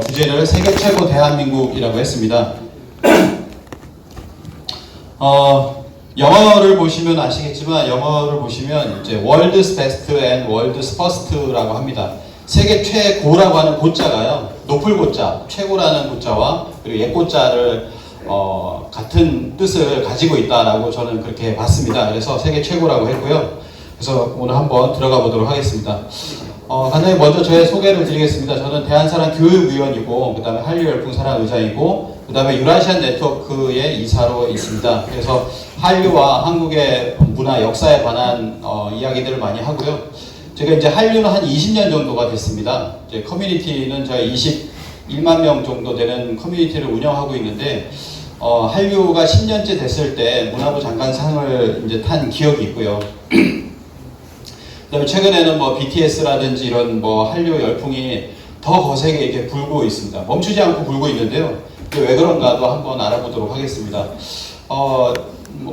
주제를 세계 최고 대한민국이라고 했습니다. 영어를 보시면 아시겠지만 영어를 보시면 이제 World's Best and World's First라고 합니다. 세계 최고라고 하는 고자가요, 높을 고자, 최고라는 고자와 그리고 옛고자를 같은 뜻을 가지고 있다라고 저는 그렇게 봤습니다. 그래서 세계 최고라고 했고요. 그래서 오늘 한번 들어가 보도록 하겠습니다. 간단히 먼저 저의 소개를 드리겠습니다. 저는 대한사랑 교육위원이고, 그 다음에 한류열풍사랑 의장이고, 그 다음에 유라시안 네트워크의 이사로 있습니다. 그래서 한류와 한국의 문화, 역사에 관한 이야기들을 많이 하고요. 제가 이제 한류는 한 20년 정도가 됐습니다. 이제 커뮤니티는 저희 21만 명 정도 되는 커뮤니티를 운영하고 있는데, 한류가 10년째 됐을 때 문화부 장관상을 이제 탄 기억이 있고요. 그다음에 최근에는 뭐 BTS라든지 이런 뭐 한류 열풍이 더 거세게 이렇게 불고 있습니다. 멈추지 않고 불고 있는데요. 왜 그런가도 한번 알아보도록 하겠습니다.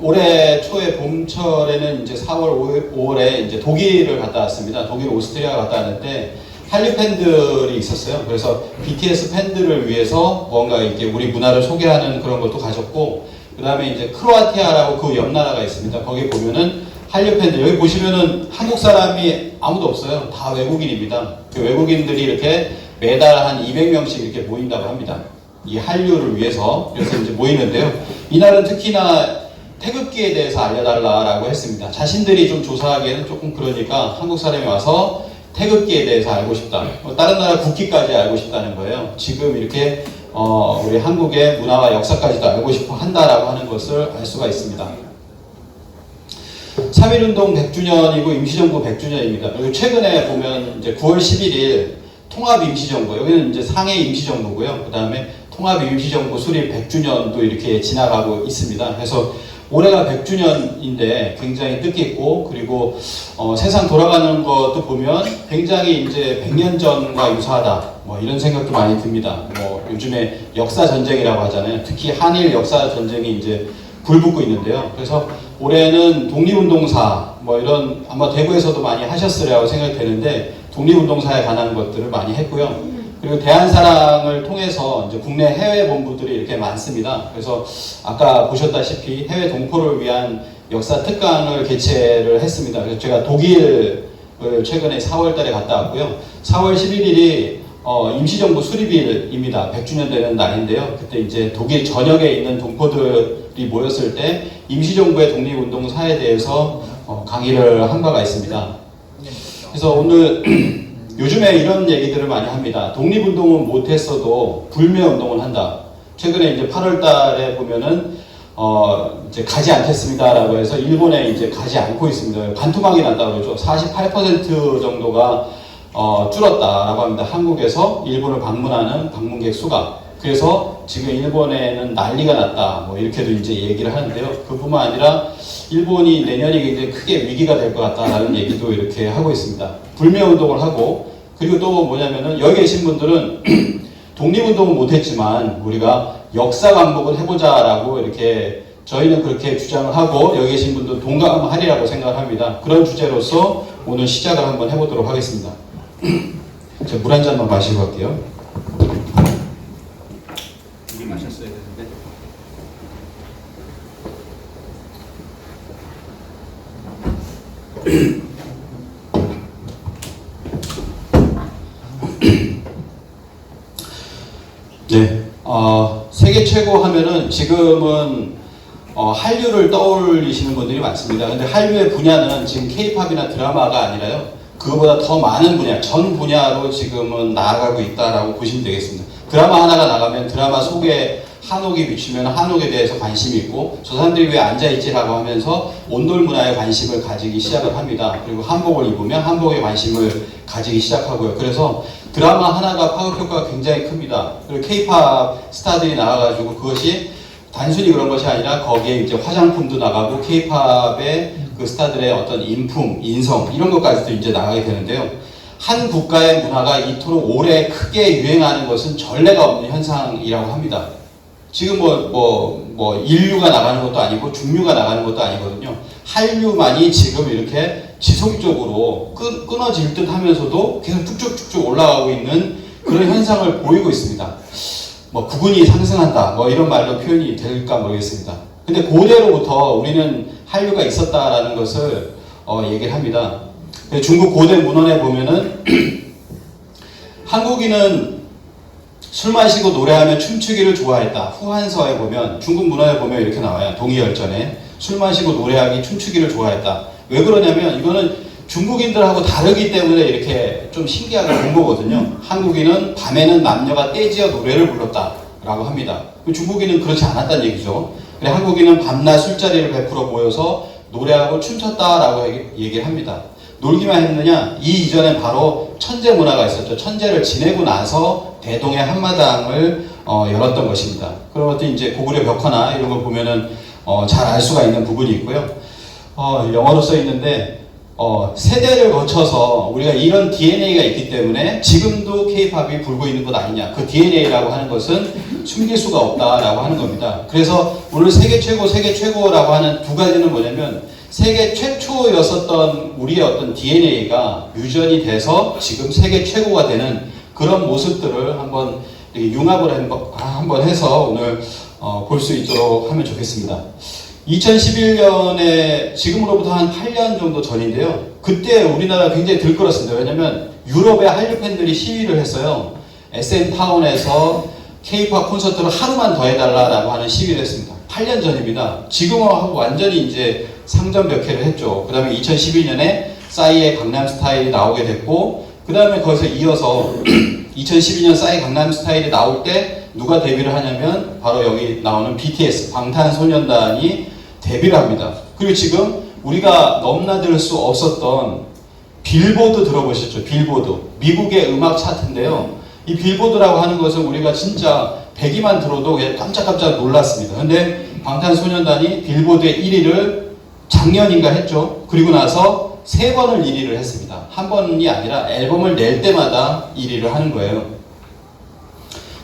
올해 초에 봄철에는 이제 4월, 5월에 이제 독일을 갔다 왔습니다. 독일 오스트리아 갔다 왔는데 한류 팬들이 있었어요. 그래서 BTS 팬들을 위해서 뭔가 이렇게 우리 문화를 소개하는 그런 것도 가졌고, 그 다음에 이제 크로아티아라고 그 옆 나라가 있습니다. 거기 보면은 한류 팬들, 여기 보시면은 한국 사람이 아무도 없어요. 다 외국인입니다. 그 외국인들이 이렇게 매달 한 200명씩 이렇게 모인다고 합니다. 이 한류를 위해서. 그래서 이제 모이는데요. 이날은 특히나 태극기에 대해서 알려달라고 했습니다. 자신들이 좀 조사하기에는 조금 그러니까 한국 사람이 와서 태극기에 대해서 알고 싶다. 다른 나라 국기까지 알고 싶다는 거예요. 지금 이렇게 우리 한국의 문화와 역사까지도 알고 싶어 한다라고 하는 것을 알 수가 있습니다. 3.1운동 100주년이고 임시정부 100주년입니다. 그리고 최근에 보면 이제 9월 11일 통합임시정부, 여기는 이제 상해 임시정부고요. 그 다음에 통합임시정부 수립 100주년도 이렇게 지나가고 있습니다. 그래서 올해가 100주년인데 굉장히 뜻깊고, 그리고 세상 돌아가는 것도 보면 굉장히 이제 100년 전과 유사하다, 뭐 이런 생각도 많이 듭니다. 뭐 요즘에 역사 전쟁이라고 하잖아요. 특히 한일 역사 전쟁이 이제 불붙고 있는데요. 그래서 올해는 독립운동사, 뭐 이런 아마 대구에서도 많이 하셨으리라고 생각이 되는데 독립운동사에 관한 것들을 많이 했고요. 그리고 대한사랑을 통해서 이제 국내 해외 본부들이 이렇게 많습니다. 그래서 아까 보셨다시피 해외 동포를 위한 역사 특강을 개최를 했습니다. 그래서 제가 독일을 최근에 4월 달에 갔다 왔고요. 4월 11일이 임시정부 수립일입니다. 100주년 되는 날인데요. 그때 이제 독일 전역에 있는 동포들이 모였을 때 임시정부의 독립운동사에 대해서 강의를 한 바가 있습니다. 그래서 오늘 요즘에 이런 얘기들을 많이 합니다. 독립운동은 못했어도 불매운동을 한다. 최근에 이제 8월 달에 보면은 이제 가지 않겠습니다라고 해서 일본에 이제 가지 않고 있습니다. 반토막이 났다고 그러죠. 48% 정도가 줄었다라고 합니다. 한국에서 일본을 방문하는 방문객 수가. 그래서 지금 일본에는 난리가 났다, 뭐 이렇게도 이제 얘기를 하는데요. 그뿐만 아니라 일본이 내년이 굉장히 크게 위기가 될 것 같다라는 얘기도 이렇게 하고 있습니다. 불매운동을 하고, 그리고 또 뭐냐면은 여기 계신 분들은 독립운동은 못했지만 우리가 역사 반복을 해보자라고 이렇게 저희는 그렇게 주장을 하고, 여기 계신 분들 동감하리라고 생각을 합니다. 그런 주제로서 오늘 시작을 한번 해보도록 하겠습니다. 제가 물 한 잔만 마시고 갈게요. 물 마셨어야 되는데. 네, 세계 최고 하면은 지금은 한류를 떠올리시는 분들이 많습니다. 근데 한류의 분야는 지금 K-팝이나 드라마가 아니라요, 그거보다 더 많은 분야, 전 분야로 지금은 나아가고 있다라고 보시면 되겠습니다. 드라마 하나가 나가면 드라마 속에 한옥이 비추면 한옥에 대해서 관심이 있고, 저 사람들이 왜 앉아있지라고 하면서 온돌 문화에 관심을 가지기 시작을 합니다. 그리고 한복을 입으면 한복에 관심을 가지기 시작하고요. 그래서 드라마 하나가 파급 효과가 굉장히 큽니다. 그리고 K-팝 스타들이 나와가지고 그것이 단순히 그런 것이 아니라 거기에 이제 화장품도 나가고 K-팝의 그 스타들의 어떤 인품, 인성 이런 것까지도 이제 나가게 되는데요. 한 국가의 문화가 이토록 오래 크게 유행하는 것은 전례가 없는 현상이라고 합니다. 지금 뭐 인류가 나가는 것도 아니고 중류가 나가는 것도 아니거든요. 한류만이 지금 이렇게 지속적으로 끊어질 듯 하면서도 계속 쭉쭉쭉쭉 올라가고 있는 그런 현상을 보이고 있습니다. 뭐 국운이 상승한다 뭐 이런 말로 표현이 될까 모르겠습니다. 근데 고대로부터 우리는 한류가 있었다라는 것을 얘기를 합니다. 중국 고대 문헌에 보면은 한국인은 술 마시고 노래하며 춤추기를 좋아했다. 후한서에 보면, 중국 문헌에 보면 이렇게 나와요. 동이열전에 술 마시고 노래하기, 춤추기를 좋아했다. 왜 그러냐면 이거는 중국인들하고 다르기 때문에 이렇게 좀 신기하게 본 거거든요. 한국인은 밤에는 남녀가 떼지어 노래를 불렀다라고 합니다. 중국인은 그렇지 않았다는 얘기죠. 그래, 한국인은 밤낮 술자리를 베풀어 모여서 노래하고 춤췄다라고 얘기를 합니다. 놀기만 했느냐? 이 이전엔 바로 천재 문화가 있었죠. 천재를 지내고 나서 대동의 한마당을 열었던 것입니다. 그런 것도 이제 고구려 벽화나 이런 걸 보면은 잘 알 수가 있는 부분이 있고요. 영어로 써 있는데 세대를 거쳐서 우리가 이런 DNA가 있기 때문에 지금도 K-팝이 불고 있는 것 아니냐. 그 DNA라고 하는 것은 숨길 수가 없다라고 하는 겁니다. 그래서 오늘 세계 최고라고 하는 두 가지는 뭐냐면 세계 최초였었던 우리의 어떤 DNA가 유전이 돼서 지금 세계 최고가 되는 그런 모습들을 한번 융합을 한번 해서 오늘 볼 수 있도록 하면 좋겠습니다. 2011년에 지금으로부터 한 8년 정도 전인데요. 그때 우리나라가 굉장히 들끓었습니다. 왜냐면 유럽의 한류 팬들이 시위를 했어요. SM타운에서 K-팝 콘서트를 하루만 더 해달라고 하는 시위를 했습니다. 8년 전입니다. 지금하고 완전히 이제 상전벽해를 했죠. 그 다음에 2012년에 싸이의 강남스타일이 나오게 됐고, 그 다음에 거기서 이어서 2012년 싸이 강남스타일이 나올 때 누가 데뷔를 하냐면 바로 여기 나오는 BTS, 방탄소년단이 데뷔를 합니다. 그리고 지금 우리가 넘나들 수 없었던 빌보드 들어보셨죠? 빌보드. 미국의 음악 차트인데요. 이 빌보드라고 하는 것은 우리가 진짜 100위만 들어도 그냥 깜짝깜짝 놀랐습니다. 근데 방탄소년단이 빌보드의 1위를 작년인가 했죠. 그리고 나서 3번을 1위를 했습니다. 한 번이 아니라 앨범을 낼 때마다 1위를 하는 거예요.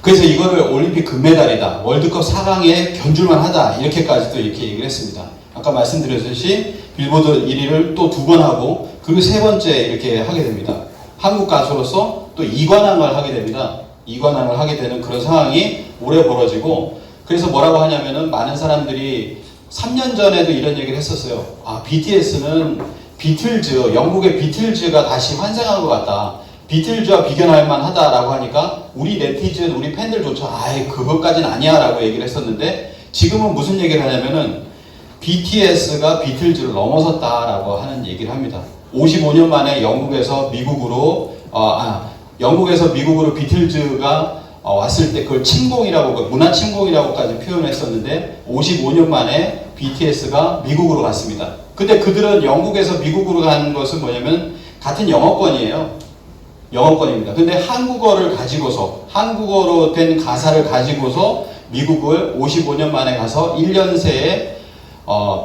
그래서 이거를 올림픽 금메달이다, 월드컵 4강에 견줄만 하다, 이렇게까지도 이렇게 얘기를 했습니다. 아까 말씀드렸듯이 빌보드 1위를 또 2번 하고, 그리고 3번째 이렇게 하게 됩니다. 한국 가수로서 또 2관왕을 하게 됩니다. 2관왕을 하게 되는 그런 상황이 올해 벌어지고, 그래서 뭐라고 하냐면은 많은 사람들이 3년 전에도 이런 얘기를 했었어요. BTS는 비틀즈, 영국의 비틀즈가 다시 환생한 것 같다. 비틀즈와 비견할 만하다라고 하니까 우리 네티즌, 우리 팬들조차 그것까지는 아니야 라고 얘기를 했었는데, 지금은 무슨 얘기를 하냐면은 BTS가 비틀즈를 넘어섰다라고 하는 얘기를 합니다. 55년 만에 영국에서 미국으로 비틀즈가 왔을 때 그걸 침공이라고, 문화 침공이라고까지 표현했었는데 55년 만에 BTS가 미국으로 갔습니다. 근데 그들은 영국에서 미국으로 간 것은 뭐냐면 같은 영어권이에요. 영어권입니다. 근데 한국어를 가지고서, 한국어로 된 가사를 가지고서 미국을 55년 만에 가서 1년 새에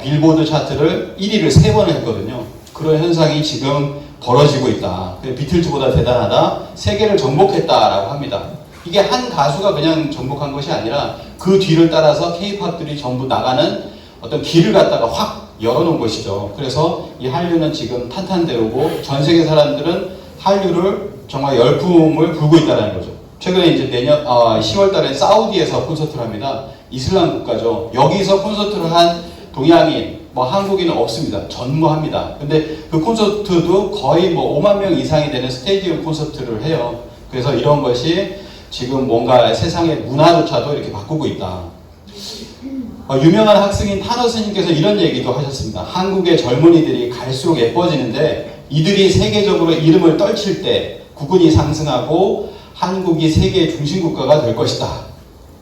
빌보드 차트를 1위를 3번 했거든요. 그런 현상이 지금 벌어지고 있다. 비틀즈보다 대단하다, 세계를 정복했다라고 합니다. 이게 한 가수가 그냥 정복한 것이 아니라 그 뒤를 따라서 K-팝들이 전부 나가는 어떤 길을 갖다가 확 열어놓은 것이죠. 그래서 이 한류는 지금 탄탄대로고, 전 세계 사람들은 한류를 정말 열풍을 불고 있다는 거죠. 최근에 이제 내년 10월 달에 사우디에서 콘서트를 합니다. 이슬람 국가죠. 여기서 콘서트를 한 동양인, 한국인은 없습니다. 전무합니다. 근데 그 콘서트도 거의 5만 명 이상이 되는 스테디움 콘서트를 해요. 그래서 이런 것이 지금 뭔가 세상의 문화조차도 이렇게 바꾸고 있다. 유명한 학생인 타너 스님께서 이런 얘기도 하셨습니다. 한국의 젊은이들이 갈수록 예뻐지는데 이들이 세계적으로 이름을 떨칠 때 국운이 상승하고 한국이 세계의 중심국가가 될 것이다.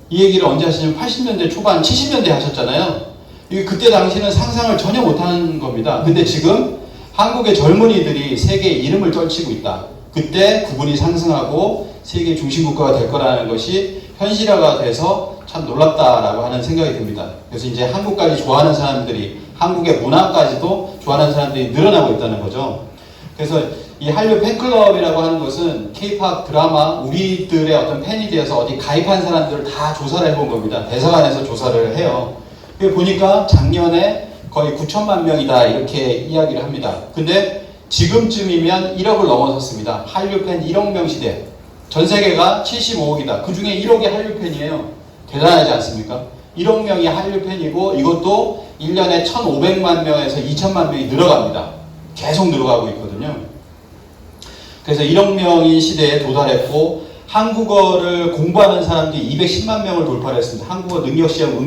이 얘기를 언제 하시냐면 80년대 초반, 70년대 하셨잖아요. 그때 당시는 상상을 전혀 못한 겁니다. 근데 지금 한국의 젊은이들이 세계의 이름을 떨치고 있다. 그때 국운이 상승하고 세계 중심국가가 될 거라는 것이 현실화가 돼서 참 놀랍다라고 하는 생각이 듭니다. 그래서 이제 한국까지 좋아하는 사람들이, 한국의 문화까지도 좋아하는 사람들이 늘어나고 있다는 거죠. 그래서 이 한류 팬클럽이라고 하는 것은 K-팝 드라마, 우리들의 어떤 팬이 되어서 어디 가입한 사람들을 다 조사를 해본 겁니다. 대사관에서 조사를 해요. 보니까 작년에 거의 9천만 명이다, 이렇게 이야기를 합니다. 근데 지금쯤이면 1억을 넘어섰습니다. 한류 팬 1억 명 시대. 전 세계가 75억이다. 그 중에 1억이 한류팬이에요. 대단하지 않습니까? 1억 명이 한류팬이고 이것도 1년에 1,500만 명에서 2,000만 명이 늘어갑니다. 계속 늘어가고 있거든요. 그래서 1억 명인 시대에 도달했고 한국어를 공부하는 사람들이 210만 명을 돌파를 했습니다. 한국어 능력시험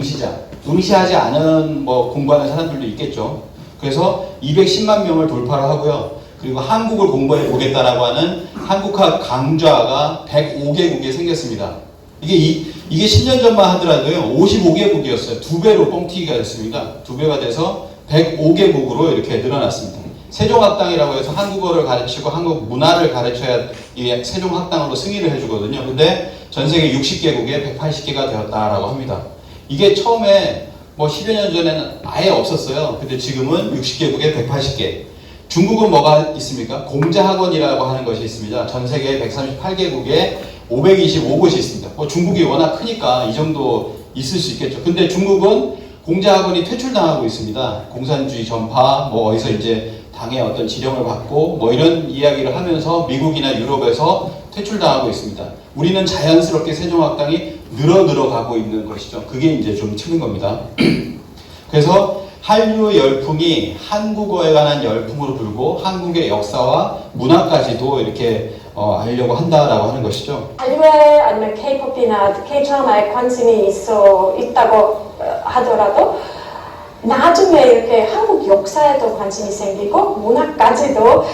응시하지 않은 공부하는 사람들도 있겠죠. 그래서 210만 명을 돌파를 하고요. 그리고 한국을 공부해 보겠다라고 하는 한국학 강좌가 105개국에 생겼습니다. 이게 10년 전만 하더라도요, 55개국이었어요. 2배로 뻥튀기가 됐습니다. 2배가 돼서 105개국으로 이렇게 늘어났습니다. 세종학당이라고 해서 한국어를 가르치고 한국 문화를 가르쳐야 이 세종학당으로 승인을 해주거든요. 근데 전 세계 60개국에 180개가 되었다라고 합니다. 이게 처음에 10여 년 전에는 아예 없었어요. 근데 지금은 60개국에 180개. 중국은 뭐가 있습니까? 공자학원이라고 하는 것이 있습니다. 전 세계 138개국에 525곳이 있습니다. 중국이 워낙 크니까 이 정도 있을 수 있겠죠. 근데 중국은 공자학원이 퇴출당하고 있습니다. 공산주의 전파, 어디서 이제 당의 어떤 지령을 받고 이런 이야기를 하면서 미국이나 유럽에서 퇴출당하고 있습니다. 우리는 자연스럽게 세종학당이 늘어가고 있는 것이죠. 그게 이제 좀 틀린 겁니다. 그래서 한류 열풍이 한국어에 관한 열풍으로 불고 한국의 역사와 문화까지도 이렇게 알려고 한다라고 하는 것이죠. 한류에 아니면 K-팝이나 K-드라마에 관심이 있다고 하더라도 나중에 이렇게 한국 역사에도 관심이 생기고 문화까지도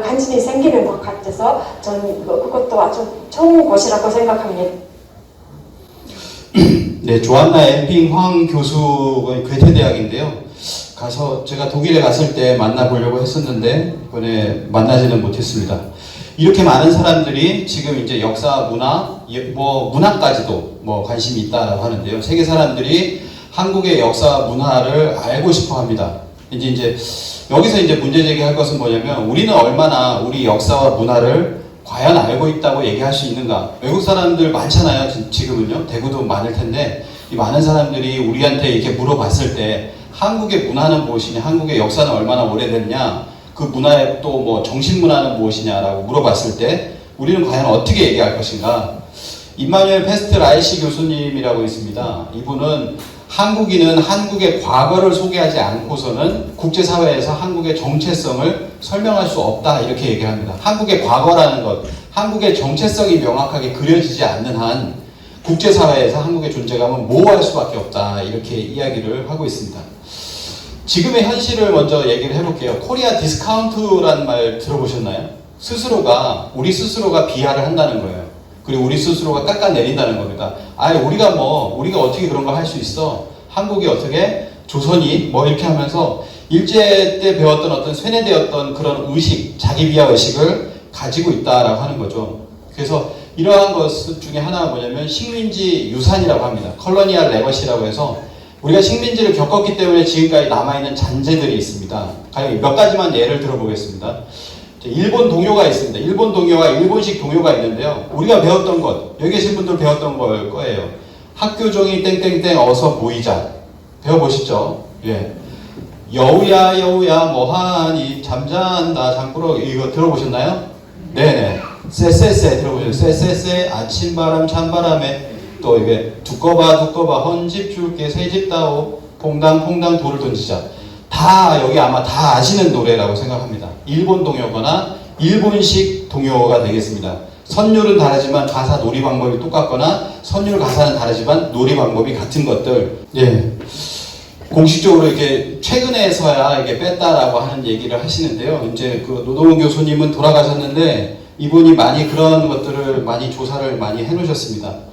관심이 생기는 것 같아서 저는 그것도 아주 좋은 것이라고 생각합니다. 네, 조안나 엠핑 황 교수의 괴테대학인데요. 제가 독일에 갔을 때 만나보려고 했었는데 이번에 만나지는 못했습니다. 이렇게 많은 사람들이 지금 이제 역사, 문화, 문화까지도 관심이 있다라고 하는데요. 세계 사람들이 한국의 역사, 문화를 알고 싶어 합니다. 이제 여기서 이제 문제 제기할 것은 뭐냐면 우리는 얼마나 우리 역사와 문화를 과연 알고 있다고 얘기할 수 있는가. 외국 사람들 많잖아요. 지금은요. 대구도 많을 텐데 이 많은 사람들이 우리한테 이렇게 물어봤을 때 한국의 문화는 무엇이냐, 한국의 역사는 얼마나 오래됐냐, 그 문화의 또 정신문화는 무엇이냐라고 물어봤을 때 우리는 과연 어떻게 얘기할 것인가. 임마누엘 페스트라이시 교수님이라고 있습니다. 이분은 한국인은 한국의 과거를 소개하지 않고서는 국제사회에서 한국의 정체성을 설명할 수 없다 이렇게 얘기합니다. 한국의 과거라는 것, 한국의 정체성이 명확하게 그려지지 않는 한 국제사회에서 한국의 존재감은 모호할 수밖에 없다 이렇게 이야기를 하고 있습니다. 지금의 현실을 먼저 얘기를 해볼게요. 코리아 디스카운트라는 말 들어보셨나요? 우리 스스로가 비하를 한다는 거예요. 그리고 우리 스스로가 깎아내린다는 겁니다. 우리가 어떻게 그런 걸 할 수 있어? 한국이 어떻게? 조선이 이렇게 하면서 일제 때 배웠던 어떤 쇠뇌되었던 그런 의식, 자기 비하 의식을 가지고 있다라고 하는 거죠. 그래서 이러한 것 중에 하나가 뭐냐면 식민지 유산이라고 합니다. 컬러니얼 레거시라고 해서 우리가 식민지를 겪었기 때문에 지금까지 남아있는 잔재들이 있습니다. 몇 가지만 예를 들어보겠습니다. 일본 동요가 있습니다. 일본식 동요가 있는데요. 우리가 배웠던 것, 여기 계신 분들 배웠던 걸 거예요. 학교종이 땡땡땡 어서 모이자. 배워보시죠. 예. 여우야 뭐하니 잠잔다 잠꾸러 이거 들어보셨나요? 네네. 쎄쎄쎄 들어보셨어요? 쎄쎄쎄 아침바람 찬바람에 또 이게 두꺼봐 헌집 줄게 새집 다오 퐁당퐁당 돌을 던지자. 다 여기 아마 다 아시는 노래라고 생각합니다. 일본 동요거나 일본식 동요가 되겠습니다. 선율은 다르지만 가사 놀이 방법이 똑같거나 선율 가사는 다르지만 놀이 방법이 같은 것들. 예. 공식적으로 이렇게 최근에서야 이게 뺐다라고 하는 얘기를 하시는데요. 이제 그 노동훈 교수님은 돌아가셨는데 이분이 많이 그런 것들을 많이 조사를 많이 해놓으셨습니다.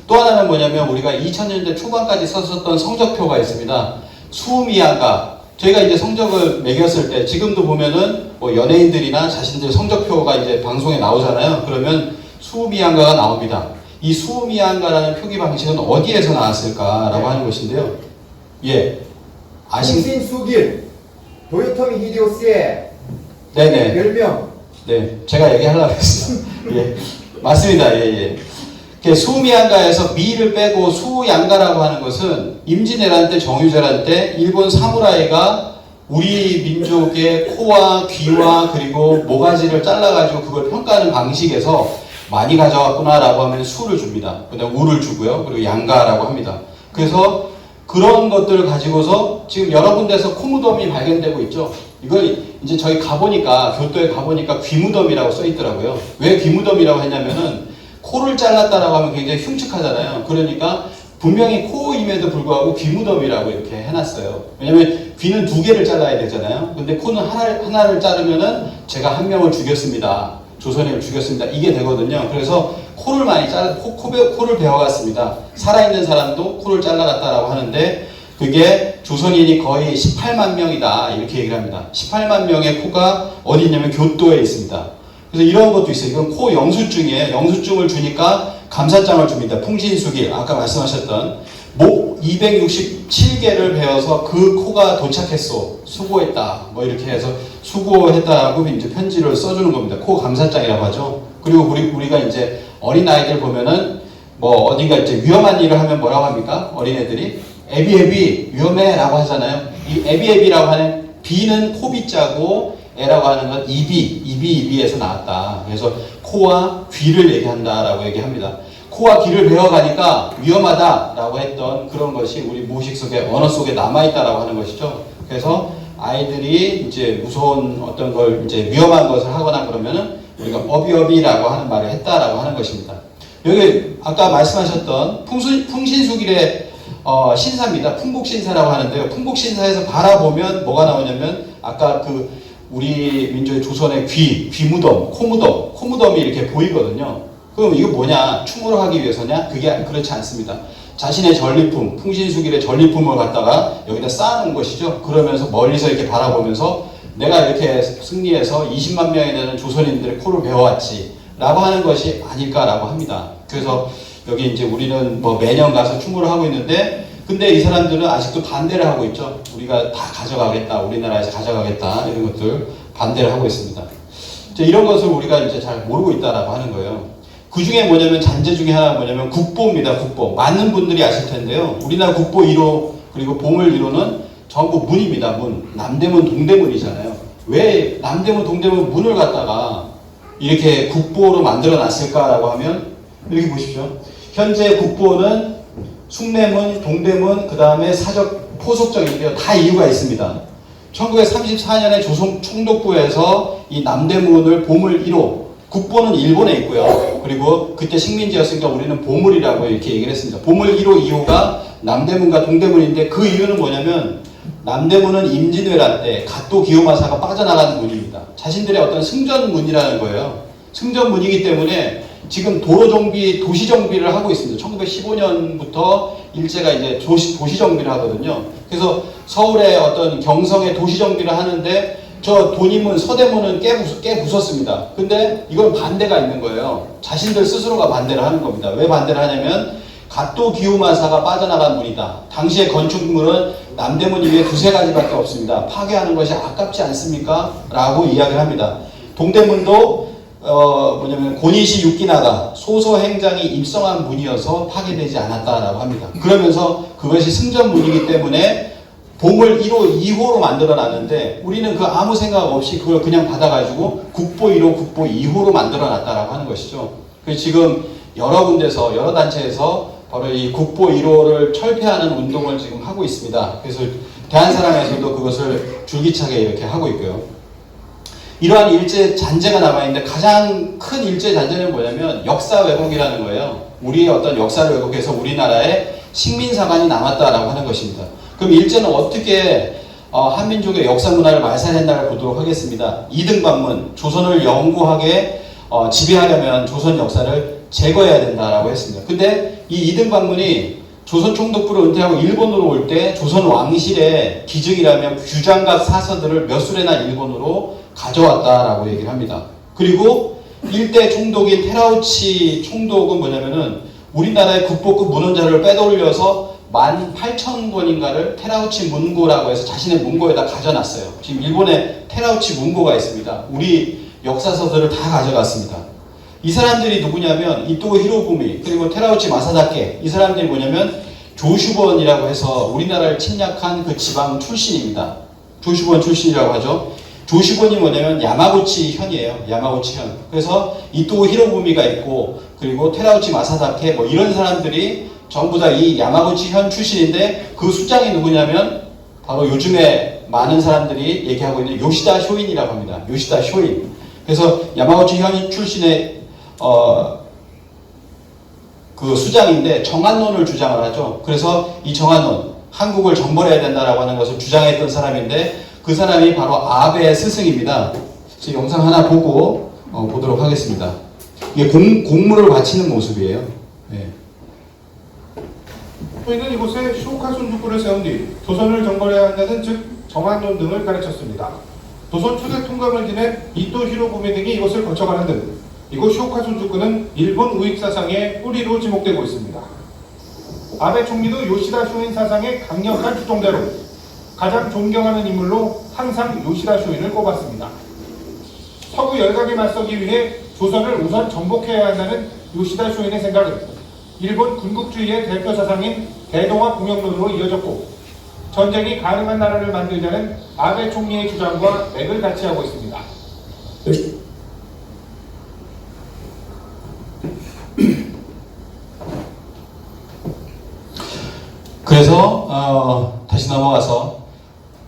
또 하나는 뭐냐면 우리가 2000년대 초반까지 썼었던 성적표가 있습니다. 수미양가. 저희가 이제 성적을 매겼을 때 지금도 보면은 연예인들이나 자신들 성적표가 이제 방송에 나오잖아요. 그러면 수미양가가 나옵니다. 이 수미양가라는 표기 방식은 어디에서 나왔을까라고 하는 것인데요. 예. 신수길 도요토미 히데요시의 네네. 별명. 네. 제가 얘기하려고 했습니다. 예. 맞습니다. 예. 수미양가에서 미를 빼고 수양가라고 하는 것은 임진왜란 때 정유재란 때 일본 사무라이가 우리 민족의 코와 귀와 그리고 모가지를 잘라가지고 그걸 평가하는 방식에서 많이 가져왔구나라고 하면 수를 줍니다. 그다음 우를 주고요. 그리고 양가라고 합니다. 그래서 그런 것들을 가지고서 지금 여러 군데서 코무덤이 발견되고 있죠. 이걸 이제 저희 가보니까, 교도에 가보니까 귀무덤이라고 써 있더라고요. 왜 귀무덤이라고 했냐면은 코를 잘랐다라고 하면 굉장히 흉측하잖아요. 그러니까 분명히 코임에도 불구하고 귀무덤이라고 이렇게 해놨어요. 왜냐면 귀는 2개를 잘라야 되잖아요. 근데 코는 하나를 자르면은 제가 한 명을 죽였습니다. 조선인을 죽였습니다. 이게 되거든요. 그래서 코를 많이 코를 베어갔습니다. 살아있는 사람도 코를 잘라갔다라고 하는데 그게 조선인이 거의 18만 명이다. 이렇게 얘기를 합니다. 18만 명의 코가 어디 있냐면 교도에 있습니다. 그래서 이런 것도 있어요. 이건 코 영수증이에요. 영수증을 주니까 감사장을 줍니다. 풍신수길, 아까 말씀하셨던 목 267개를 베어서 그 코가 도착했어. 수고했다. 뭐 이렇게 해서 수고했다고 이제 편지를 써주는 겁니다. 코 감사장이라고 하죠. 그리고 우리가 이제 어린아이들 보면은 뭐 어딘가 이제 위험한 일을 하면 뭐라고 합니까? 어린애들이 애비 위험해 라고 하잖아요. 이 애비라고 하는 비는 코비자고 애라고 하는 건 이비에서 나왔다. 그래서 코와 귀를 얘기한다라고 얘기합니다. 코와 귀를 베어가니까 위험하다라고 했던 그런 것이 우리 무의식 속에, 언어 속에 남아있다라고 하는 것이죠. 그래서 아이들이 이제 무서운 어떤 걸 이제 위험한 것을 하거나 그러면은 우리가 어비라고 하는 말을 했다라고 하는 것입니다. 여기 아까 말씀하셨던 풍신수길의 신사입니다. 풍국신사라고 하는데요. 풍국신사에서 바라보면 뭐가 나오냐면 아까 그 우리 민족의 조선의 귀무덤, 코무덤이 이렇게 보이거든요. 그럼 이거 뭐냐? 충을 하기 위해서냐? 그게 그렇지 않습니다. 자신의 전리품, 풍신수길의 전리품을 갖다가 여기다 쌓아놓은 것이죠. 그러면서 멀리서 이렇게 바라보면서 내가 이렇게 승리해서 20만 명이 되는 조선인들의 코를 베어왔지 라고 하는 것이 아닐까라고 합니다. 그래서 여기 이제 우리는 뭐 매년 가서 충고를 하고 있는데 근데 이 사람들은 아직도 반대를 하고 있죠. 우리가 다 가져가겠다. 우리나라에서 가져가겠다. 이런 것들 반대를 하고 있습니다. 이제 이런 것을 우리가 이제 잘 모르고 있다라고 하는 거예요. 그 중에 뭐냐면 잔재 중에 하나가 뭐냐면 국보입니다. 국보. 많은 분들이 아실 텐데요. 우리나라 국보 1호 그리고 보물 1호는 전부 문입니다. 문. 남대문, 동대문이잖아요. 왜 남대문, 동대문 문을 갖다가 이렇게 국보로 만들어 놨을까라고 하면 여기 보십시오. 현재 국보는 숭례문, 동대문, 그 다음에 사적, 포속적인데요. 다 이유가 있습니다. 1934년에 조선 총독부에서 이 남대문을 보물 1호, 국보는 일본에 있고요. 그리고 그때 식민지였으니까 우리는 보물이라고 이렇게 얘기를 했습니다. 보물 1호, 2호가 남대문과 동대문인데 그 이유는 뭐냐면 남대문은 임진왜란 때 갓도 기요마사가 빠져나간 문입니다. 자신들의 어떤 승전문이라는 거예요. 승전문이기 때문에 지금 도로 정비, 도시 정비를 하고 있습니다. 1915년부터 일제가 이제 도시 정비를 하거든요. 그래서 서울의 어떤 경성의 도시 정비를 하는데 저 돈이문, 서대문은 깨 부쉈습니다. 근데 이건 반대가 있는 거예요. 자신들 스스로가 반대를 하는 겁니다. 왜 반대를 하냐면 갓도 기요마사가 빠져나간 문이다. 당시의 건축물은 남대문 이외에 2-3가지밖에 없습니다. 파괴하는 것이 아깝지 않습니까? 라고 이야기를 합니다. 동대문도 뭐냐면 고니시 육기나가 소서행장이 입성한 문이어서 파괴되지 않았다라고 합니다. 그러면서 그것이 승전문이기 때문에 보물 1호, 2호로 만들어 놨는데 우리는 그 아무 생각 없이 그걸 그냥 받아가지고 국보 1호, 국보 2호로 만들어 놨다라고 하는 것이죠. 그래서 지금 여러 군데서, 여러 단체에서 바로 이 국보 1호를 철폐하는 운동을 지금 하고 있습니다. 그래서 대한사랑에서도 그것을 줄기차게 이렇게 하고 있고요. 이러한 일제 잔재가 남아있는데 가장 큰 일제 잔재는 뭐냐면 역사 왜곡이라는 거예요. 우리의 어떤 역사를 왜곡해서 우리나라에 식민사관이 남았다라고 하는 것입니다. 그럼 일제는 어떻게 한민족의 역사 문화를 말살했나를 보도록 하겠습니다. 이등반문, 조선을 영구하게 지배하려면 조선 역사를 제거해야 된다라고 했습니다. 근데 이 이등반문이 조선 총독부를 은퇴하고 일본으로 올 때 조선 왕실의 기증이라면 규장각 사서들을 몇 수레나 일본으로 가져왔다라고 얘기를 합니다. 그리고 일대 총독인 테라우치 총독은 뭐냐면은 우리나라의 국보급 문헌자료를 빼돌려서 18,000권인가를 테라우치 문고라고 해서 자신의 문고에다 가져놨어요. 지금 일본에 테라우치 문고가 있습니다. 우리 역사서들을 다 가져갔습니다. 이 사람들이 누구냐면 이토 히로부미 그리고 테라우치 마사다케 이 사람들이 뭐냐면 조슈번이라고 해서 우리나라를 침략한 그 지방 출신입니다. 조슈번 출신이라고 하죠. 조시곤이 뭐냐면 야마구치 현이에요. 야마구치 현. 그래서 이토 히로부미가 있고 그리고 테라우치 마사다케 뭐 이런 사람들이 전부 다 이 야마구치 현 출신인데 그 수장이 누구냐면 바로 요즘에 많은 사람들이 얘기하고 있는 요시다 쇼인이라고 합니다. 요시다 쇼인. 그래서 야마구치 현 출신의 그 수장인데 정한론을 주장을 하죠. 그래서 이 정한론, 한국을 정벌해야 된다라고 하는 것을 주장했던 사람인데 그 사람이 바로 아베의 스승입니다. 그래서 영상 하나 보고 보도록 하겠습니다. 이게 공물을 바치는 모습이에요. 네. 저희는 이곳에 쇼카 순두부를 세운 뒤 조선을 정벌해야 한다는 즉 정한론 등을 가르쳤습니다. 조선 초대 통감을 지낸 이토 히로부미 등이 이곳을 거쳐가는 등 이곳 쇼카 순두부는 일본 우익 사상의 뿌리로 지목되고 있습니다. 아베 총리도 요시다 쇼인 사상의 강력한 추종자로 가장 존경하는 인물로 항상 요시다 쇼인을 꼽았습니다. 서구 열강에 맞서기 위해 조선을 우선 정복해야 한다는 요시다 쇼인의 생각은 일본 군국주의의 대표 사상인 대동아 공영론으로 이어졌고 전쟁이 가능한 나라를 만들자는 아베 총리의 주장과 맥을 같이 하고 있습니다. 그래서 다시 넘어가서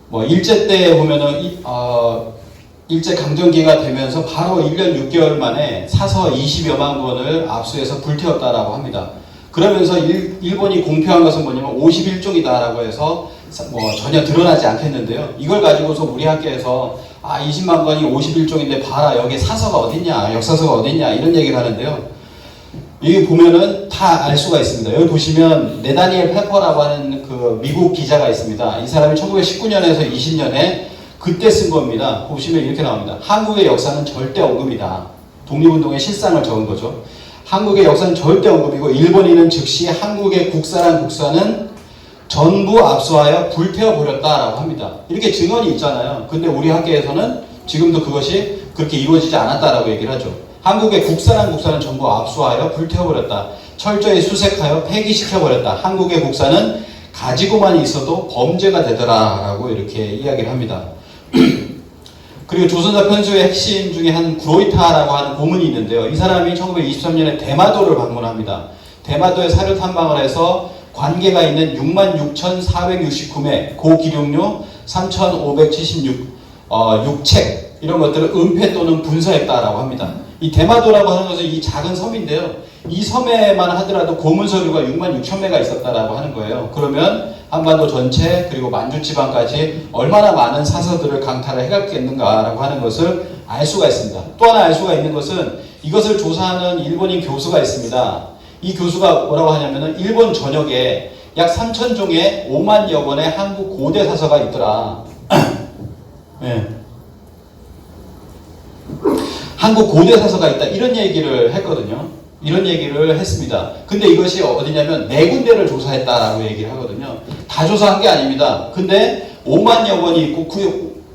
뭐 일제 때 보면은 일제 강점기가 되면서 바로 1년 6개월 만에 사서 20여만 권을 압수해서 불태웠다라고 합니다. 그러면서 일본이 공표한 것은 뭐냐면 51종이다라고 해서 뭐 전혀 드러나지 않겠는데요. 이걸 가지고서 우리 학교에서 20만 권이 51종인데 봐라 여기 사서가 어딨냐 역사서가 어딨냐 이런 얘기를 하는데요. 여기 보면은 다 알 수가 있습니다. 여기 보시면 네다니엘 페퍼라고 하는 그 미국 기자가 있습니다. 이 사람이 1919년에서 20년에 그때 쓴 겁니다. 보시면 이렇게 나옵니다. 한국의 역사는 절대 언급이다. 독립운동의 실상을 적은 거죠. 한국의 역사는 절대 언급이고 일본인은 즉시 한국의 국사는 전부 압수하여 불태워버렸다라고 합니다. 이렇게 증언이 있잖아요. 근데 우리 학계에서는 지금도 그것이 그렇게 이루어지지 않았다라고 얘기를 하죠. 한국의 국사는 전부 압수하여 불태워버렸다. 철저히 수색하여 폐기시켜버렸다. 한국의 국사는 가지고만 있어도 범죄가 되더라라고 이렇게 이야기를 합니다. 그리고 조선사 편수의 핵심 중에 한 구로이타라고 하는 고문이 있는데요. 이 사람이 1923년에 대마도를 방문합니다. 대마도에 사료 탐방을 해서 관계가 있는 66,469매, 고기록료 3,576책 이런 것들을 은폐 또는 분사했다라고 합니다. 이 대마도라고 하는 것은 이 작은 섬인데요. 이 섬에만 하더라도 고문 서류가 66,000매가 있었다라고 하는 거예요. 그러면 한반도 전체 그리고 만주지방까지 얼마나 많은 사서들을 강탈을 해갔겠는가라고 하는 것을 알 수가 있습니다. 또 하나 알 수가 있는 것은 이것을 조사하는 일본인 교수가 있습니다. 이 교수가 뭐라고 하냐면은 일본 전역에 약 3,000종의 5만여 권의 한국 고대 사서가 있더라. 네. 한국 고대 사서가 있다 이런 얘기를 했거든요. 이런 얘기를 했습니다. 근데 이것이 어디냐면 4군데를 조사했다라고 얘기를 하거든요. 다 조사한 게 아닙니다. 근데 5만여 권이 있고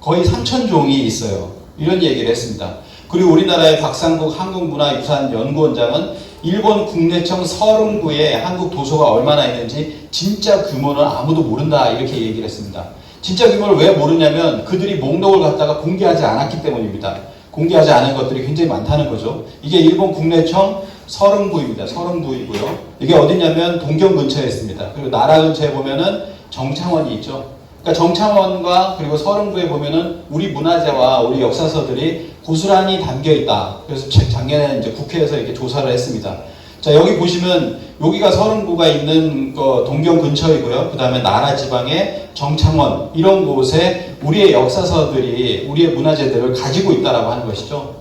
거의 3,000종이 있어요. 이런 얘기를 했습니다. 그리고 우리나라의 박상국 한국문화유산연구원장은 일본 국내청 서른구에 한국 도서가 얼마나 있는지 진짜 규모는 아무도 모른다 이렇게 얘기를 했습니다. 진짜 규모를 왜 모르냐면 그들이 목록을 갖다가 공개하지 않았기 때문입니다. 공개하지 않은 것들이 굉장히 많다는 거죠. 이게 일본 국내청 서른구입니다. 서른구이고요. 이게 어디냐면 동경 근처에 있습니다. 그리고 나라 근처에 보면은 정창원이 있죠. 그러니까 정창원과 그리고 서른구에 보면은 우리 문화재와 우리 역사서들이 고스란히 담겨 있다. 그래서 작년에 이제 국회에서 이렇게 조사를 했습니다. 자, 여기 보시면 여기가 서른구가 있는 동경 근처이고요. 그 다음에 나라 지방의 정창원 이런 곳에 우리의 역사서들이 우리의 문화재들을 가지고 있다라고 하는 것이죠.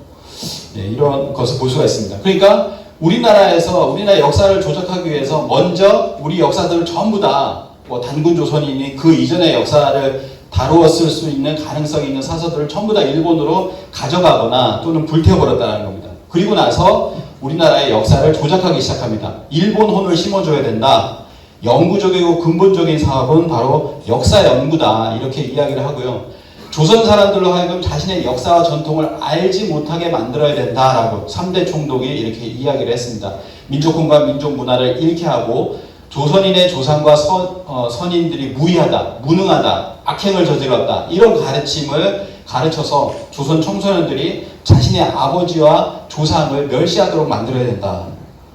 네, 이런 것을 볼 수가 있습니다. 그러니까 우리나라에서 우리나라 역사를 조작하기 위해서 먼저 우리 역사들을 전부 다 뭐 단군 조선인이 그 이전의 역사를 다루었을 수 있는 가능성이 있는 사서들을 전부 다 일본으로 가져가거나 또는 불태워버렸다는 겁니다. 그리고 나서 우리나라의 역사를 조작하기 시작합니다. 일본혼을 심어줘야 된다. 영구적이고 근본적인 사업은 바로 역사 연구다. 이렇게 이야기를 하고요. 조선 사람들로 하여금 자신의 역사와 전통을 알지 못하게 만들어야 된다라고 3대 총독이 이렇게 이야기를 했습니다. 민족혼과 민족문화를 잃게 하고 조선인의 조상과 선인들이 무의하다, 무능하다, 악행을 저질렀다 이런 가르침을 가르쳐서 조선 청소년들이 자신의 아버지와 조상을 멸시하도록 만들어야 된다.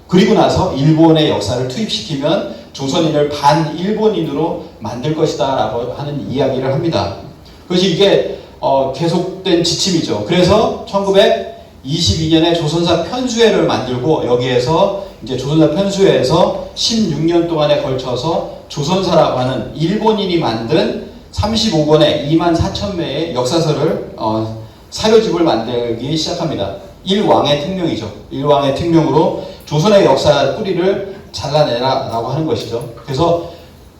그리고 나서 일본의 역사를 투입시키면 조선인을 반일본인으로 만들 것이다 라고 하는 이야기를 합니다. 그것이 이게 계속된 지침이죠. 그래서 1922년에 조선사 편수회를 만들고 여기에서 이제 조선사 편수회에서 16년 동안에 걸쳐서 조선사라고 하는 일본인이 만든 35권의 24,000매의 역사서를 사료집을 만들기 시작합니다. 일왕의 특명이죠. 일왕의 특명으로 조선의 역사 뿌리를 잘라내라라고 하는 것이죠. 그래서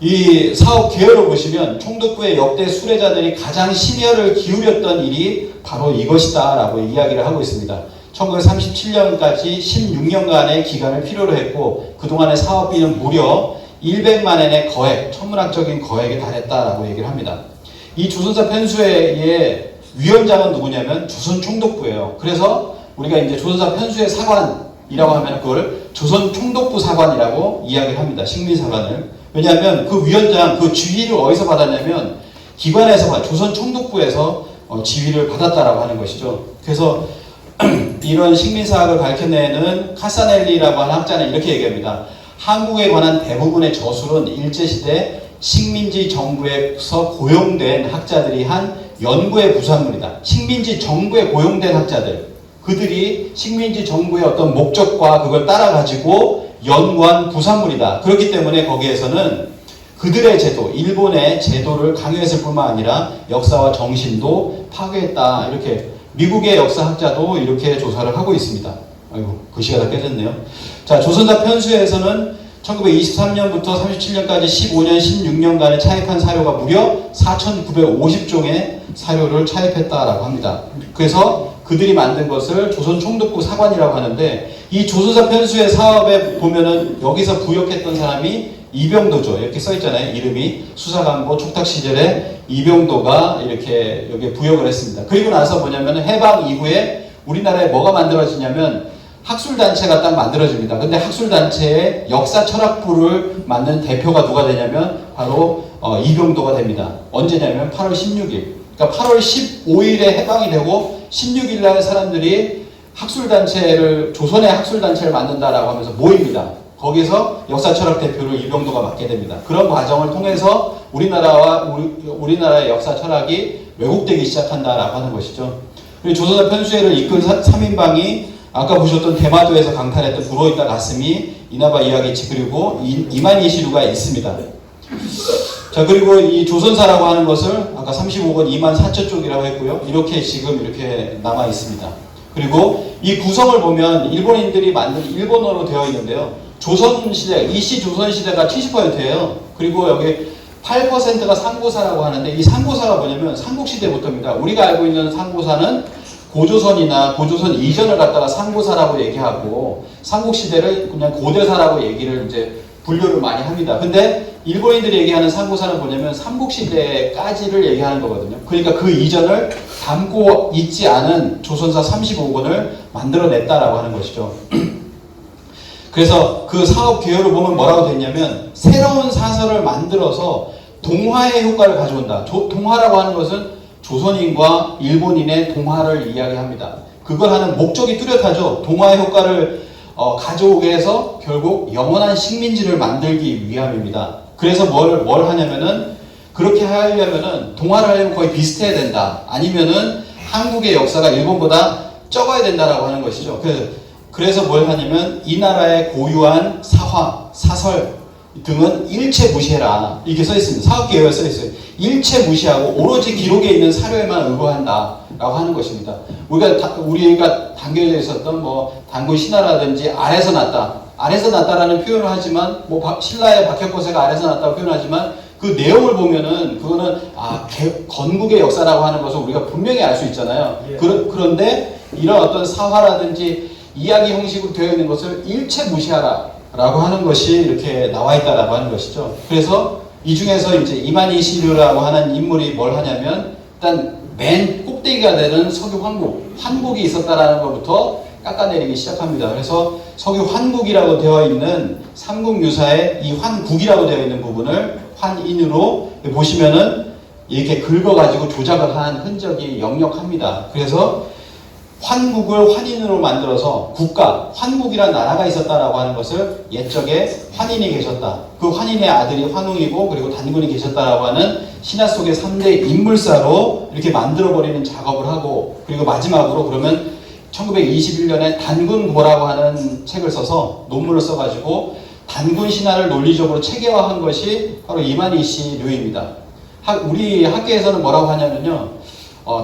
이 사업 계열을 보시면 총독부의 역대 수레자들이 가장 심혈을 기울였던 일이 바로 이것이다 라고 이야기를 하고 있습니다. 1937년까지 16년간의 기간을 필요로 했고 그동안의 사업비는 무려 100만 엔의 거액, 천문학적인 거액에 달했다라고 얘기를 합니다. 이 조선사 편수회의 위원장은 누구냐면 조선 총독부예요. 그래서 우리가 이제 조선사 편수회 사관이라고 하면 그걸 조선 총독부 사관이라고 이야기를 합니다. 식민사관을. 왜냐하면 그 위원장, 그 지위를 어디서 받았냐면 기관에서, 조선 총독부에서 지위를 받았다라고 하는 것이죠. 그래서 이런 식민사학을 밝혀내는 카사넬리라고 하는 학자는 이렇게 얘기합니다. 한국에 관한 대부분의 저술은 일제시대 식민지 정부에서 고용된 학자들이 한 연구의 부산물이다. 식민지 정부에 고용된 학자들, 그들이 식민지 정부의 어떤 목적과 그걸 따라가지고 연구한 부산물이다. 그렇기 때문에 거기에서는 그들의 제도, 일본의 제도를 강요했을 뿐만 아니라 역사와 정신도 파괴했다. 이렇게 미국의 역사학자도 이렇게 조사를 하고 있습니다. 아이고, 글씨가 다 깨졌네요. 자, 조선사 편수에서는 1923년부터 37년까지 15년, 16년간에 차입한 사료가 무려 4,950종의 사료를 차입했다라고 합니다. 그래서 그들이 만든 것을 조선 총독부 사관이라고 하는데 이 조선사 편수의 사업에 보면은 여기서 부역했던 사람이 이병도죠. 이렇게 써있잖아요. 이름이 수사관보 촉탁 시절에 이병도가 이렇게 여기에 부역을 했습니다. 그리고 나서 뭐냐면 해방 이후에 우리나라에 뭐가 만들어지냐면 학술단체가 딱 만들어집니다. 근데 학술단체의 역사 철학부를 맡는 대표가 누가 되냐면 바로 이병도가 됩니다. 언제냐면 8월 16일. 그러니까 8월 15일에 해방이 되고 16일 날 사람들이 학술단체를, 조선의 학술단체를 만든다라고 하면서 모입니다. 거기서 역사철학 대표를 이병도가 맡게 됩니다. 그런 과정을 통해서 우리나라의 역사 철학이 왜곡되기 시작한다라고 하는 것이죠. 그리고 조선사 편수회를 이끈 3인방이 아까 보셨던 대마도에서 강탈했던 불어있다 가슴이 이나바 이야기치 그리고 이만희시루가 있습니다. 자, 그리고 이 조선사라고 하는 것을 아까 35권 24,000쪽이라고 했고요. 이렇게 지금 이렇게 남아 있습니다. 그리고 이 구성을 보면 일본인들이 만든 일본어로 되어 있는데요. 조선시대, 이씨 조선시대가 70%예요. 그리고 여기 8%가 상고사라고 하는데 이 상고사가 뭐냐면 삼국시대부터입니다. 우리가 알고 있는 상고사는 고조선이나 고조선 이전을 갖다가 상고사라고 얘기하고 삼국시대를 그냥 고대사라고 얘기를 이제 분류를 많이 합니다. 근데 일본인들이 얘기하는 상고사는 뭐냐면 삼국시대까지를 얘기하는 거거든요. 그러니까 그 이전을 담고 있지 않은 조선사 35권을 만들어냈다라고 하는 것이죠. 그래서 그 사업 개요를 보면 뭐라고 됐냐면 새로운 사설을 만들어서 동화의 효과를 가져온다. 동화라고 하는 것은 조선인과 일본인의 동화를 이야기합니다. 그걸 하는 목적이 뚜렷하죠. 동화의 효과를 가져오게 해서 결국 영원한 식민지를 만들기 위함입니다. 그래서 뭘 하냐면은 그렇게 하려면은 동화를 하려면 거의 비슷해야 된다. 아니면은 한국의 역사가 일본보다 적어야 된다라고 하는 것이죠. 그래서 뭘 하냐면 이 나라의 고유한 사화, 사설 등은 일체 무시해라. 이게 써 있습니다. 사업계획에 써 있어요. 일체 무시하고 오로지 기록에 있는 사료에만 의거한다. 라고 하는 것입니다. 우리가 담겨져 있었던 단군 신화라든지 아래서 났다. 아래서 났다라는 표현을 하지만 신라의 박혁거세가 아래서 났다고 표현하지만 그 내용을 보면은 그거는 건국의 역사라고 하는 것을 우리가 분명히 알 수 있잖아요. 예. 그런데 이런 어떤 사화라든지 이야기 형식으로 되어 있는 것을 일체 무시하라 라고 하는 것이 이렇게 나와 있다라고 하는 것이죠. 그래서 이 중에서 이제 이만희시류라고 하는 인물이 뭘 하냐면 일단 맨 꼭대기가 되는 석유 환국이 있었다라는 것부터 깎아내리기 시작합니다. 그래서 석유 환국이라고 되어 있는 삼국유사의 이 환국이라고 되어 있는 부분을 환인으로 보시면은 이렇게 긁어가지고 조작을 한 흔적이 역력합니다. 그래서 환국을 환인으로 만들어서 국가, 환국이란 나라가 있었다라고 하는 것을 옛적에 환인이 계셨다. 그 환인의 아들이 환웅이고 그리고 단군이 계셨다라고 하는 신화 속의 3대 인물사로 이렇게 만들어버리는 작업을 하고 그리고 마지막으로 그러면 1921년에 단군고라고 하는 책을 써서 논문을 써가지고 단군 신화를 논리적으로 체계화한 것이 바로 이만희 씨 류입니다. 우리 학계에서는 뭐라고 하냐면요.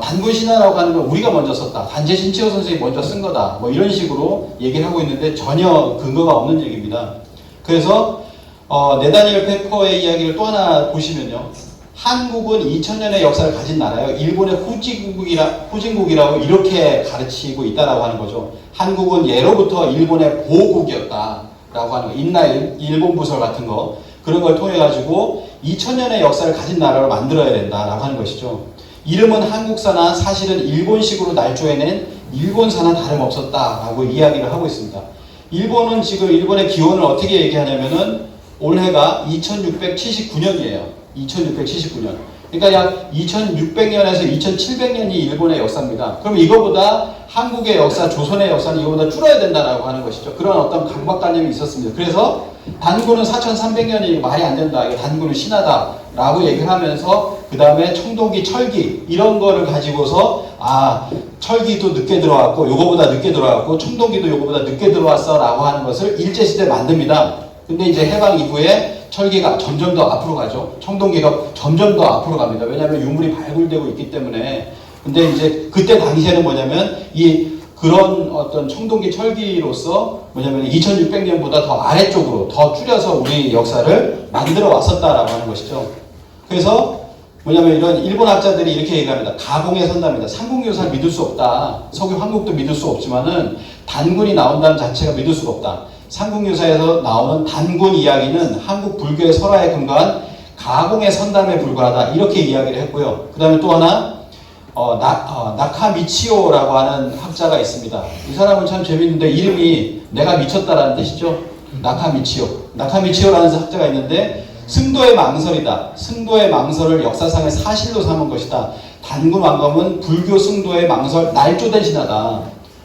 단군 신화라고 하는 건 우리가 먼저 썼다. 단재 신치호 선생님이 먼저 쓴 거다. 뭐 이런 식으로 얘기를 하고 있는데 전혀 근거가 없는 얘기입니다. 그래서 네다니엘 페퍼의 이야기를 또 하나 보시면요. 한국은 2000년의 역사를 가진 나라예요. 일본의 후진국이라고 이렇게 가르치고 있다라고 하는 거죠. 한국은 예로부터 일본의 보호국이었다라고 하는 거. 인나 일본 부설 같은 거. 그런 걸 통해 가지고 2000년의 역사를 가진 나라를 만들어야 된다라고 하는 것이죠. 이름은 한국사나 사실은 일본식으로 날조해낸 일본사나 다름없었다라고 이야기를 하고 있습니다. 일본은 지금 일본의 기원을 어떻게 얘기하냐면은 올해가 2679년이에요. 2679년. 그러니까 약 2600년에서 2700년이 일본의 역사입니다. 그럼 이거보다 한국의 역사, 조선의 역사는 이거보다 줄어야 된다라고 하는 것이죠. 그런 어떤 강박관념이 있었습니다. 그래서 단군은 4300년이 말이 안 된다. 단군은 신하다라고 얘기를 하면서 그 다음에 청동기, 철기 이런 거를 가지고서 철기도 늦게 들어왔고 요거보다 늦게 들어왔고 청동기도 요거보다 늦게 들어왔어 라고 하는 것을 일제시대에 만듭니다. 근데 이제 해방 이후에 철기가 점점 더 앞으로 가죠. 청동기가 점점 더 앞으로 갑니다. 왜냐하면 유물이 발굴되고 있기 때문에. 근데 이제 그때 당시에는 뭐냐면 그런 어떤 청동기 철기로서 뭐냐면 2600년보다 더 아래쪽으로 더 줄여서 우리 역사를 만들어 왔었다라고 하는 것이죠. 그래서 뭐냐면 이런 일본 학자들이 이렇게 얘기합니다. 가공에 선답니다. 삼국유사를 믿을 수 없다. 석유 한국도 믿을 수 없지만은 단군이 나온다는 자체가 믿을 수가 없다. 삼국유사에서 나오는 단군 이야기는 한국 불교의 설화에 근거한 가공의 선담에 불과하다. 이렇게 이야기를 했고요. 그 다음에 또 하나 나카미치오라고 하는 학자가 있습니다. 이 사람은 참 재밌는데 이름이 내가 미쳤다라는 뜻이죠. 나카미치오라는 학자가 있는데 승도의 망설이다. 승도의 망설을 역사상의 사실로 삼은 것이다. 단군 왕검은 불교 승도의 망설 날조된 신화다.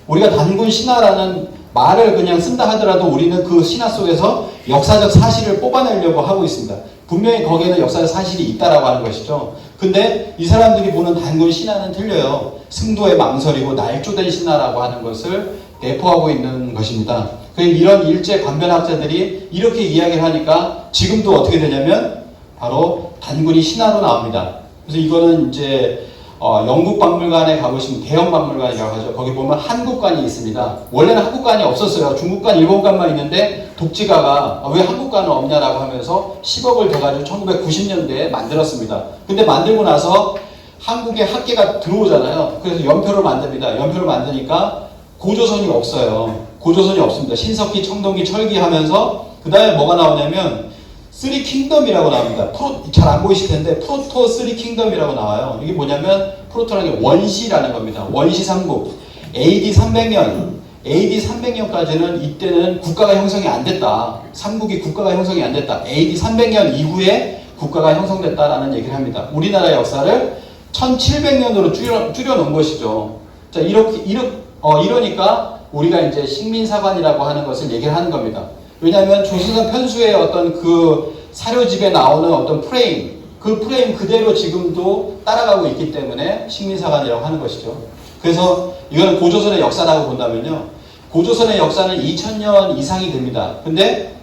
우리가 단군 신화라는 말을 그냥 쓴다 하더라도 우리는 그 신화 속에서 역사적 사실을 뽑아내려고 하고 있습니다. 분명히 거기에는 역사적 사실이 있다라고 하는 것이죠. 근데 이 사람들이 보는 단군 신화는 틀려요. 승도의 망설이고 날조된 신화라고 하는 것을 내포하고 있는 것입니다. 이런 일제 관변학자들이 이렇게 이야기를 하니까 지금도 어떻게 되냐면 바로 단군이 신화로 나옵니다. 그래서 이거는 이제 영국 박물관에 가보시면 대형 박물관이라고 하죠. 거기 보면 한국관이 있습니다. 원래는 한국관이 없었어요. 중국관, 일본관만 있는데 독지가가 왜 한국관은 없냐라고 하면서 10억을 대가지고 1990년대에 만들었습니다. 근데 만들고 나서 한국에 학계가 들어오잖아요. 그래서 연표를 만듭니다. 연표를 만드니까 고조선이 없어요. 고조선이 없습니다. 신석기, 청동기, 철기 하면서 그 다음에 뭐가 나오냐면 쓰리 킹덤이라고 나옵니다. 잘 안 보이실 텐데 프로토 쓰리 킹덤이라고 나와요. 이게 뭐냐면 프로토라는 게 원시라는 겁니다. 원시 삼국. AD 300년까지는 이때는 국가가 형성이 안 됐다. 삼국이 국가가 형성이 안 됐다. AD 300년 이후에 국가가 형성됐다라는 얘기를 합니다. 우리나라 역사를 1700년으로 줄여놓은 것이죠. 자, 이러니까 우리가 이제 식민사관이라고 하는 것을 얘기를 하는 겁니다. 왜냐하면 조선사 편수의 어떤 그 사료집에 나오는 어떤 프레임, 그 프레임 그대로 지금도 따라가고 있기 때문에 식민사관이라고 하는 것이죠. 그래서 이거는 고조선의 역사라고 본다면요. 고조선의 역사는 2000년 이상이 됩니다. 근데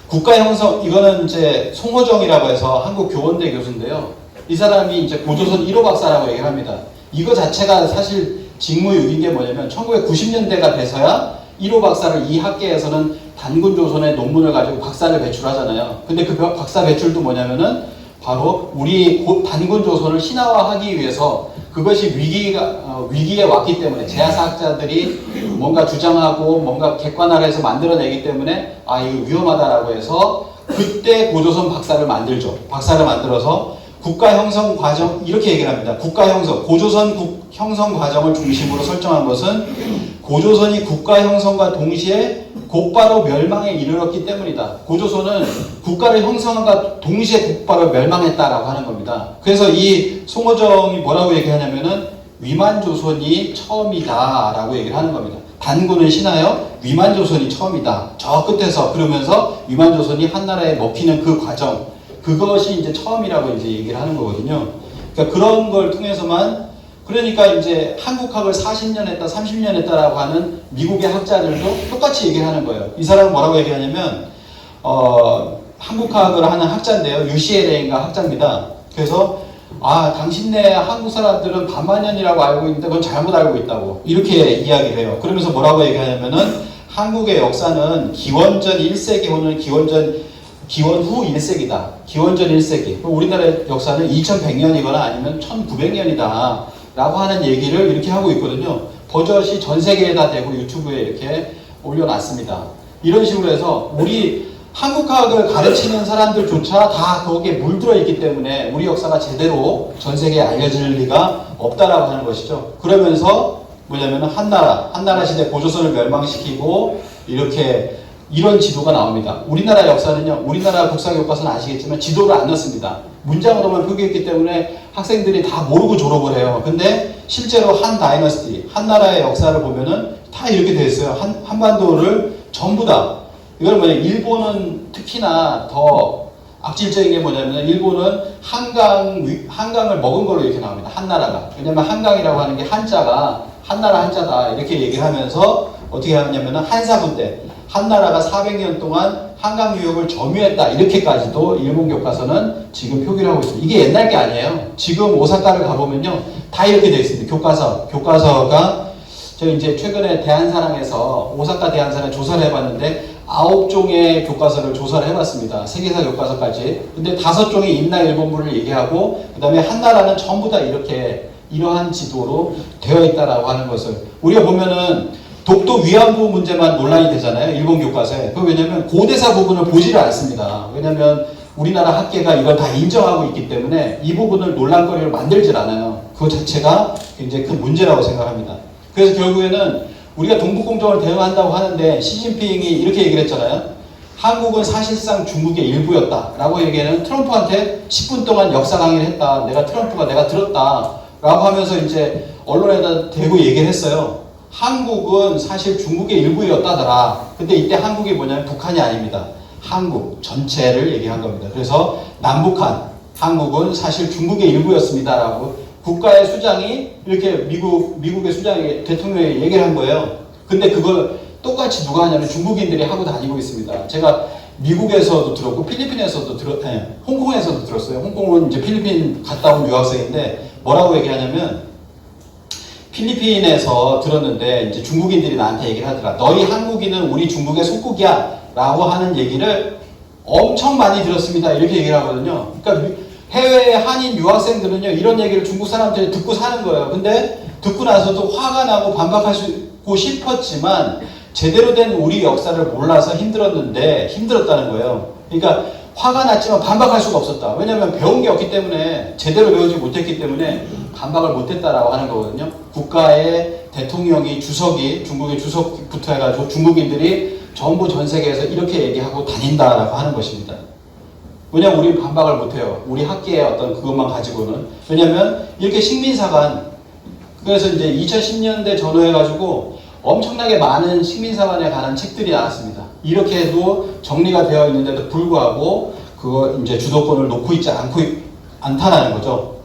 국가 형성, 이거는 이제 송호정이라고 해서 한국 교원대 교수인데요. 이 사람이 이제 고조선 1호 박사라고 얘기를 합니다. 이거 자체가 사실 직무유기인 게 뭐냐면 1990년대가 돼서야 1호 박사를 이 학계에서는 단군 조선의 논문을 가지고 박사를 배출하잖아요. 근데 그 박사 배출도 뭐냐면은 바로 우리 단군 조선을 신화화하기 위해서 그것이 위기에 왔기 때문에 제야사학자들이 뭔가 주장하고 뭔가 객관화해서 만들어내기 때문에 이거 위험하다라고 해서 그때 고조선 박사를 만들죠. 박사를 만들어서 국가 형성 과정 이렇게 얘기를 합니다. 국가 형성, 고조선 형성 과정을 중심으로 설정한 것은 고조선이 국가 형성과 동시에 곧바로 멸망에 이르렀기 때문이다. 고조선은 국가를 형성함과 동시에 곧바로 멸망했다라고 하는 겁니다. 그래서 이 송호정이 뭐라고 얘기하냐면은 위만조선이 처음이다라고 얘기를 하는 겁니다. 단군을 신하여 위만조선이 처음이다. 저 끝에서 그러면서 위만조선이 한나라에 먹히는 그 과정, 그것이 이제 처음이라고 이제 얘기를 하는 거거든요. 그러니까 그런 걸 통해서만, 그러니까 이제 한국학을 40년 했다, 30년 했다라고 하는 미국의 학자들도 똑같이 얘기를 하는 거예요. 이 사람은 뭐라고 얘기하냐면, 한국학을 하는 학자인데요. UCLA인가 학자입니다. 그래서, 당신네 한국 사람들은 반만년이라고 알고 있는데 그건 잘못 알고 있다고. 이렇게 이야기를 해요. 그러면서 뭐라고 얘기하냐면은, 한국의 역사는 기원전 1세기 혹은 기원 후 1세기다. 기원전 1세기. 우리나라의 역사는 2100년이거나 아니면 1900년이다. 라고 하는 얘기를 이렇게 하고 있거든요. 버젓이 전 세계에 다 되고 유튜브에 이렇게 올려놨습니다. 이런 식으로 해서 우리 한국학을 가르치는 사람들조차 다 거기에 물들어 있기 때문에 우리 역사가 제대로 전 세계에 알려질 리가 없다라고 하는 것이죠. 그러면서 뭐냐면 한나라 시대 고조선을 멸망시키고 이런 지도가 나옵니다. 우리나라 역사는요, 우리나라 국사교과서는 아시겠지만 지도를 안 넣습니다. 문장으로만 표기했기 때문에 학생들이 다 모르고 졸업을 해요. 근데 실제로 한 다이너스티, 한나라의 역사를 보면은 다 이렇게 되어 있어요. 한반도를 전부 다. 이건 일본은 특히나 더 악질적인 게 뭐냐면, 일본은 한강을 먹은 걸로 이렇게 나옵니다. 한나라가. 왜냐면 한강이라고 하는 게 한자가 한나라 한자다. 이렇게 얘기를 하면서 어떻게 하냐면 한사분 때 한나라가 400년 동안 한강 유역을 점유했다. 이렇게까지도 일본 교과서는 지금 표기를 하고 있습니다. 이게 옛날 게 아니에요. 지금 오사카를 가보면요, 다 이렇게 되어 있습니다. 교과서가 제가 이제 최근에 대한사랑에서 오사카 대한사랑 조사를 해봤는데 9종의 교과서를 조사를 해봤습니다. 세계사 교과서까지. 근데 5종의 임나 일본부를 얘기하고, 그 다음에 한나라는 전부 다 이러한 지도로 되어 있다라고 하는 것을 우리가 보면은 독도 위안부 문제만 논란이 되잖아요. 일본 교과서에. 왜냐면 고대사 부분을 보지를 않습니다. 왜냐면 우리나라 학계가 이걸 다 인정하고 있기 때문에 이 부분을 논란거리를 만들질 않아요. 그것 자체가 굉장히 큰 문제라고 생각합니다. 그래서 결국에는 우리가 동북공정을 대응한다고 하는데 시진핑이 이렇게 얘기를 했잖아요. 한국은 사실상 중국의 일부였다 라고 얘기하는 트럼프한테 10분 동안 역사 강의를 했다. 내가 들었다 라고 하면서 이제 언론에다 대고 얘기를 했어요. 한국은 사실 중국의 일부였다더라. 근데 이때 한국이 뭐냐면 북한이 아닙니다. 한국 전체를 얘기한 겁니다. 그래서 남북한, 한국은 사실 중국의 일부였습니다 라고 국가의 수장이 이렇게 미국의 수장이 대통령이 얘기를 한 거예요. 근데 그걸 똑같이 누가 하냐면 중국인들이 하고 다니고 있습니다. 제가 미국에서도 들었고 필리핀에서도 홍콩에서도 들었어요. 홍콩은 이제 필리핀 갔다 온 유학생인데 뭐라고 얘기하냐면, 필리핀에서 들었는데 이제 중국인들이 나한테 얘기를 하더라. 너희 한국인은 우리 중국의 속국이야 라고 하는 얘기를 엄청 많이 들었습니다. 이렇게 얘기를 하거든요. 그러니까 해외의 한인 유학생들은요, 이런 얘기를 중국 사람들이 듣고 사는 거예요. 근데 듣고 나서도 화가 나고 반박하고 싶었지만 제대로 된 우리 역사를 몰라서 힘들었다는 거예요. 그러니까 화가 났지만 반박할 수가 없었다. 왜냐하면 배운 게 없기 때문에, 제대로 배우지 못했기 때문에 반박을 못했다라고 하는 거거든요. 국가의 대통령이, 중국의 주석부터 해가지고 중국인들이 전부 전 세계에서 이렇게 얘기하고 다닌다라고 하는 것입니다. 왜냐면 우리 반박을 못해요. 우리 학계의 어떤 그것만 가지고는. 왜냐면 이렇게 식민사관, 그래서 이제 2010년대 전후해가지고 엄청나게 많은 식민사관에 관한 책들이 나왔습니다. 이렇게 해도 정리가 되어 있는데도 불구하고 그거 이제 주도권을 놓고 있지 않다라는 거죠.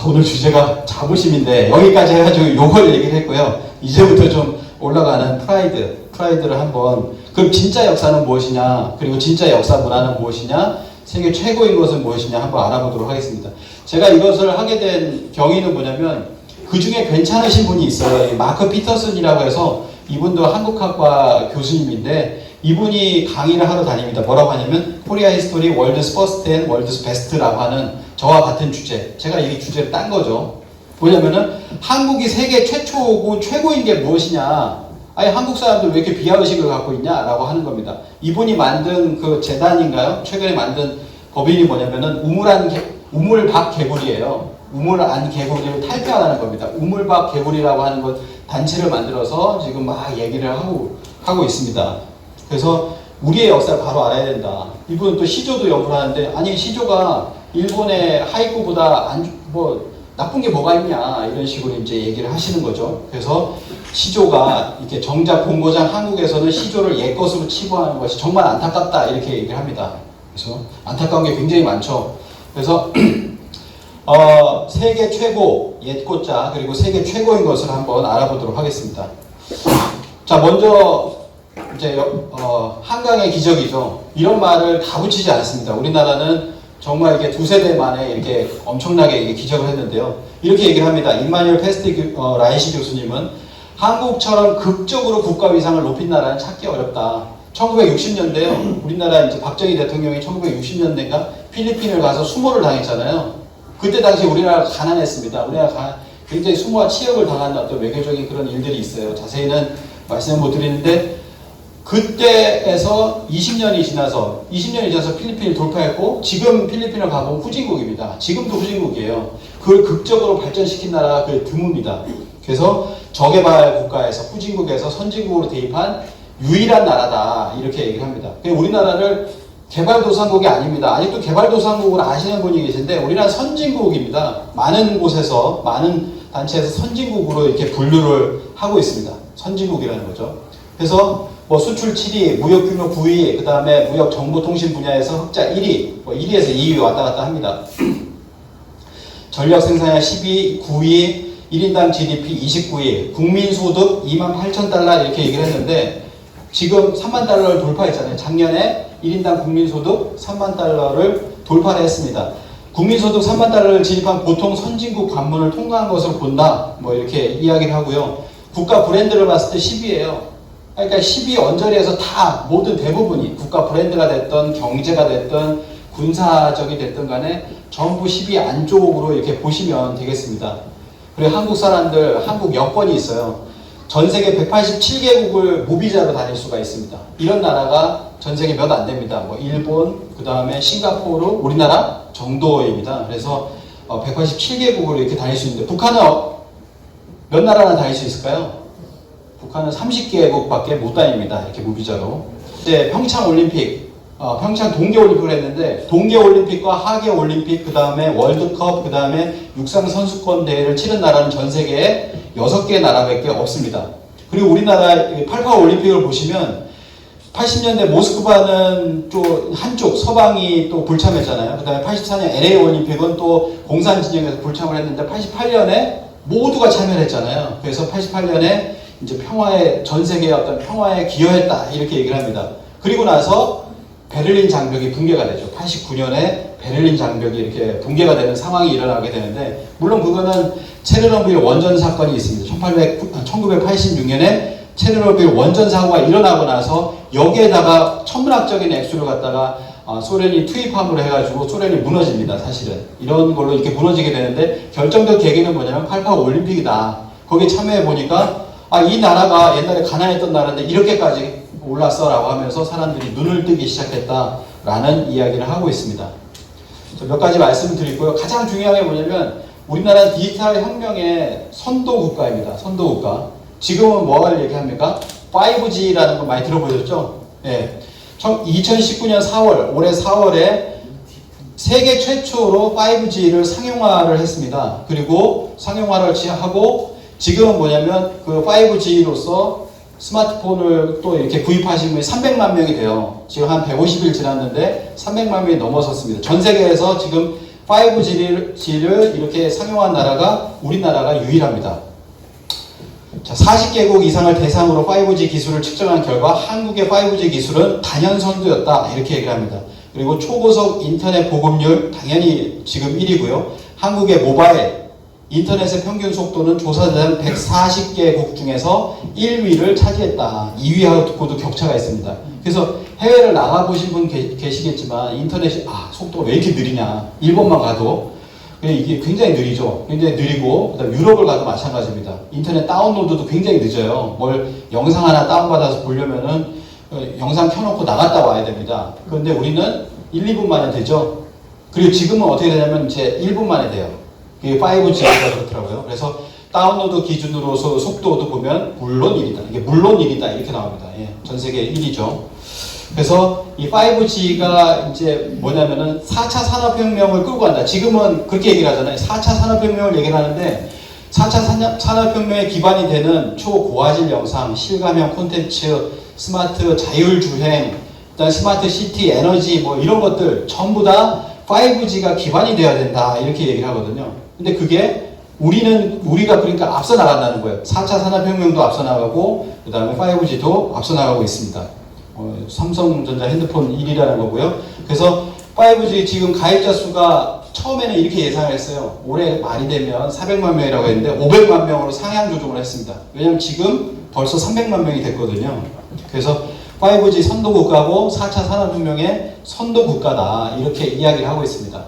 오늘 주제가 자부심인데 여기까지 해가지고 요걸 얘기를 했고요. 이제부터 좀 올라가는 프라이드를 한번, 그럼 진짜 역사는 무엇이냐, 그리고 진짜 역사 문화는 무엇이냐, 세계 최고인 것은 무엇이냐 한번 알아보도록 하겠습니다. 제가 이것을 하게 된 경위는 뭐냐면, 그 중에 괜찮으신 분이 있어요. 마크 피터슨이라고 해서, 이분도 한국학과 교수님인데 이분이 강의를 하러 다닙니다. 뭐라고 하냐면 코리아 히스토리 월드스 퍼스트 앤 월드스 베스트라고 하는 저와 같은 주제. 제가 이 주제를 딴 거죠. 뭐냐면은 한국이 세계 최초고 최고인 게 무엇이냐, 아니 한국 사람들 왜 이렇게 비하의식을 갖고 있냐라고 하는 겁니다. 이분이 만든 그 재단인가요? 최근에 만든 법인이 뭐냐면은 우물박 개구리예요. 우물안 개구리를 탈피하라는 겁니다. 우물박 개구리라고 하는 것 단체를 만들어서 지금 막 얘기를 하고 하고 있습니다. 그래서 우리의 역사를 바로 알아야 된다. 이분은 또 시조도 연구를 하는데, 아니 시조가 일본의 하이쿠보다 나쁜 게 뭐가 있냐 이런 식으로 이제 얘기를 하시는 거죠. 그래서 시조가 이렇게 정작 본고장 한국에서는 시조를 옛 것으로 치부하는 것이 정말 안타깝다 이렇게 얘기를 합니다. 그래서 안타까운 게 굉장히 많죠. 그래서 세계 최고 옛고자 그리고 세계 최고인 것을 한번 알아보도록 하겠습니다. 자, 먼저 이제 한강의 기적이죠. 이런 말을 다 붙이지 않습니다. 우리나라는 정말 이게 두세 대 만에 이렇게 엄청나게 이게 기적을 했는데요. 이렇게 얘기를 합니다. 임마누엘 페스트 라이시 교수님은 한국처럼 극적으로 국가 위상을 높인 나라는 찾기 어렵다. 1960년대요. 우리나라 이제 박정희 대통령이 1960년대인가 필리핀을 가서 수모를 당했잖아요. 그때 당시 우리나라가 가난했습니다. 우리나라가 굉장히 수모와 치욕을 당한 어떤 외교적인 그런 일들이 있어요. 자세히는 말씀을 못 드리는데 그때에서 20년이 지나서 필리핀을 돌파했고 지금 필리핀을 가보면 후진국입니다. 지금도 후진국이에요. 그걸 극적으로 발전시킨 나라가 드뭅니다. 그래서 저개발 국가에서 후진국에서 선진국으로 대입한 유일한 나라다 이렇게 얘기를 합니다. 우리나라를 개발도상국이 아닙니다. 아직도 개발도상국을 아시는 분이 계신데 우리나라는 선진국입니다. 많은 곳에서 많은 단체에서 선진국으로 이렇게 분류를 하고 있습니다. 선진국이라는 거죠. 그래서 수출 7위, 무역 규모 9위, 그 다음에 무역 정보통신 분야에서 흑자 1위, 1위에서 2위 왔다 갔다 합니다. 전력 생산량 12위, 9위, 1인당 GDP 29위, 국민소득 28,000달러 이렇게 얘기를 했는데 지금 3만 달러를 돌파했잖아요. 작년에 1인당 국민소득 3만 달러를 돌파를 했습니다. 국민소득 3만 달러를 진입한 보통 선진국 관문을 통과한 것으로 본다. 이렇게 이야기를 하고요. 국가 브랜드를 봤을 때 10위예요. 그러니까 10위 언저리에서 다 모든 대부분이 국가 브랜드가 됐던 경제가 됐던 군사적이 됐던 간에 전부 10위 안쪽으로 이렇게 보시면 되겠습니다. 그리고 한국 사람들 한국 여권이 있어요. 전 세계 187개국을 무비자로 다닐 수가 있습니다. 이런 나라가 전 세계 몇 안 됩니다. 일본, 그 다음에 싱가포르, 우리나라 정도입니다. 그래서 187개국을 이렇게 다닐 수 있는데 북한은 몇 나라나 다닐 수 있을까요? 북한은 30개국밖에 못 다닙니다. 이렇게 무비자로. 이제 평창올림픽, 평창 동계올림픽을 했는데 동계올림픽과 하계올림픽, 그 다음에 월드컵, 그 다음에 육상선수권 대회를 치른 나라는 전 세계에 6개 나라밖에 없습니다. 그리고 우리나라 88올림픽을 보시면 80년대 모스크바는 또 한쪽 서방이 또 불참했잖아요. 그 다음에 84년 LA올림픽은 또 공산 진영에서 불참을 했는데 88년에 모두가 참여를 했잖아요. 그래서 88년에 이제 평화의 전 세계의 어떤 평화에 기여했다 이렇게 얘기를 합니다. 그리고 나서 베를린 장벽이 붕괴가 되죠. 89년에 베를린 장벽이 이렇게 붕괴가 되는 상황이 일어나게 되는데 물론 그거는 체르노빌 원전 사건이 있습니다. 1986년에 체르노빌 원전 사고가 일어나고 나서 여기에다가 천문학적인 액수를 갖다가 소련이 투입함으로 해가지고 소련이 무너집니다. 사실은 이런 걸로 이렇게 무너지게 되는데 결정적 계기는 뭐냐면 88 올림픽이다. 거기에 참여해 보니까 이 나라가 옛날에 가난했던 나라인데 이렇게까지 올랐어라고 하면서 사람들이 눈을 뜨기 시작했다라는 이야기를 하고 있습니다. 몇 가지 말씀드리고요. 가장 중요한 게 뭐냐면 우리나라는 디지털 혁명의 선도 국가입니다. 선도 국가. 지금은 뭐를 얘기합니까? 5G라는 거 많이 들어보셨죠? 예. 2019년 4월, 올해 4월에 세계 최초로 5G를 상용화를 했습니다. 그리고 상용화를 하고 지금은 뭐냐면 그 5G로서 스마트폰을 또 이렇게 구입하신 분이 300만 명이 돼요. 지금 한 150일 지났는데 300만 명이 넘어섰습니다. 전 세계에서 지금 5G를 이렇게 상용한 나라가 우리나라가 유일합니다. 자, 40개국 이상을 대상으로 5G 기술을 측정한 결과 한국의 5G 기술은 단연 선두였다 이렇게 얘기를 합니다. 그리고 초고속 인터넷 보급률 당연히 지금 1위고요. 한국의 모바일 인터넷의 평균 속도는 조사된 140개국 중에서 1위를 차지했다. 2위하고도 격차가 있습니다. 그래서 해외를 나가보신 분 계시겠지만 인터넷이 속도가 왜 이렇게 느리냐. 일본만 가도 이게 굉장히 느리죠. 굉장히 느리고 그다음 유럽을 가도 마찬가지입니다. 인터넷 다운로드도 굉장히 늦어요. 뭘 영상 하나 다운받아서 보려면은 영상 켜놓고 나갔다 와야 됩니다. 그런데 우리는 1, 2분 만에 되죠. 그리고 지금은 어떻게 되냐면 이제 1분 만에 돼요. 그게 5G가 그렇더라고요. 그래서 다운로드 기준으로서 속도도 보면 물론 1이다. 이게 물론 1이다. 이렇게 나옵니다. 예, 전 세계 1위죠. 그래서 이 5G가 이제 뭐냐면은 4차 산업혁명을 끌고 간다. 지금은 그렇게 얘기를 하잖아요. 4차 산업혁명을 얘기를 하는데 4차 산업혁명의 기반이 되는 초고화질 영상, 실감형 콘텐츠, 스마트 자율주행, 그다음 스마트 시티, 에너지 뭐 이런 것들 전부 다 5G가 기반이 돼야 된다. 이렇게 얘기를 하거든요. 근데 그게 우리가 그러니까 앞서 나간다는 거예요. 4차 산업혁명도 앞서 나가고 그 다음에 5G도 앞서 나가고 있습니다. 삼성전자 핸드폰 1위라는 거고요. 그래서 5G 지금 가입자 수가 처음에는 이렇게 예상을 했어요. 올해 말이 되면 400만 명이라고 했는데 500만 명으로 상향 조정을 했습니다. 왜냐면 지금 벌써 300만 명이 됐거든요. 그래서 5G 선도 국가고 4차 산업혁명의 선도 국가다. 이렇게 이야기를 하고 있습니다.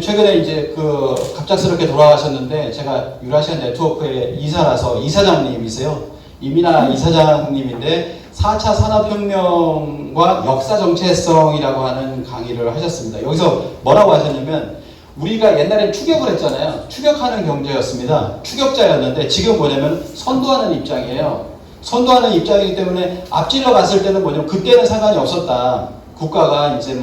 최근에 이제 갑작스럽게 돌아가셨는데 제가 유라시아 네트워크의 이사라서 이사장님이세요. 이민아 이사장님인데 4차 산업혁명과 역사 정체성이라고 하는 강의를 하셨습니다. 여기서 뭐라고 하셨냐면 우리가 옛날엔 추격을 했잖아요. 추격하는 경제였습니다. 추격자였는데 지금 뭐냐면 선도하는 입장이에요. 선도하는 입장이기 때문에 앞질러 갔을 때는 뭐냐면 그때는 상관이 없었다. 국가가 이제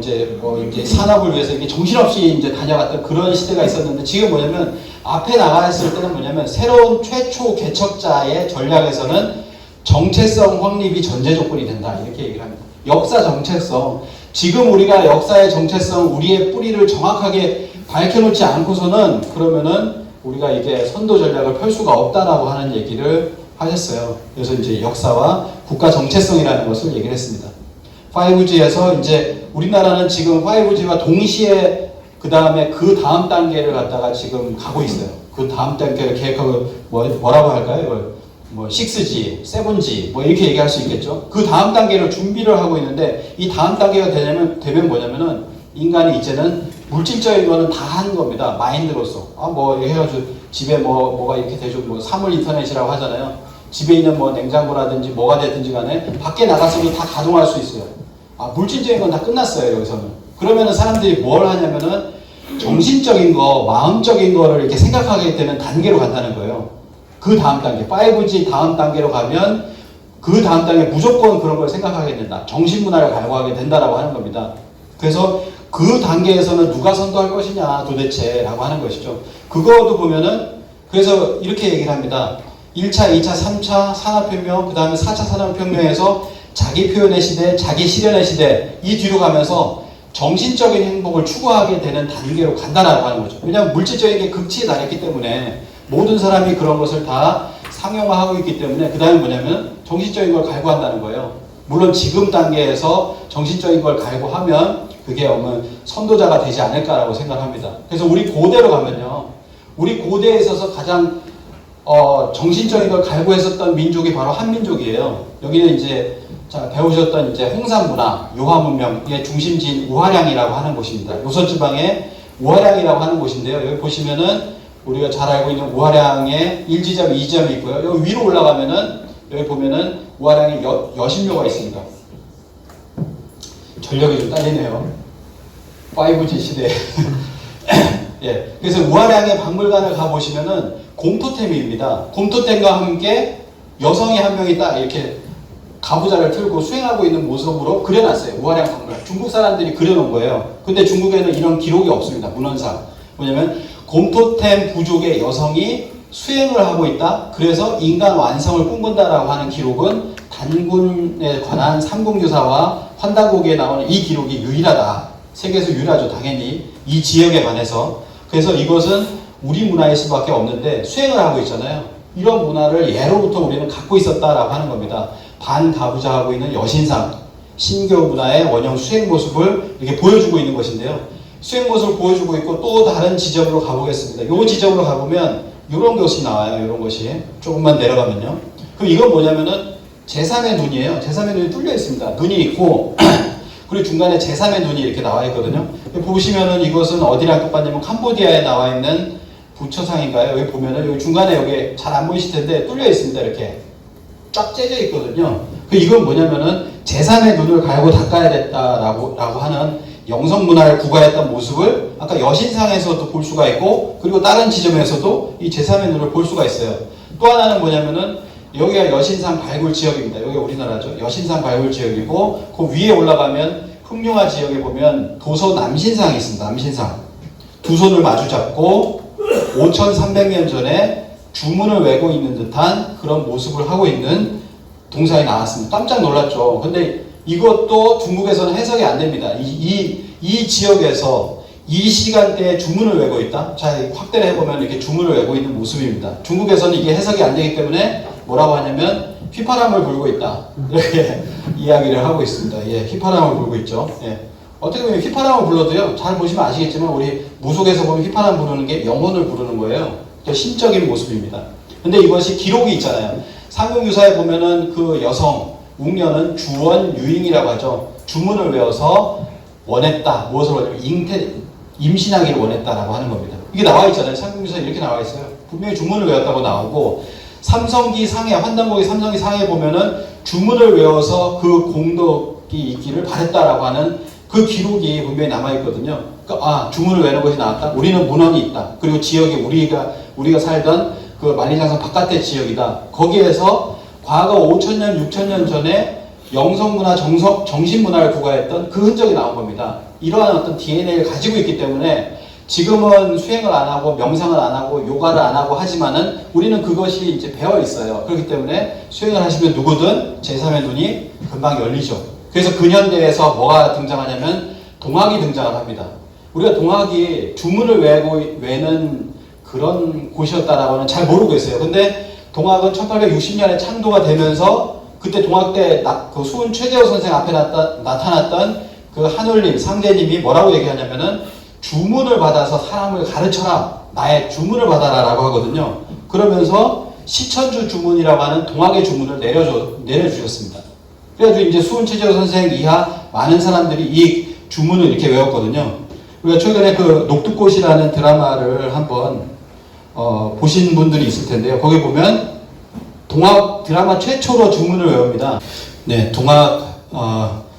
이제 산업을 위해서 이렇게 정신없이 이제 다녀갔던 그런 시대가 있었는데 지금 뭐냐면 앞에 나갔을 때는 뭐냐면 새로운 최초 개척자의 전략에서는 정체성 확립이 전제 조건이 된다. 이렇게 얘기를 합니다. 역사 정체성. 지금 우리가 역사의 정체성, 우리의 뿌리를 정확하게 밝혀놓지 않고서는 그러면은 우리가 이게 선도 전략을 펼 수가 없다라고 하는 얘기를 하셨어요. 그래서 이제 역사와 국가 정체성이라는 것을 얘기를 했습니다. 5G에서 이제 우리나라는 지금 5G와 동시에 그 다음에 그 다음 단계를 갖다가 지금 가고 있어요. 그 다음 단계를 계획하고 뭐라고 할까요? 이걸 6G, 7G 뭐 이렇게 얘기할 수 있겠죠. 그 다음 단계를 준비를 하고 있는데 이 다음 단계가 되면 뭐냐면은 인간이 이제는 물질적인 거는 다 하는 겁니다. 마인드로서. 이렇게 해가지고 집에 뭐가 이렇게 되죠. 사물 인터넷이라고 하잖아요. 집에 있는 냉장고라든지 뭐가 됐든지 간에 밖에 나가서도 다 가동할 수 있어요. 물질적인 건 다 끝났어요, 여기서는. 그러면은 사람들이 뭘 하냐면은 정신적인 거, 마음적인 거를 이렇게 생각하게 되는 단계로 간다는 거예요. 그 다음 단계, 5G 다음 단계로 가면 그 다음 단계 무조건 그런 걸 생각하게 된다. 정신문화를 갈구하게 된다라고 하는 겁니다. 그래서 그 단계에서는 누가 선도할 것이냐 도대체 라고 하는 것이죠. 그거도 보면은 그래서 이렇게 얘기를 합니다. 1차, 2차, 3차 산업혁명, 그 다음에 4차 산업혁명에서 자기 표현의 시대, 자기 실현의 시대 이 뒤로 가면서 정신적인 행복을 추구하게 되는 단계로 간다라고 하는 거죠. 왜냐하면 물질적인 게 극치에 달했기 때문에 모든 사람이 그런 것을 다 상용화하고 있기 때문에 그 다음에 뭐냐면 정신적인 걸 갈구한다는 거예요. 물론 지금 단계에서 정신적인 걸 갈구하면 그게 선도자가 되지 않을까라고 생각합니다. 그래서 우리 고대로 가면요. 우리 고대에 있어서 가장 정신적인 걸 갈구했었던 민족이 바로 한민족이에요. 여기는 이제 배우셨던 이제 홍산문화, 요하문명의 중심지인 우하량이라고 하는 곳입니다. 요선지방의 우하량이라고 하는 곳인데요. 여기 보시면은 우리가 잘 알고 있는 우하량의 1지점, 2지점이 있고요. 여기 위로 올라가면은 여기 보면은 우하량의 여신묘가 있습니다. 전력이 좀 딸리네요. 5G 시대. 예. 그래서 우하량의 박물관을 가보시면은 곰토템입니다. 곰토템과 함께 여성이 한 명이 딱 이렇게 가부좌를 틀고 수행하고 있는 모습으로 그려놨어요. 우하량 박물관. 중국 사람들이 그려놓은 거예요. 근데 중국에는 이런 기록이 없습니다. 문헌상. 뭐냐면 곰토템 부족의 여성이 수행을 하고 있다. 그래서 인간 완성을 꿈꾼다라고 하는 기록은 단군에 관한 삼국유사와 환단고기에 나오는 이 기록이 유일하다. 세계에서 유일하죠. 당연히 이 지역에 관해서. 그래서 이것은 우리 문화일 수밖에 없는데 수행을 하고 있잖아요. 이런 문화를 예로부터 우리는 갖고 있었다라고 하는 겁니다. 반가부좌하고 있는 여신상, 신교 문화의 원형 수행 모습을 이렇게 보여주고 있는 것인데요. 수행 모습을 보여주고 있고 또 다른 지점으로 가보겠습니다. 이 지점으로 가보면 이런 것이 나와요. 이런 것이 조금만 내려가면요. 그럼 이건 뭐냐면은 제3의 눈이에요. 제3의 눈이 뚫려 있습니다. 눈이 있고 그리고 중간에 제3의 눈이 이렇게 나와 있거든요. 보시면은 이것은 어디랑 똑같냐면 캄보디아에 나와 있는 부처상인가요? 여기 보면은 여기 중간에 여기 잘 안 보이실 텐데 뚫려 있습니다. 이렇게 쫙 째져 있거든요. 이건 뭐냐면은 제3의 눈을 갈고 닦아야 됐다라고 하는 영성 문화를 구가했던 모습을 아까 여신상에서도 볼 수가 있고, 그리고 다른 지점에서도 이 제3의 눈을 볼 수가 있어요. 또 하나는 뭐냐면은 여기가 여신상 발굴 지역입니다. 여기가 우리나라죠. 여신상 발굴 지역이고, 그 위에 올라가면 흑룡화 지역에 보면 도서 남신상이 있습니다. 남신상. 두 손을 마주 잡고 5,300년 전에 주문을 외고 있는 듯한 그런 모습을 하고 있는 동상이 나왔습니다. 깜짝 놀랐죠. 근데 이것도 중국에서는 해석이 안 됩니다. 이 지역에서 이 시간대에 주문을 외고 있다? 자, 확대를 해보면 이렇게 주문을 외고 있는 모습입니다. 중국에서는 이게 해석이 안 되기 때문에 뭐라고 하냐면 휘파람을 불고 있다. 이렇게 이야기를 하고 있습니다. 예, 휘파람을 불고 있죠. 예. 어떻게 보면 휘파람을 불러도요, 잘 보시면 아시겠지만 우리 무속에서 보면 휘파람 부르는 게 영혼을 부르는 거예요. 또 심적인 모습입니다. 근데 이것이 기록이 있잖아요. 삼국유사에 보면은 그 여성, 웅녀는 주원유잉이라고 하죠. 주문을 외워서 원했다. 무엇을 원했냐면 임신하기를 원했다라고 하는 겁니다. 이게 나와 있잖아요. 삼국유사에 이렇게 나와 있어요. 분명히 주문을 외웠다고 나오고, 삼성기 상해, 환단곡의 삼성기 상해 보면은 주문을 외워서 그 공덕이 있기를 바랬다라고 하는 그 기록이 분명히 남아있거든요. 그러니까 주문을 외우는 것이 나왔다. 우리는 문헌이 있다. 그리고 지역이 우리가 살던 그 만리장성 바깥의 지역이다. 거기에서 과거 5,000년, 6,000년 전에 영성문화, 정신문화를 구가했던 그 흔적이 나온 겁니다. 이러한 어떤 DNA를 가지고 있기 때문에 지금은 수행을 안 하고 명상을 안 하고 요가를 안 하고 하지만은 우리는 그것이 이제 배어 있어요. 그렇기 때문에 수행을 하시면 누구든 제3의 눈이 금방 열리죠. 그래서 근현대에서 뭐가 등장하냐면 동학이 등장을 합니다. 우리가 동학이 주문을 외는 그런 곳이었다라고는 잘 모르고 있어요. 근데 동학은 1860년에 창도가 되면서 그때 동학 때 그 수은 최재호 선생 앞에 나타났던 그 한울님, 상대님이 뭐라고 얘기하냐면은 주문을 받아서 사람을 가르쳐라. 나의 주문을 받아라 라고 하거든요. 그러면서 시천주 주문이라고 하는 동학의 주문을 내려주셨습니다. 그래가지고 이제 수은 최재호 선생 이하 많은 사람들이 이 주문을 이렇게 외웠거든요. 우리가 최근에 그 녹두꽃이라는 드라마를 한번 보신 분들이 있을 텐데요. 거기 보면 동학 드라마 최초로 주문을 외웁니다. 네, 동학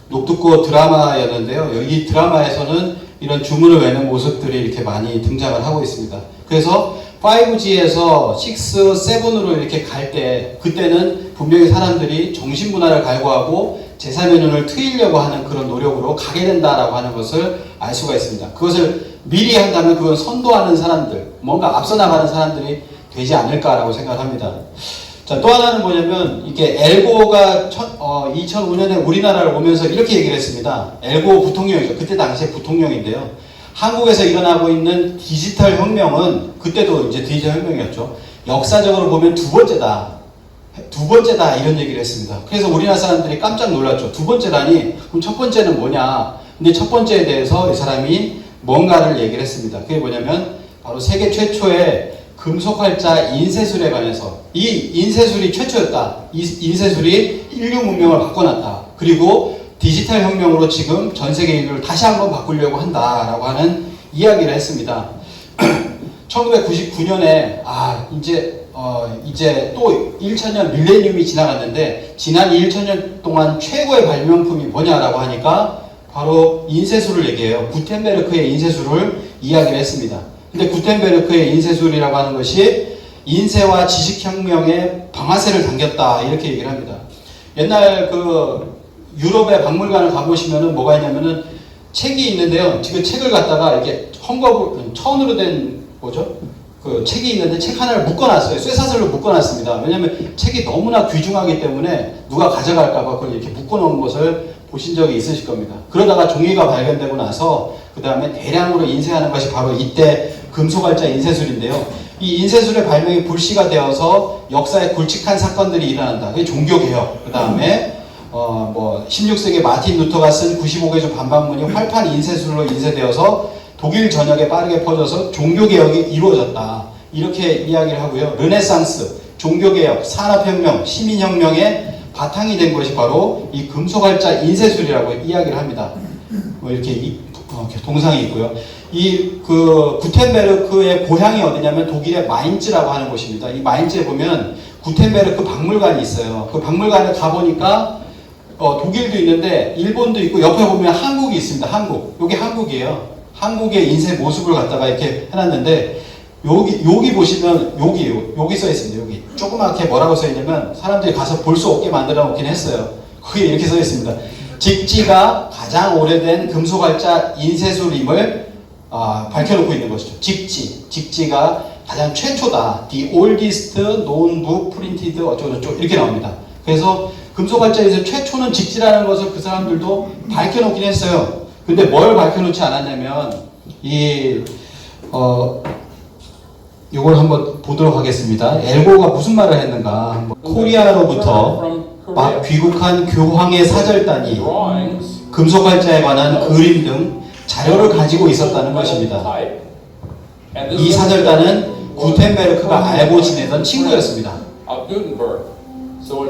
녹두꽃 드라마였는데요. 이 드라마에서는 이런 주문을 외는 모습들이 이렇게 많이 등장을 하고 있습니다. 그래서 5G에서 6, 7으로 이렇게 갈 때 그때는 분명히 사람들이 정신문화를 갈구하고 제3의 눈을 트이려고 하는 그런 노력으로 가게 된다라고 하는 것을 알 수가 있습니다. 그것을 미리 한다면 그건 선도하는 사람들, 뭔가 앞서 나가는 사람들이 되지 않을까라고 생각합니다. 자, 또 하나는 뭐냐면 이게 엘고가 2005년에 우리나라를 오면서 이렇게 얘기를 했습니다. 엘고 부통령이죠. 그때 당시에 부통령인데요. 한국에서 일어나고 있는 디지털 혁명은 그때도 이제 디지털 혁명이었죠. 역사적으로 보면 두 번째다 이런 얘기를 했습니다. 그래서 우리나라 사람들이 깜짝 놀랐죠. 두 번째라니 그럼 첫 번째는 뭐냐. 근데 첫 번째에 대해서 이 사람이 뭔가를 얘기를 했습니다. 그게 뭐냐면 바로 세계 최초의 금속활자 인쇄술에 관해서 이 인쇄술이 최초였다. 이 인쇄술이 인류 문명을 바꿔놨다. 그리고 디지털 혁명으로 지금 전 세계 인류를 다시 한번 바꾸려고 한다라고 하는 이야기를 했습니다. 1999년에 이제 또 1천년 밀레니움이 지나갔는데 지난 1천년 동안 최고의 발명품이 뭐냐라고 하니까 바로 인쇄술을 얘기해요. 구텐베르크의 인쇄술을 이야기를 했습니다. 근데 구텐베르크의 인쇄술이라고 하는 것이 인쇄와 지식혁명의 방아쇠를 당겼다 이렇게 얘기를 합니다. 옛날 그 유럽의 박물관을 가보시면은 뭐가 있냐면은 책이 있는데요. 지금 책을 갖다가 이렇게 천으로 된 그 책이 있는데 책 하나를 묶어놨어요. 쇠사슬로 묶어놨습니다. 왜냐하면 책이 너무나 귀중하기 때문에 누가 가져갈까봐 그걸 이렇게 묶어놓은 것을 보신 적이 있으실 겁니다. 그러다가 종이가 발견되고 나서 그 다음에 대량으로 인쇄하는 것이 바로 이때 금속활자 인쇄술인데요. 이 인쇄술의 발명이 불씨가 되어서 역사에 굵직한 사건들이 일어난다. 그게 종교개혁. 그 다음에 16세기 마틴 루터가 쓴 95개조 반박문이 활판 인쇄술로 인쇄되어서 독일 전역에 빠르게 퍼져서 종교개혁이 이루어졌다. 이렇게 이야기를 하고요. 르네상스, 종교개혁, 산업혁명, 시민혁명의 바탕이 된 것이 바로 이 금속활자 인쇄술이라고 이야기를 합니다. 이렇게 동상이 있고요. 이 구텐베르크의 고향이 어디냐면 독일의 마인츠라고 하는 곳입니다. 이 마인츠에 보면 구텐베르크 박물관이 있어요. 그 박물관에 가보니까 독일도 있는데 일본도 있고 옆에 보면 한국이 있습니다. 한국. 여기 한국이에요. 한국의 인쇄 모습을 갖다가 이렇게 해놨는데 여기 보시면 여기 써 있습니다. 여기 조그맣게 뭐라고 써 있냐면 사람들이 가서 볼 수 없게 만들어 놓긴 했어요. 그게 이렇게 써 있습니다. 직지가 가장 오래된 금속활자 인쇄술임을 밝혀놓고 있는 것이죠. 직지가 가장 최초다. The oldest known book printed 어쩌고저쩌고 이렇게 나옵니다. 그래서 금속활자에서 최초는 직지라는 것을 그 사람들도 밝혀놓긴 했어요. 근데 뭘 밝혀놓지 않았냐면 이걸 한번 보도록 하겠습니다. 엘고가 무슨 말을 했는가. 코리아로부터 막 귀국한 교황의 사절단이 금속활자에 관한 그림 등 자료를 가지고 있었다는 것입니다. 이 사절단은 구텐베르크가 알고 지내던 친구였습니다.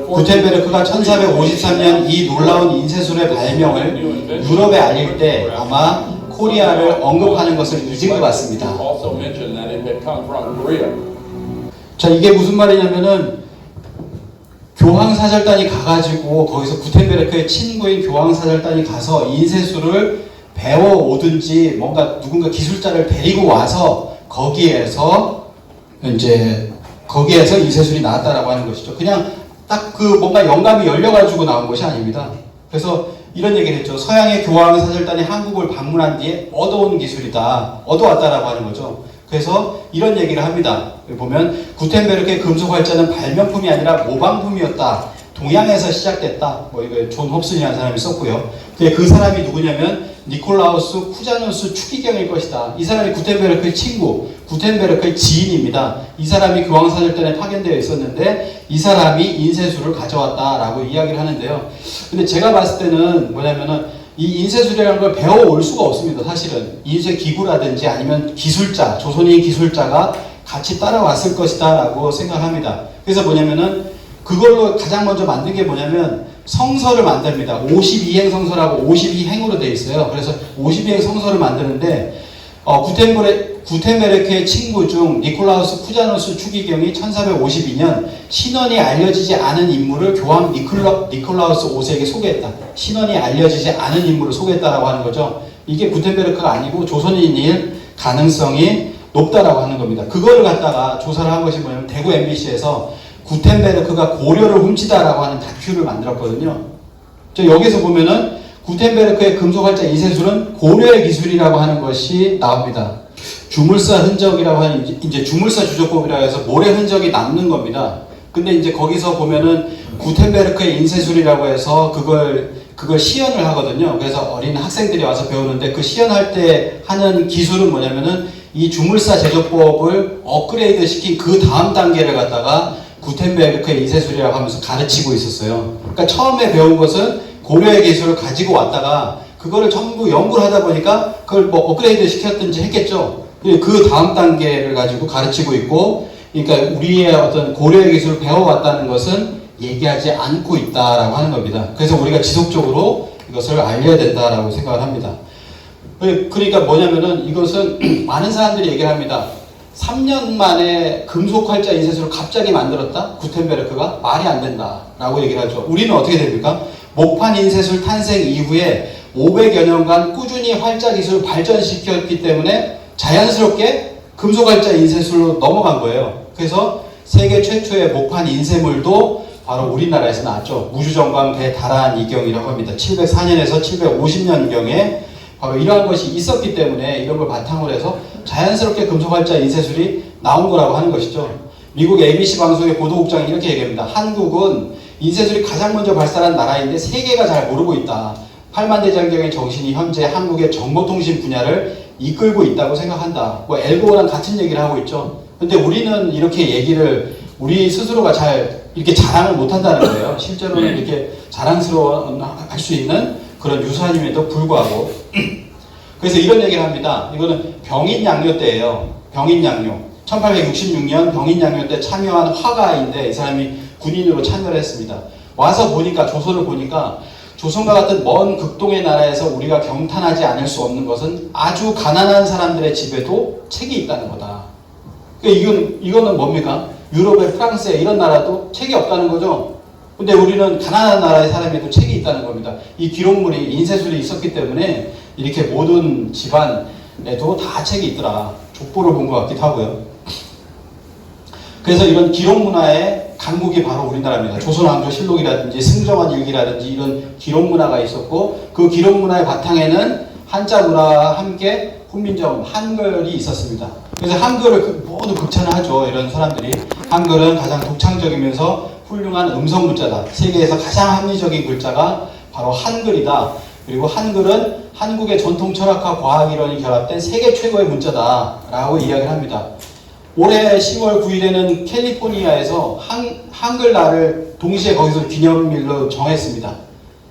구텐베르크가 1453년 이 놀라운 인쇄술의 발명을 유럽에 알릴 때 아마 코리아를 언급하는 것을 잊은 것 같습니다. 자, 이게 무슨 말이냐면은 교황사절단이 가가지고 거기서 구텐베르크의 친구인 교황사절단이 가서 인쇄술을 배워오든지 뭔가 누군가 기술자를 데리고 와서 거기에서 인쇄술이 나왔다라고 하는 것이죠. 그냥 딱 뭔가 영감이 열려가지고 나온 것이 아닙니다. 그래서 이런 얘기를 했죠. 서양의 교황사절단이 한국을 방문한 뒤에 얻어온 기술이다. 얻어왔다라고 하는 거죠. 그래서 이런 얘기를 합니다. 여기 보면 구텐베르크의 금속활자는 발명품이 아니라 모방품이었다. 동양에서 시작됐다. 이거 존 홉슨이라는 사람이 썼고요. 근데 그 사람이 누구냐면 니콜라우스 쿠자누스 추기경일 것이다. 이 사람이 구텐베르크의 친구, 구텐베르크의 지인입니다. 이 사람이 교황사절단에 파견되어 있었는데 이 사람이 인쇄술을 가져왔다라고 이야기를 하는데요. 근데 제가 봤을 때는 뭐냐면은 이 인쇄술이라는 걸 배워올 수가 없습니다. 사실은 인쇄기구라든지 아니면 기술자, 조선인 기술자가 같이 따라왔을 것이다 라고 생각합니다. 그래서 뭐냐면은 그걸로 가장 먼저 만든 게 뭐냐면 성서를 만듭니다. 52행 성서라고 52행으로 되어 있어요. 그래서 52행 성서를 만드는데 구텐베르크의 친구 중 니콜라우스 쿠자누스 추기경이 1452년 신원이 알려지지 않은 인물을 교황 니콜라우스 5세에게 소개했다. 신원이 알려지지 않은 인물을 소개했다라고 하는 거죠. 이게 구텐베르크가 아니고 조선인일 가능성이 높다라고 하는 겁니다. 그거를 갖다가 조사를 한 것이 뭐냐면 대구 MBC에서 구텐베르크가 고려를 훔치다라고 하는 다큐를 만들었거든요. 여기서 보면은 구텐베르크의 금속활자 인쇄술은 고려의 기술이라고 하는 것이 나옵니다. 주물사 흔적이라고 하는 이제 주물사 주조법이라고 해서 모래 흔적이 남는 겁니다. 근데 이제 거기서 보면은 구텐베르크의 인쇄술이라고 해서 그걸 시연을 하거든요. 그래서 어린 학생들이 와서 배우는데 그 시연할 때 하는 기술은 뭐냐면은 이 주물사 제조법을 업그레이드 시킨 그 다음 단계를 갖다가 구텐베르크의 인쇄술이라고 하면서 가르치고 있었어요. 그러니까 처음에 배운 것은 고려의 기술을 가지고 왔다가 그거를 전부 연구를 하다 보니까 그걸 뭐 업그레이드 시켰든지 했겠죠. 그 다음 단계를 가지고 가르치고 있고, 그러니까 우리의 어떤 고려의 기술을 배워왔다는 것은 얘기하지 않고 있다라고 하는 겁니다. 그래서 우리가 지속적으로 이것을 알려야 된다라고 생각을 합니다. 그러니까 뭐냐면은 이것은 많은 사람들이 얘기를 합니다. 3년 만에 금속활자 인쇄술을 갑자기 만들었다? 구텐베르크가? 말이 안 된다라고 얘기를 하죠. 우리는 어떻게 됩니까? 목판 인쇄술 탄생 이후에 500여 년간 꾸준히 활자 기술을 발전시켰기 때문에 자연스럽게 금속활자 인쇄술로 넘어간 거예요. 그래서 세계 최초의 목판 인쇄물도 바로 우리나라에서 나왔죠. 무주정광 대다란 이경이라고 합니다. 704년에서 750년경에 바로 이러한 것이 있었기 때문에 이런 걸 바탕으로 해서 자연스럽게 금속활자 인쇄술이 나온 거라고 하는 것이죠. 미국 ABC 방송의 보도국장이 이렇게 얘기합니다. 한국은 인쇄술이 가장 먼저 발달한 나라인데 세계가 잘 모르고 있다. 팔만대장경의 정신이 현재 한국의 정보통신 분야를 이끌고 있다고 생각한다. 엘고랑 같은 얘기를 하고 있죠. 근데 우리는 이렇게 얘기를 우리 스스로가 잘 이렇게 자랑을 못한다는 거예요. 실제로는 이렇게 자랑스러워 할 수 있는 그런 유산임에도 불구하고. 그래서 이런 얘기를 합니다. 이거는 병인양요 때예요. 병인양요. 1866년 병인양요 때 참여한 화가인데 이 사람이 군인으로 참여를 했습니다. 와서 보니까 조선을 보니까 조선과 같은 먼 극동의 나라에서 우리가 경탄하지 않을 수 없는 것은 아주 가난한 사람들의 집에도 책이 있다는 거다. 그러니까 이거는 뭡니까? 유럽의 프랑스에 이런 나라도 책이 없다는 거죠. 근데 우리는 가난한 나라의 사람에도 책이 있다는 겁니다. 이 기록물이 인쇄술이 있었기 때문에 이렇게 모든 집안에도 다 책이 있더라. 족보를 본 것 같기도 하고요. 그래서 이런 기록 문화의 강국이 바로 우리나라입니다. 조선왕조실록이라든지 승정원 일기라든지 이런 기록 문화가 있었고, 그 기록 문화의 바탕에는 한자 문화와 함께 훈민정 한글이 있었습니다. 그래서 한글을 모두 극찬하죠. 이런 사람들이 한글은 가장 독창적이면서 훌륭한 음성 문자다. 세계에서 가장 합리적인 글자가 바로 한글이다. 그리고 한글은 한국의 전통 철학과 과학 이론이 결합된 세계 최고의 문자다라고 이야기를 합니다. 올해 10월 9일에는 캘리포니아에서 한글날을 동시에 거기서 기념일로 정했습니다.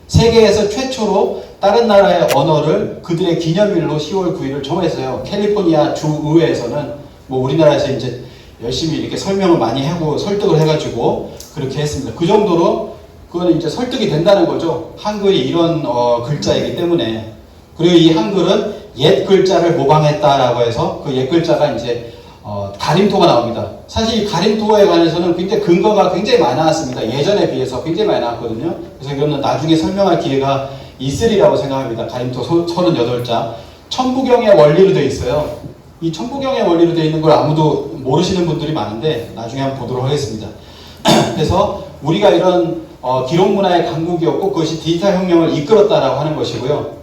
세계에서 최초로 다른 나라의 언어를 그들의 기념일로 10월 9일을 정했어요. 캘리포니아 주의회에서는 뭐 우리나라에서 이제 열심히 이렇게 설명을 많이 하고 설득을 해가지고 그렇게 했습니다. 그 정도로 그거는 이제 설득이 된다는 거죠. 한글이 이런 글자이기 때문에. 그리고 이 한글은 옛 글자를 모방했다라고 해서 그 옛 글자가 이제 가림토가 나옵니다. 사실 이 가림토에 관해서는 굉장히 근거가 굉장히 많이 나왔습니다. 예전에 비해서 굉장히 많이 나왔거든요. 그래서 이거는 나중에 설명할 기회가 있으리라고 생각합니다. 가림토 38자. 천부경의 원리로 되어 있어요. 이 천부경의 원리로 되어 있는 걸 아무도 모르시는 분들이 많은데 나중에 한번 보도록 하겠습니다. 그래서 우리가 이런 기록 문화의 강국이었고 그것이 디지털 혁명을 이끌었다라고 하는 것이고요.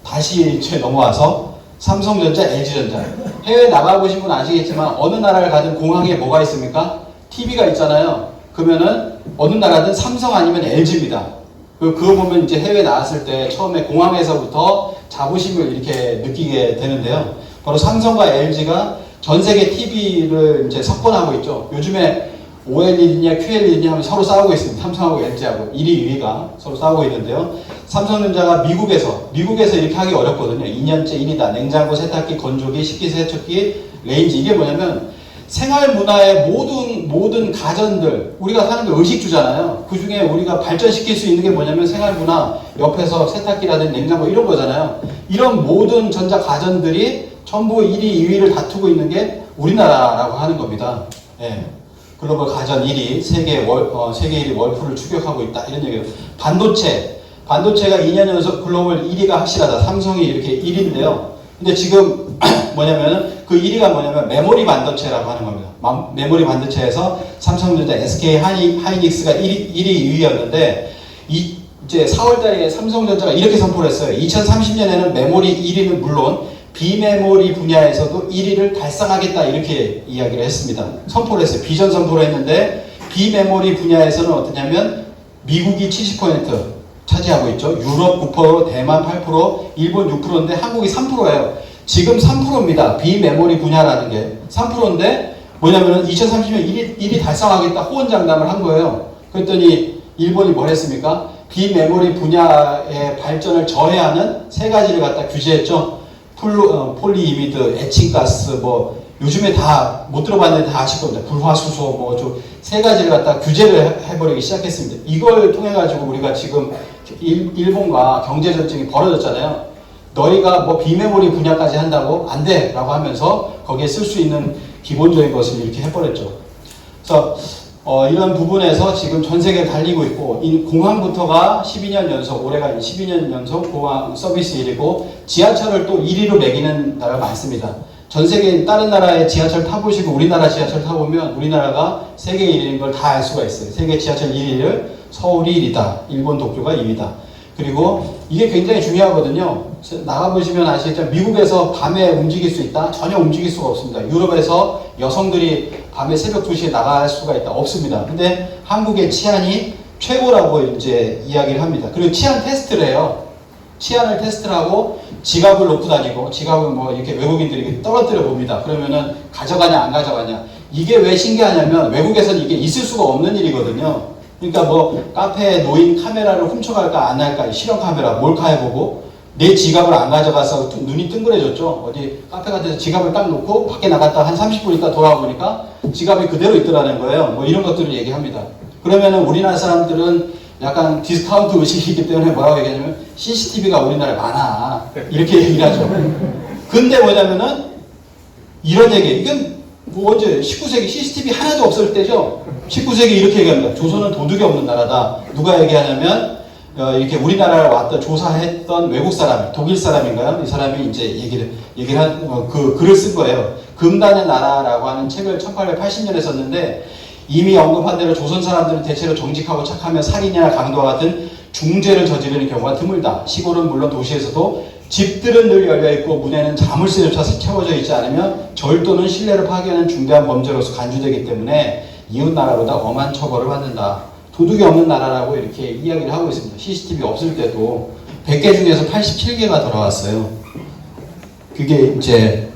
다시 이제 넘어와서 삼성전자, LG전자. 해외 나가보신 분 아시겠지만 어느 나라를 가든 공항에 뭐가 있습니까? TV가 있잖아요. 그러면은 어느 나라든 삼성 아니면 LG입니다. 그거 보면 이제 해외 나왔을 때 처음에 공항에서부터 자부심을 이렇게 느끼게 되는데요. 바로 삼성과 LG가 전 세계 TV를 이제 석권하고 있죠. 요즘에 OLED냐 QLED냐 하면 서로 싸우고 있습니다. 삼성하고 LG하고 1위, 2위가 서로 싸우고 있는데요. 삼성전자가 미국에서 이렇게 하기 어렵거든요. 2년째 1위다. 냉장고, 세탁기, 건조기, 식기세척기, 레인지. 이게 뭐냐면 생활 문화의 모든 가전들, 우리가 사는 게 의식주잖아요. 그 중에 우리가 발전시킬 수 있는 게 뭐냐면 생활 문화, 옆에서 세탁기라든지 냉장고 이런 거잖아요. 이런 모든 전자 가전들이 전부 1위, 2위를 다투고 있는 게 우리나라라고 하는 겁니다. 예. 글로벌 가전 1위, 세계 1위 월풀을 추격하고 있다. 이런 얘기예요. 반도체가 2년 연속 글로벌 1위가 확실하다. 삼성이 이렇게 1위인데요. 근데 지금 뭐냐면 그 1위가 뭐냐면 메모리 반도체라고 하는 겁니다. 메모리 반도체에서 삼성전자, SK 하이닉스가 1위, 2위였는데 이제 4월달에 삼성전자가 이렇게 선포를 했어요. 2030년에는 메모리 1위는 물론 비메모리 분야에서도 1위를 달성하겠다 이렇게 이야기를 했습니다. 선포를 했어요. 비전 선포를 했는데 비메모리 분야에서는 어떠냐면 미국이 70% 차지하고 있죠. 유럽 9%, 대만 8%, 일본 6%인데 한국이 3%예요. 지금 3%입니다. 비메모리 분야라는 게 3%인데 뭐냐면은 2030년 1위 달성하겠다 호언장담을 한 거예요. 그랬더니 일본이 뭘 했습니까? 비메모리 분야의 발전을 저해하는 세 가지를 갖다 규제했죠. 폴리이미드, 에칭가스, 뭐 요즘에 다 못 들어봤는데 다 아실 겁니다. 불화수소, 뭐 좀 세 가지를 갖다 규제를 해버리기 시작했습니다. 이걸 통해 가지고 우리가 지금 일본과 경제 전쟁이 벌어졌잖아요. 너희가 뭐 비메모리 분야까지 한다고 안 돼라고 하면서 거기에 쓸 수 있는 기본적인 것을 이렇게 해버렸죠. 그래서 이런 부분에서 지금 전 세계를 달리고 있고, 이 공항부터가 12년 연속, 올해가 12년 연속 공항 서비스 1위고, 지하철을 또 1위로 매기는 나라가 많습니다. 전 세계 다른 나라의 지하철 타보시고 우리나라 지하철 타보면 우리나라가 세계 1위인 걸 다 알 수가 있어요. 세계 지하철 1위를 서울이 1위다. 일본 도쿄가 2위다. 그리고 이게 굉장히 중요하거든요. 나가보시면 아시겠지만 미국에서 밤에 움직일 수 있다? 전혀 움직일 수가 없습니다. 유럽에서 여성들이 밤에 새벽 2시에 나갈 수가 있다? 없습니다. 근데 한국의 치안이 최고라고 이제 이야기를 합니다. 그리고 치안 테스트를 해요. 치안을 테스트를 하고 지갑을 놓고 다니고, 지갑을 뭐 이렇게 외국인들이 떨어뜨려 봅니다. 그러면은 가져가냐 안 가져가냐. 이게 왜 신기하냐면 외국에서는 이게 있을 수가 없는 일이거든요. 그러니까 뭐 카페에 놓인 카메라를 훔쳐갈까 안 할까, 실험 카메라 몰카해보고 내 지갑을 안 가져가서 눈이 뜬그레졌죠. 어디 카페 같은 데서 지갑을 딱 놓고 밖에 나갔다 한 30분 있다 돌아와보니까 지갑이 그대로 있더라는 거예요. 뭐 이런 것들을 얘기합니다. 그러면은 우리나라 사람들은 약간 디스카운트 의식이기 때문에 뭐라고 얘기하냐면 CCTV가 우리나라에 많아 이렇게 얘기를 하죠. 근데 뭐냐면은 이런 얘기, 이건 뭐 언제 19세기 CCTV 하나도 없을 때죠. 19세기 이렇게 얘기합니다. 조선은 도둑이 없는 나라다. 누가 얘기하냐면 이렇게 우리나라를 왔다 조사했던 외국 사람, 독일 사람인가요? 이 사람이 이제 얘기를 한 그 글을 쓴 거예요. 금단의 나라라고 하는 책을 1880년에 썼는데 이미 언급한 대로 조선 사람들은 대체로 정직하고 착하며 살인이나 강도와 같은 중죄를 저지르는 경우가 드물다. 시골은 물론 도시에서도 집들은 늘 열려있고 문에는 자물쇠조차 채워져 있지 않으면 절 또는 신뢰를 파괴하는 중대한 범죄로서 간주되기 때문에 이웃 나라보다 엄한 처벌을 받는다. 도둑이 없는 나라라고 이렇게 이야기를 하고 있습니다. CCTV 없을 때도 100개 중에서 87개가 돌아왔어요. 그게 이제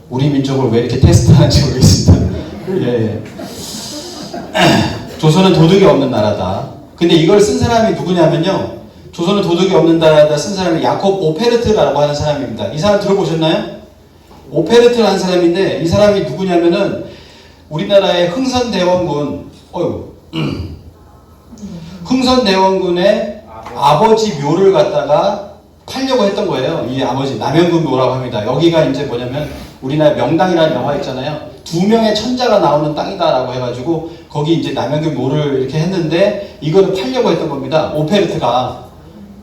우리 민족을 왜 이렇게 테스트하는지 모르겠습니다. 예. 조선은 도둑이 없는 나라다. 근데 이걸 쓴 사람이 누구냐면요. 조선은 도둑이 없는 나라다 쓴 사람이 야콥 오페르트라고 하는 사람입니다. 이 사람 들어보셨나요? 오페르트라는 사람인데 이 사람이 누구냐면은 우리나라의 흥선대원군 흥선대원군의 아버지 묘를 갖다가 팔려고 했던 거예요. 이 아버지 남영근 묘라고 합니다. 여기가 이제 뭐냐면 우리나라 명당이라는 영화 있잖아요. 2명의 천자가 나오는 땅이다라고 해가지고 거기 이제 남영근 묘를 이렇게 했는데 이거를 팔려고 했던 겁니다.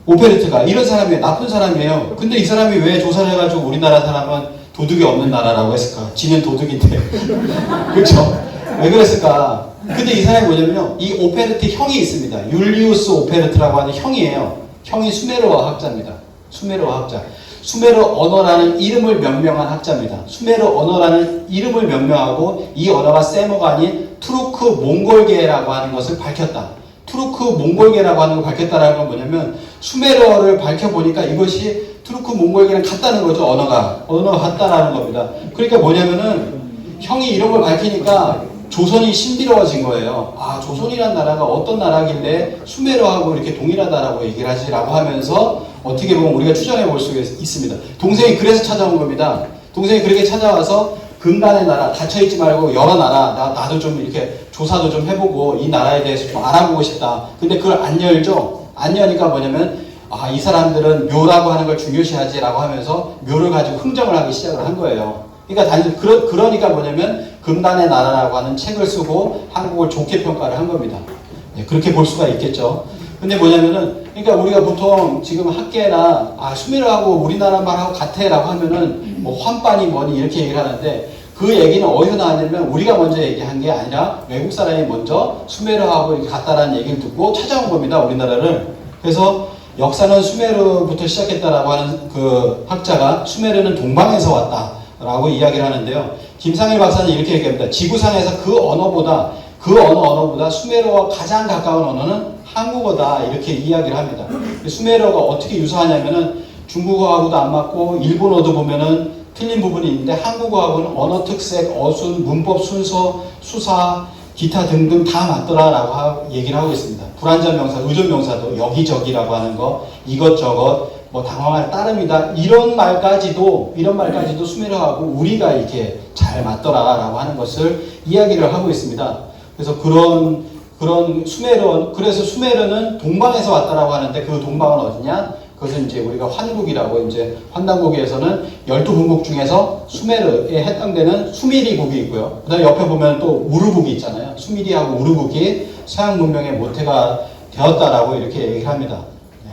오페르트가 이런 사람이에요. 나쁜 사람이에요. 근데 이 사람이 왜 조사를 해가지고 우리나라 사람은 도둑이 없는 나라라고 했을까? 지는 도둑인데. 그렇죠? 왜 그랬을까? 근데 이 사람이 뭐냐면요. 이 오페르트 형이 있습니다. 율리우스 오페르트라고 하는 형이에요. 형이 수메르어 학자입니다. 수메르어 학자. 수메르 언어라는 이름을 명명한 학자입니다. 수메르 언어라는 이름을 명명하고 이 언어가 세머가 아닌 투르크 몽골계라고 하는 것을 밝혔다. 투르크 몽골계라고 하는 걸 밝혔다라는 건 뭐냐면 수메르어를 밝혀보니까 이것이 투르크 몽골계랑 같다는 거죠. 언어가 같다라는 겁니다. 그러니까 뭐냐면은 형이 이런 걸 밝히니까 조선이 신비로워진 거예요. 아, 조선이란 나라가 어떤 나라길래 수메르하고 이렇게 동일하다라고 얘기를 하지라고 하면서 어떻게 보면 우리가 추정해 볼 수 있습니다. 동생이 그래서 찾아온 겁니다. 동생이 그렇게 찾아와서 금단의 나라, 닫혀있지 말고 여러 나라, 나도 좀 이렇게 조사도 좀 해보고 이 나라에 대해서 좀 알아보고 싶다. 근데 그걸 안 열죠? 안 여니까 뭐냐면 아, 이 사람들은 묘라고 하는 걸 중요시하지라고 하면서 묘를 가지고 흥정을 하기 시작을 한 거예요. 그러니까 그러니까 뭐냐면 금단의 나라라고 하는 책을 쓰고 한국을 좋게 평가를 한 겁니다. 네, 그렇게 볼 수가 있겠죠. 근데 뭐냐면은 그러니까 우리가 보통 지금 학계나 수메르하고 우리나라 말하고 같아라고 하면은 뭐 환빠니 뭐니 이렇게 얘기를 하는데 그 얘기는 어디서 나왔냐면 우리가 먼저 얘기한 게 아니라 외국 사람이 먼저 수메르하고 이렇게 같다라는 얘기를 듣고 찾아온 겁니다. 우리나라를. 그래서 역사는 수메르부터 시작했다라고 하는 그 학자가 수메르는 동방에서 왔다라고 이야기를 하는데요. 김상일 박사는 이렇게 얘기합니다. 지구상에서 그 언어보다 수메르와 가장 가까운 언어는 한국어다 이렇게 이야기를 합니다. 수메르어가 어떻게 유사하냐면은 중국어하고도 안 맞고 일본어도 보면은 틀린 부분이 있는데 한국어하고는 언어 특색, 어순, 문법 순서, 수사, 기타 등등 다 맞더라라고 얘기를 하고 있습니다. 불완전 명사, 의존 명사도 여기저기라고 하는 거, 이것저것, 뭐 당황할 따름이다 이런 말까지도 수메르하고 우리가 이렇게 잘 맞더라라고 하는 것을 이야기를 하고 있습니다. 그래서 그런 그래서 수메르는 동방에서 왔다라고 하는데 그 동방은 어디냐? 그것은 이제 우리가 환국이라고 이제 환단국에서는 12분국 중에서 수메르에 해당되는 수미리국이 있고요. 그 다음에 옆에 보면 또 우르국이 있잖아요. 수미리하고 우르국이 서양 문명의 모태가 되었다라고 이렇게 얘기를 합니다. 네.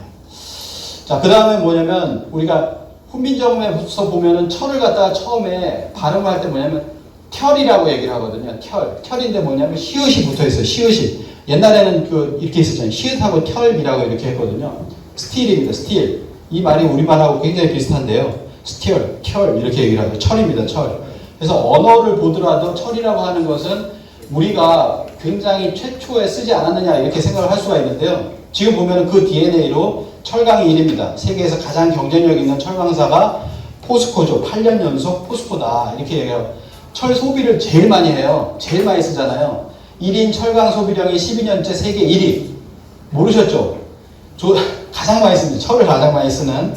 자, 그 다음에 뭐냐면 우리가 훈민정음에서 보면은 철을 갖다가 처음에 발음할 때 뭐냐면 털이라고 얘기를 하거든요. 털인데 뭐냐면 히읗이 붙어 있어요. 히읗이. 옛날에는 이렇게 있었잖아요. 히읗하고 털이라고 이렇게 했거든요. 스틸입니다. 스틸. 이 말이 우리말하고 굉장히 비슷한데요. 스틸, 털 이렇게 얘기를 하죠. 철입니다. 철. 그래서 언어를 보더라도 철이라고 하는 것은 우리가 굉장히 최초에 쓰지 않았느냐 이렇게 생각을 할 수가 있는데요. 지금 보면 그 DNA로 철강이 1위입니다. 세계에서 가장 경쟁력 있는 철강사가 포스코죠. 8년 연속 포스코다 이렇게 얘기해요. 철 소비를 제일 많이 해요. 제일 많이 쓰잖아요. 1인 철강 소비량이 12년째 세계 1위. 모르셨죠? 가장 많이 씁니다. 철을 가장 많이 쓰는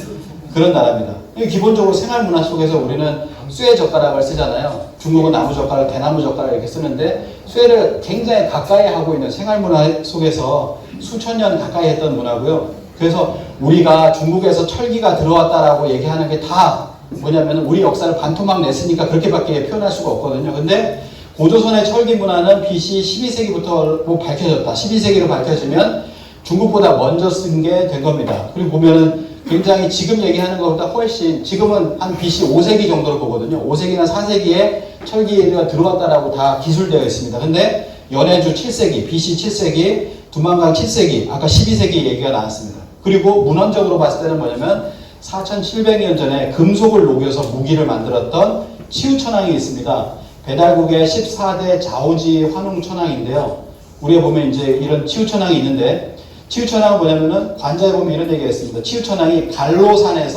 그런 나라입니다. 기본적으로 생활 문화 속에서 우리는 쇠 젓가락을 쓰잖아요. 중국은 나무 젓가락, 대나무 젓가락 이렇게 쓰는데 쇠를 굉장히 가까이 하고 있는 생활 문화 속에서 수천 년 가까이 했던 문화고요. 그래서 우리가 중국에서 철기가 들어왔다라고 얘기하는 게 다 뭐냐면 우리 역사를 반토막 냈으니까 그렇게밖에 표현할 수가 없거든요. 근데 고조선의 철기 문화는 BC 12세기부터 뭐 밝혀졌다. 12세기로 밝혀지면 중국보다 먼저 쓴 게 된 겁니다. 그리고 보면은 굉장히 지금 얘기하는 것보다 훨씬, 지금은 한 BC 5세기 정도로 보거든요. 5세기나 4세기에 철기가 들어왔다라고 다 기술되어 있습니다. 근데 연해주 7세기, BC 7세기, 두만강 7세기, 아까 12세기 얘기가 나왔습니다. 그리고 문헌적으로 봤을 때는 뭐냐면 4700년 전에 금속을 녹여서 무기를 만들었던 치우천왕이 있습니다. 배달국의 14대 좌우지 환웅천왕인데요. 우리가 보면 이제 이런 치우천왕이 있는데, 치우천왕은 뭐냐면은 관자에 보면 이런 얘기가 있습니다. 치우천왕이 갈로산에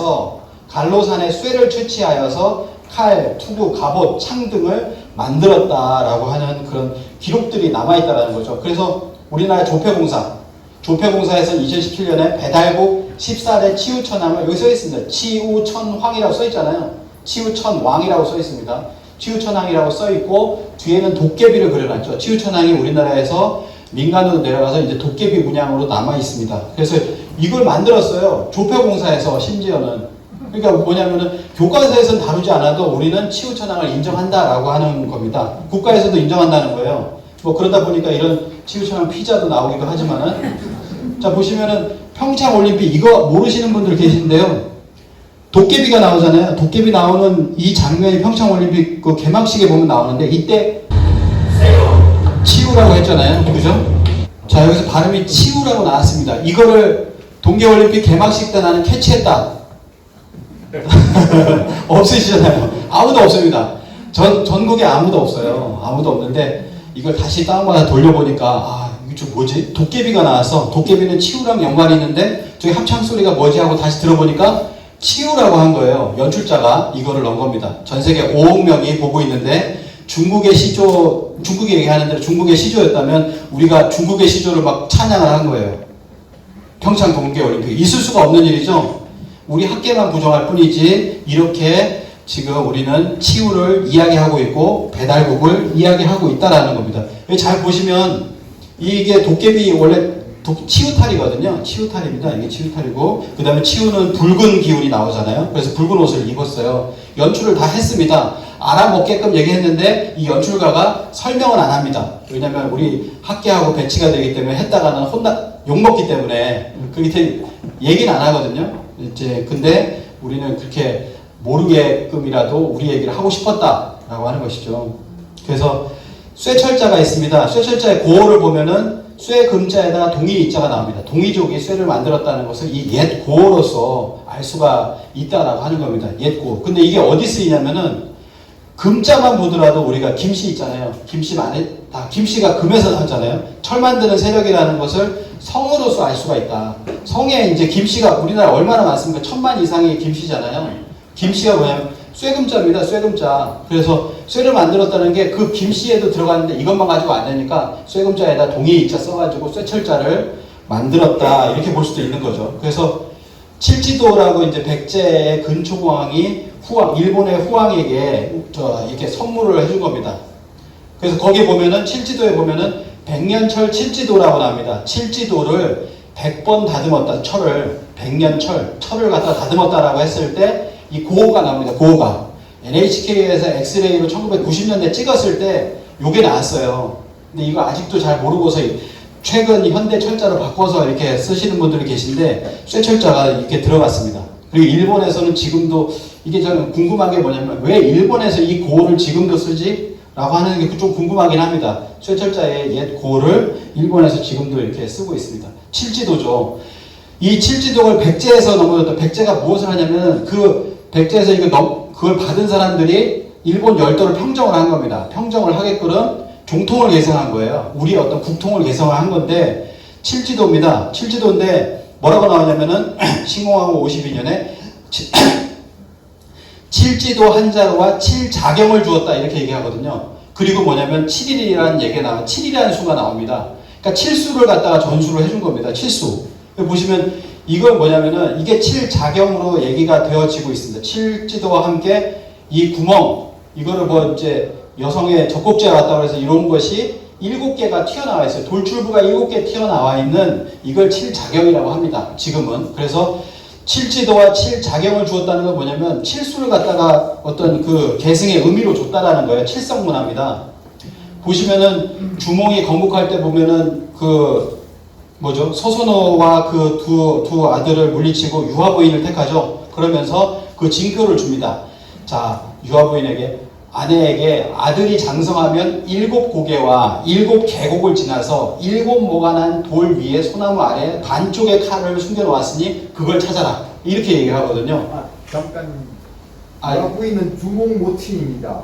쇠를 채취하여서 칼, 투구, 갑옷, 창 등을 만들었다라고 하는 그런 기록들이 남아있다라는 거죠. 그래서 우리나라 조폐공사에서 2017년에 배달국 14대 치우천왕을 여기 써 있습니다. 치우천황이라고 써 있잖아요. 치우천왕이라고 써 있습니다. 치우천왕이라고 써 있고 뒤에는 도깨비를 그려놨죠. 치우천왕이 우리나라에서 민간으로 내려가서 이제 도깨비 문양으로 남아 있습니다. 그래서 이걸 만들었어요. 조폐공사에서 심지어는. 그러니까 뭐냐면은 교과서에서는 다루지 않아도 우리는 치우천왕을 인정한다라고 하는 겁니다. 국가에서도 인정한다는 거예요. 뭐 그러다 보니까 이런 치우천왕 피자도 나오기도 하지만은 자 보시면은 평창올림픽 이거 모르시는 분들 계신데요. 도깨비가 나오잖아요. 도깨비 나오는 이 장면이 평창올림픽 그 개막식에 보면 나오는데 이때 치우라고 했잖아요. 그죠? 자 여기서 발음이 치우라고 나왔습니다. 이거를 동계올림픽 개막식 때 나는 캐치했다. 없으시잖아요. 아무도 없습니다. 전국에 아무도 없어요. 아무도 없는데 이걸 다시 다운받아 돌려보니까 아 이거 좀 뭐지? 도깨비가 나와서 도깨비는 치우랑 연관이 있는데 저기 합창 소리가 뭐지 하고 다시 들어보니까 치우라고 한 거예요. 연출자가 이거를 넣은 겁니다. 전 세계 5억 명이 보고 있는데 중국이 얘기하는 대로 중국의 시조였다면 우리가 중국의 시조를 막 찬양을 한 거예요. 평창 동계올림픽. 있을 수가 없는 일이죠. 우리 학계만 부정할 뿐이지 이렇게 지금 우리는 치우를 이야기하고 있고 배달국을 이야기하고 있다라는 겁니다. 잘 보시면 이게 도깨비 원래 치우탈이거든요. 치우탈입니다. 이게 치우탈이고 그 다음에 치우는 붉은 기운이 나오잖아요. 그래서 붉은 옷을 입었어요. 연출을 다 했습니다. 알아먹게끔 얘기했는데 이 연출가가 설명을 안 합니다. 왜냐면 우리 학계하고 배치가 되기 때문에 했다가는 욕먹기 때문에 그렇게 얘기는 안 하거든요. 이제 근데 우리는 그렇게 모르게끔이라도 우리 얘기를 하고 싶었다라고 하는 것이죠. 그래서 쇠철자가 있습니다. 쇠철자의 고어를 보면은 쇠금자에다가 동이자가 나옵니다. 동이족이 쇠를 만들었다는 것을 이 옛 고어로서 알 수가 있다라고 하는 겁니다. 옛 고어. 근데 이게 어디 쓰이냐면은 금자만 보더라도 우리가 김씨 있잖아요. 김씨가 금에서 나왔잖아요. 철 만드는 세력이라는 것을 성으로서 알 수가 있다. 성에 이제 김씨가 우리나라 얼마나 많습니까? 1000만 이상의 김씨잖아요. 김씨가 뭐냐면 쇠금자입니다. 쇠금자. 그래서 쇠를 만들었다는 게 그 김씨에도 들어갔는데 이것만 가지고 안 되니까 쇠금자에다 동이자 써가지고 쇠철자를 만들었다. 이렇게 볼 수도 있는 거죠. 그래서 칠지도라고 이제 백제의 근초공왕이 일본의 후왕에게 이렇게 선물을 해준 겁니다. 그래서 거기 보면은 칠지도에 보면은 백년철 칠지도라고 나옵니다. 칠지도를 100번 다듬었다. 철을 100년 철을 갖다 다듬었다라고 했을 때 이 고호가 나옵니다. 고호가 NHK에서 엑스레이로 1990년대 찍었을 때 요게 나왔어요. 근데 이거 아직도 잘 모르고서 최근 현대 철자로 바꿔서 이렇게 쓰시는 분들이 계신데 쇠철자가 이렇게 들어갔습니다. 그리고 일본에서는 지금도 이게 저는 궁금한 게 뭐냐면 왜 일본에서 이 고호를 지금도 쓰지? 라고 하는 게 좀 궁금하긴 합니다. 쇠철자의 옛 고호를 일본에서 지금도 이렇게 쓰고 있습니다. 칠지도죠. 이 칠지도를 백제에서 넘어졌다. 백제가 무엇을 하냐면 그 백제에서 그걸 받은 사람들이 일본 열도를 평정을 한 겁니다. 평정을 하게끔 종통을 개성한 거예요. 우리 어떤 국통을 개성을 한 건데 칠지도입니다. 칠지도인데 뭐라고 나오냐면은 신공항후 52년에 칠지도 한자로와 칠자경을 주었다 이렇게 얘기하거든요. 그리고 뭐냐면 7일이라는 얘기가 나와요. 7이라는 수가 나옵니다. 그러니까 칠수를 갖다가 전수를 해준 겁니다. 칠수. 보시면 이건 뭐냐면은 이게 칠자경으로 얘기가 되어지고 있습니다. 칠지도와 함께 이 구멍 이거를 뭐 이제 여성의 젖꼭지가 같다고 해서 이런 것이 7개가 튀어나와 있어요. 돌출부가 7개 튀어나와 있는 이걸 칠자경이라고 합니다. 지금은. 그래서 칠지도와 칠자경을 주었다는 건 뭐냐면 칠수를 갖다가 어떤 그 계승의 의미로 줬다라는 거예요. 칠성문화입니다. 보시면은 주몽이 건국할 때 보면은 그 뭐죠? 소선호와 그 두 아들을 물리치고 유아부인을 택하죠. 그러면서 그 징표를 줍니다. 자, 유아부인에게 아내에게 아들이 장성하면 7고개와 7계곡을 지나서 7모가 난 돌 위에 소나무 아래 반쪽의 칼을 숨겨놓았으니 그걸 찾아라. 이렇게 얘기를 하거든요. 잠깐. 아, 부인은 주몽 모친입니다.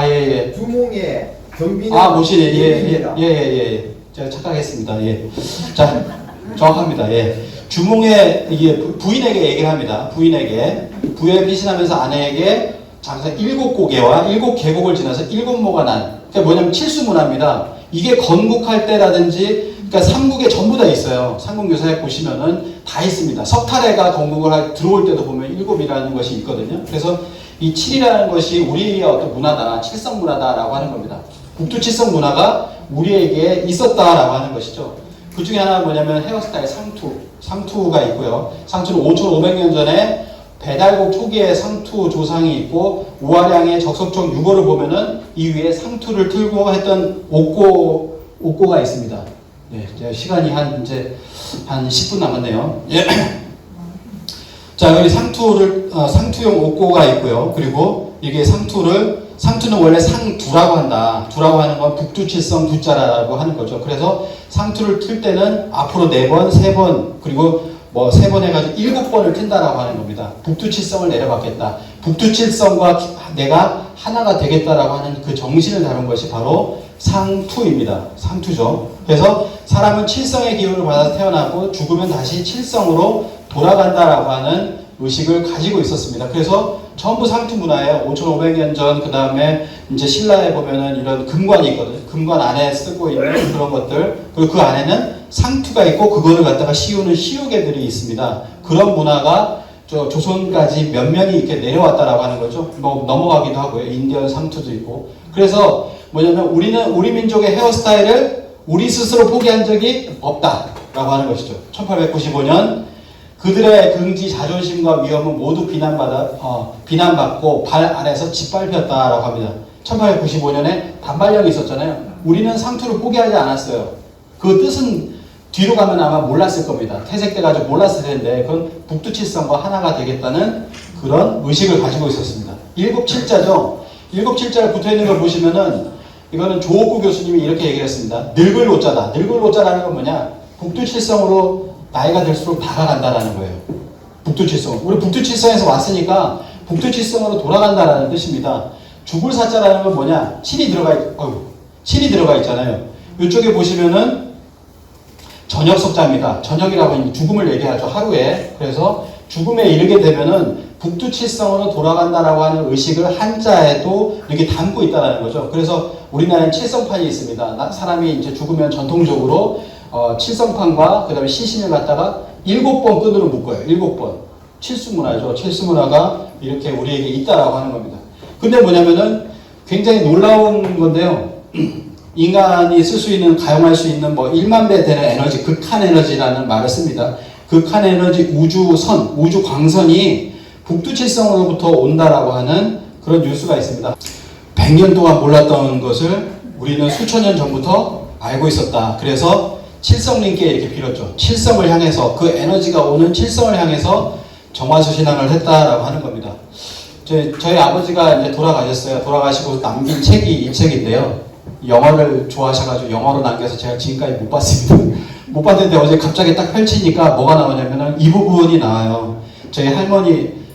예, 예. 주몽의 경비는 모시네. 예비입니다. 예. 제가 착각했습니다. 예. 자, 정확합니다. 예. 주몽의, 이게 부인에게 얘기를 합니다. 부에 피신하면서 아내에게 장사 7고개와 7계곡을 지나서 7모가 난, 그러니까 뭐냐면 칠수문화입니다. 이게 건국할 때라든지, 그러니까 삼국에 전부 다 있어요. 삼국유사에 보시면은 다 있습니다. 석탈해가 건국을 들어올 때도 보면 7이라는 것이 있거든요. 그래서 이 7이라는 것이 우리의 어떤 문화다, 칠성 문화다라고 하는 겁니다. 북두 칠성 문화가 우리에게 있었다라고 하는 것이죠. 그 중에 하나가 뭐냐면 헤어스타일 상투가 있고요. 상투는 5,500년 전에 배달국 초기에 상투 조상이 있고 우아량의 적석종 6호를 보면은 이 위에 상투를 틀고 했던 옥고가 있습니다. 네, 이제 시간이 이제 한 10분 남았네요. 예. 자, 여기 상투용 옥고가 있고요. 그리고 이게 상투는 원래 상두라고 한다. 두라고 하는 건 북두칠성 두자라고 하는 거죠. 그래서 상투를 틀 때는 앞으로 4번, 3번, 그리고 뭐 3번 해가지고 7번을 튼다라고 하는 겁니다. 북두칠성을 내려받겠다. 북두칠성과 내가 하나가 되겠다라고 하는 그 정신을 다룬 것이 바로 상투입니다. 상투죠. 그래서 사람은 칠성의 기운을 받아서 태어나고 죽으면 다시 칠성으로 돌아간다라고 하는 의식을 가지고 있었습니다. 그래서 전부 상투 문화예요. 5,500년 전, 그 다음에 이제 신라에 보면은 이런 금관이 있거든요. 금관 안에 쓰고 있는 그런 것들. 그리고 그 안에는 상투가 있고 그거를 갖다가 씌우는 시우개들이 있습니다. 그런 문화가 조선까지 몇 명이 이렇게 내려왔다라고 하는 거죠. 뭐 넘어가기도 하고요. 인디언 상투도 있고. 그래서 뭐냐면 우리 민족의 헤어스타일을 우리 스스로 포기한 적이 없다라고 하는 것이죠. 1895년 그들의 긍지, 자존심과 위험은 모두 비난받고 발 아래서 짓밟혔다라고 합니다. 1895년에 단발령이 있었잖아요. 우리는 상투를 포기하지 않았어요. 그 뜻은 뒤로 가면 아마 몰랐을 겁니다. 퇴색돼가지고 몰랐을 텐데 그건 북두칠성과 하나가 되겠다는 그런 의식을 가지고 있었습니다. 7칠자죠. 7칠자를 붙어있는 걸 보시면은 이거는 조옥구 교수님이 이렇게 얘기를 했습니다. 늙을 노자다. 늙을 노자라는 건 뭐냐? 북두칠성으로 나이가 들수록 다가간다라는 거예요. 북두칠성. 우리 북두칠성에서 왔으니까 북두칠성으로 돌아간다라는 뜻입니다. 죽을 사자라는 건 뭐냐? 칠이 들어가 있잖아요. 이쪽에 보시면은 저녁 석자입니다. 저녁이라고 죽음을 얘기하죠. 하루에. 그래서 죽음에 이르게 되면은 북두칠성으로 돌아간다라고 하는 의식을 한자에도 이렇게 담고 있다라는 거죠. 그래서 우리나라엔 칠성판이 있습니다. 사람이 이제 죽으면 전통적으로 칠성판과 그 다음에 시신을 갖다가 7번 끈으로 묶어요. 7번. 칠수문화죠. 칠수문화가 이렇게 우리에게 있다라고 하는 겁니다. 근데 뭐냐면은 굉장히 놀라운 건데요. 인간이 쓸 수 있는, 가용할 수 있는 뭐 1만 배 되는 에너지, 극한 에너지라는 말을 씁니다. 극한 에너지 우주 광선이 북두칠성으로부터 온다라고 하는 그런 뉴스가 있습니다. 100년 동안 몰랐던 것을 우리는 수천 년 전부터 알고 있었다. 그래서 칠성님께 이렇게 빌었죠. 칠성을 향해서, 그 에너지가 오는 칠성을 향해서 정화수신앙을 했다라고 하는 겁니다. 저희 아버지가 이제 돌아가셨어요. 돌아가시고 남긴 책이 이 책인데요. 영어를 좋아하셔가지고 영어로 남겨서 제가 지금까지 못 봤습니다. 못 봤는데 어제 갑자기 딱 펼치니까 뭐가 나오냐면은 이 부분이 나와요. 저희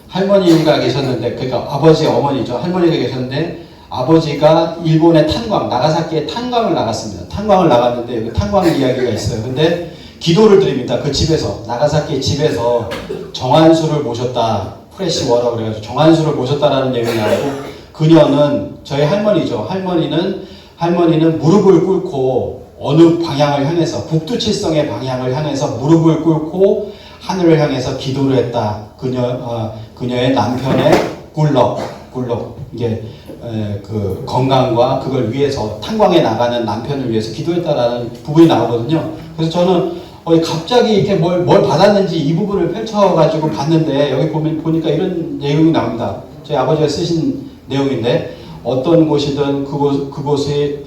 할머니가 계셨는데, 그러니까 아버지 어머니죠. 할머니가 계셨는데 아버지가 일본의 나가사키에 탄광을 나갔습니다. 탄광을 나갔는데 여기 탄광 이야기가 있어요. 근데 기도를 드립니다. 그 집에서, 나가사키 집에서 정한수를 모셨다. 프레시 워라 그래가지고 정한수를 모셨다라는 얘기가 나오고, 그녀는 저희 할머니죠. 할머니는 무릎을 꿇고 어느 방향을 향해서, 북두칠성의 방향을 향해서 무릎을 꿇고 하늘을 향해서 기도를 했다. 그녀의 남편의 굴럭 이게 그 건강과 그걸 위해서, 탄광에 나가는 남편을 위해서 기도했다라는 부분이 나오거든요. 그래서 저는 갑자기 이렇게 뭘 받았는지 이 부분을 펼쳐가지고 봤는데, 여기 보니까 이런 내용이 나옵니다. 저희 아버지가 쓰신 내용인데, 어떤 곳이든 그것이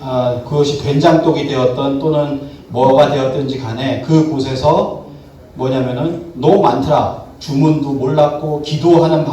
된장독이 되었던 또는 뭐가 되었든지 간에 그 곳에서 뭐냐면은 너무 많더라. 주문도 몰랐고 기도하는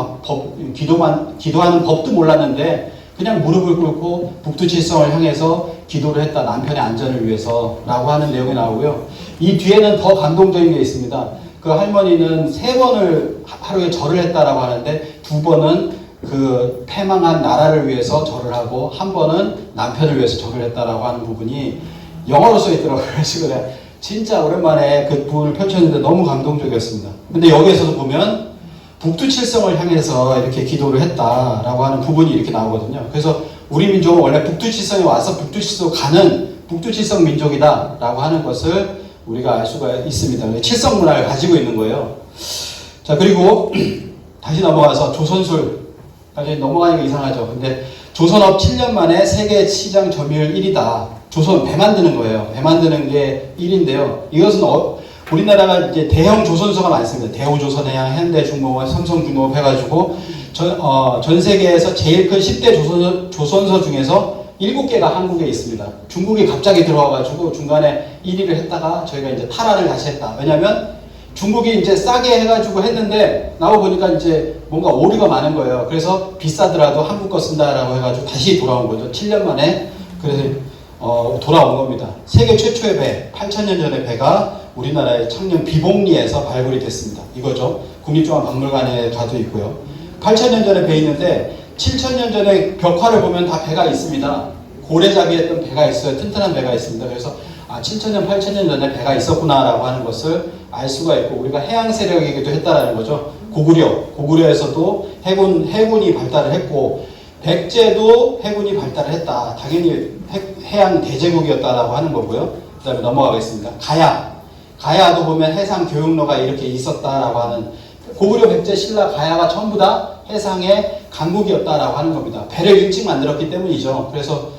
법도 몰랐는데 그냥 무릎을 꿇고 북두칠성을 향해서 기도를 했다. 남편의 안전을 위해서라고 하는 내용이 나오고요. 이 뒤에는 더 감동적인 게 있습니다. 그 할머니는 3번을 하루에 절을 했다라고 하는데 2번은 그 패망한 나라를 위해서 절을 하고 1번은 남편을 위해서 절을 했다라고 하는 부분이 영어로 써 있더라고요. 그래서 그냥 진짜 오랜만에 그 부분을 펼쳤는데 너무 감동적이었습니다. 근데 여기에서도 보면 북두칠성을 향해서 이렇게 기도를 했다라고 하는 부분이 이렇게 나오거든요. 그래서 우리 민족은 원래 북두칠성에 와서 북두칠성 가는 북두칠성 민족이다라고 하는 것을 우리가 알 수가 있습니다. 칠성 문화를 가지고 있는 거예요. 자, 그리고 다시 넘어가서 조선술까지 넘어가니까 이상하죠. 근데 조선업 7년 만에 세계 시장 점유율 1위다. 조선 배 만드는 거예요. 배 만드는 게 1위인데요. 이것은 우리나라가 이제 대형 조선소가 많습니다. 대우조선해양, 현대중공업, 삼성중공업 해가지고 전 세계에서 제일 큰 10대 조선소 중에서 7개가 한국에 있습니다. 중국이 갑자기 들어와가지고 중간에 1위를 했다가 저희가 이제 탈환을 다시 했다. 왜냐면 중국이 이제 싸게 해가지고 했는데 나와 보니까 이제 뭔가 오류가 많은 거예요. 그래서 비싸더라도 한국 거 쓴다라고 해가지고 다시 돌아온 거죠. 7년 만에. 그래서 돌아온 겁니다. 세계 최초의 배, 8,000년 전의 배가 우리나라의 창녕 비봉리에서 발굴이 됐습니다. 이거죠. 국립중앙박물관에 가도 있고요. 8,000년 전에 배 있는데 7,000년 전에 벽화를 보면 다 배가 있습니다. 고래잡이 했던 배가 있어요. 튼튼한 배가 있습니다. 그래서 7,000년, 8,000년 전에 배가 있었구나라고 하는 것을 알 수가 있고 우리가 해양 세력이기도 했다라는 거죠. 고구려에서도 해군이 발달을 했고 백제도 해군이 발달을 했다. 당연히 해양 대제국이었다라고 하는 거고요. 그 다음에 넘어가겠습니다. 가야도 보면 해상 교육로가 이렇게 있었다라고 하는 고구려, 백제, 신라, 가야가 전부 다 해상의 강국이었다라고 하는 겁니다. 배를 일찍 만들었기 때문이죠. 그래서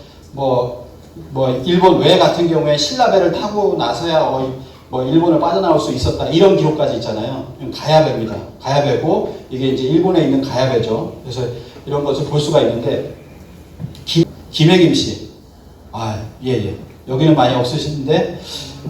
일본 외 같은 경우에 신라 배를 타고 나서야 일본을 빠져나올 수 있었다. 이런 기록까지 있잖아요. 가야배입니다. 가야배고 이게 이제 일본에 있는 가야배죠. 그래서 이런 것을 볼 수가 있는데 김해김 씨. 예. 여기는 많이 없으신데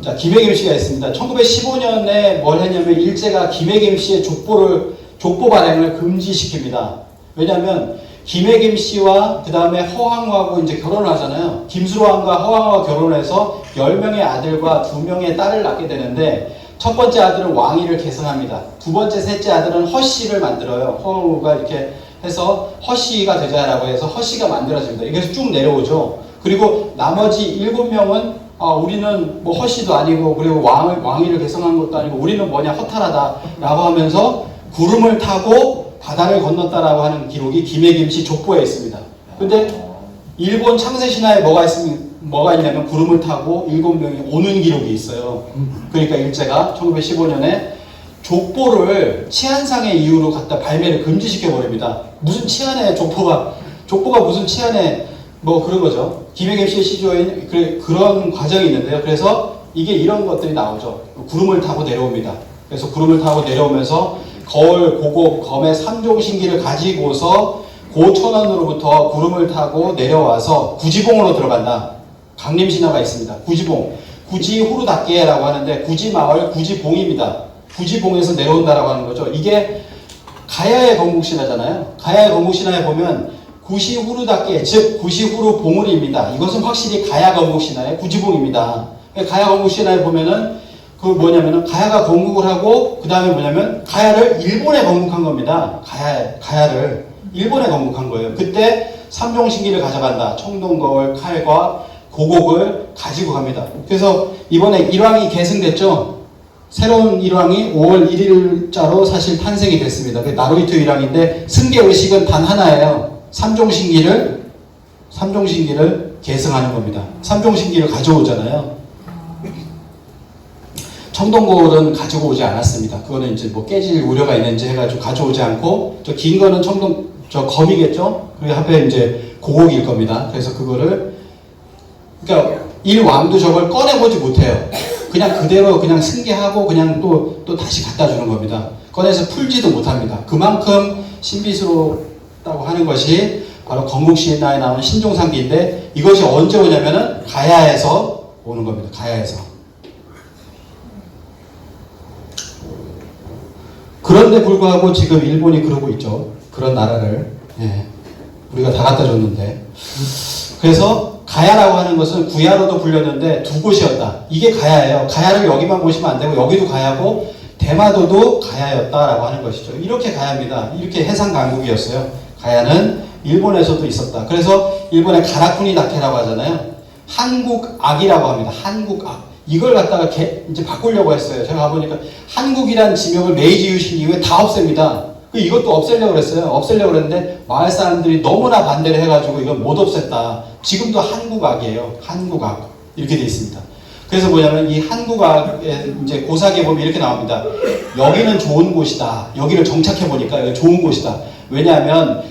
자, 김해김 씨가 있습니다. 1915년에 뭘 했냐면 일제가 김해김 씨의 족보 발행을 금지시킵니다. 왜냐하면 김해김 씨와 그 다음에 허황후하고 이제 결혼을 하잖아요. 김수로왕과 허황후가 결혼해서 10명의 아들과 2명의 딸을 낳게 되는데 첫 번째 아들은 왕위를 계승합니다. 두 번째, 셋째 아들은 허씨를 만들어요. 허황후가 이렇게 해서 허씨가 되자라고 해서 허씨가 만들어집니다. 이게 쭉 내려오죠. 그리고 나머지 7명은 우리는 뭐 허씨도 아니고 그리고 왕위를 계승한 것도 아니고 우리는 뭐냐 허탈하다라고 하면서 구름을 타고 바다를 건넜다라고 하는 기록이 김해김씨 족보에 있습니다. 근데 일본 창세신화에 뭐가 있냐면 구름을 타고 7명이 오는 기록이 있어요. 그러니까 일제가 1915년에 족보를 치안상의 이유로 갖다 발매를 금지시켜 버립니다. 무슨 치안에 족보가 무슨 치안에 그런 거죠. 김해김씨의 시조인 그런 과정이 있는데요. 그래서 이게 이런 것들이 나오죠. 구름을 타고 내려옵니다. 그래서 구름을 타고 내려오면서 거울, 고곡, 검의 3종신기를 가지고서 고천원으로부터 구름을 타고 내려와서 구지봉으로 들어간다. 강림신화가 있습니다. 구지봉. 구지후루답게라고 하는데 구지마을 구지봉입니다. 구지봉에서 내려온다라고 하는 거죠. 이게 가야의 건국신화잖아요. 가야의 건국신화에 보면 구시후루답게, 즉 구시후루봉우리입니다. 이것은 확실히 가야 건국신화의 구지봉입니다. 가야 건국신화에 보면은 가야가 건국을 하고 그 다음에 가야를 일본에 건국한 겁니다. 가야를 일본에 건국한 거예요. 그때 3종신기를 가져간다. 청동거울, 칼과 고곡을 가지고 갑니다. 그래서 이번에 일왕이 계승됐죠. 새로운 일왕이 5월 1일자로 사실 탄생이 됐습니다. 나루히토 일왕인데 승계의식은 단 하나예요. 3종신기를 계승하는 겁니다. 3종신기를 가져오잖아요. 청동거울은 가지고 오지 않았습니다. 그거는 이제 깨질 우려가 있는지 해가지고 가져오지 않고, 저 긴 거는 검이겠죠? 그리고 앞에 이제 고곡일 겁니다. 그래서 그러니까 일왕도 저걸 꺼내보지 못해요. 그냥 그대로 그냥 승계하고 그냥 또 다시 갖다 주는 겁니다. 꺼내서 풀지도 못합니다. 그만큼 신비스럽다고 하는 것이 바로 건국신화에 나오는 신종상기인데 이것이 언제 오냐면은 가야에서 오는 겁니다. 가야에서. 그런데 불구하고 지금 일본이 그러고 있죠. 그런 나라를 우리가 다 갖다 줬는데. 그래서 가야라고 하는 것은 구야로도 불렸는데 두 곳이었다. 이게 가야예요. 가야를 여기만 보시면 안 되고 여기도 가야고 대마도도 가야였다라고 하는 것이죠. 이렇게 가야입니다. 이렇게 해상 강국이었어요. 가야는 일본에서도 있었다. 그래서 일본의 가라쿠니 다케라고 하잖아요. 한국악이라고 합니다. 한국악. 이걸 갖다가 이제 바꾸려고 했어요. 제가 가보니까 한국이란 지명을 메이지 유신 이후에 다 없앱니다. 이것도 없애려고 그랬어요. 없애려고 그랬는데 마을 사람들이 너무나 반대를 해가지고 이건 못 없앴다. 지금도 한국악이에요. 한국악. 이렇게 돼 있습니다. 그래서 뭐냐면 이 한국악의 이제 고사기에 보면 이렇게 나옵니다. 여기는 좋은 곳이다. 여기를 정착해 보니까 여기 좋은 곳이다. 왜냐하면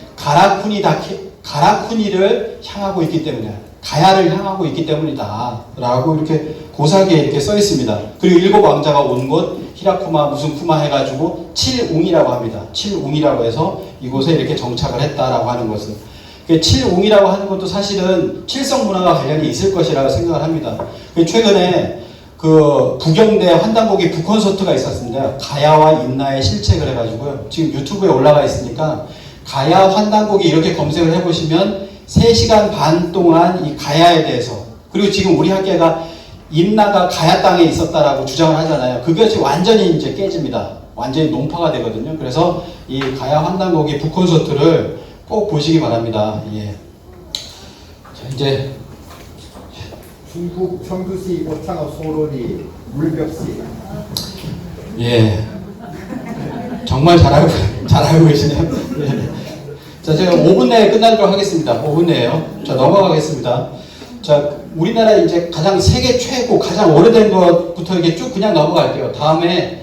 가라쿠니를 향하고 있기 때문이야. 가야를 향하고 있기 때문이다. 라고 이렇게 고사기에 이렇게 써 있습니다. 그리고 일곱 왕자가 온 곳, 히라쿠마 무슨 쿠마 해가지고 칠웅이라고 합니다. 칠웅이라고 해서 이곳에 이렇게 정착을 했다라고 하는 것은. 칠웅이라고 하는 것도 사실은 칠성 문화와 관련이 있을 것이라고 생각을 합니다. 최근에 그 부경대 환단곡이 북콘서트가 있었습니다. 가야와 인나의 실책을 해가지고요. 지금 유튜브에 올라가 있으니까 가야 환단곡이 이렇게 검색을 해보시면 3시간 반 동안 이 가야에 대해서 그리고 지금 우리 학계가 인나가 가야 땅에 있었다라고 주장을 하잖아요. 그것이 완전히 이제 깨집니다. 완전히 논파가 되거든요. 그래서 이 가야 환단곡이 북콘서트를 꼭 보시기 바랍니다. 예. 자, 이제 중국 청주시 오창호 소로리 물벽시. 예. 정말 잘 알고 계시네요. 예. 자, 제가 5분 내에 끝나도록 하겠습니다. 5분 내에요. 자, 넘어가겠습니다. 자, 우리나라 이제 가장 세계 최고, 가장 오래된 것부터 이렇게 쭉 그냥 넘어갈게요. 다음에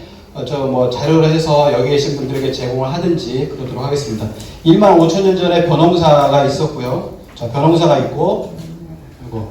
자료를 해서 여기 계신 분들에게 제공을 하든지 그러도록 하겠습니다. 1만 5천 년 전에 벼농사가 있었고요. 자, 벼농사가 있고, 그리고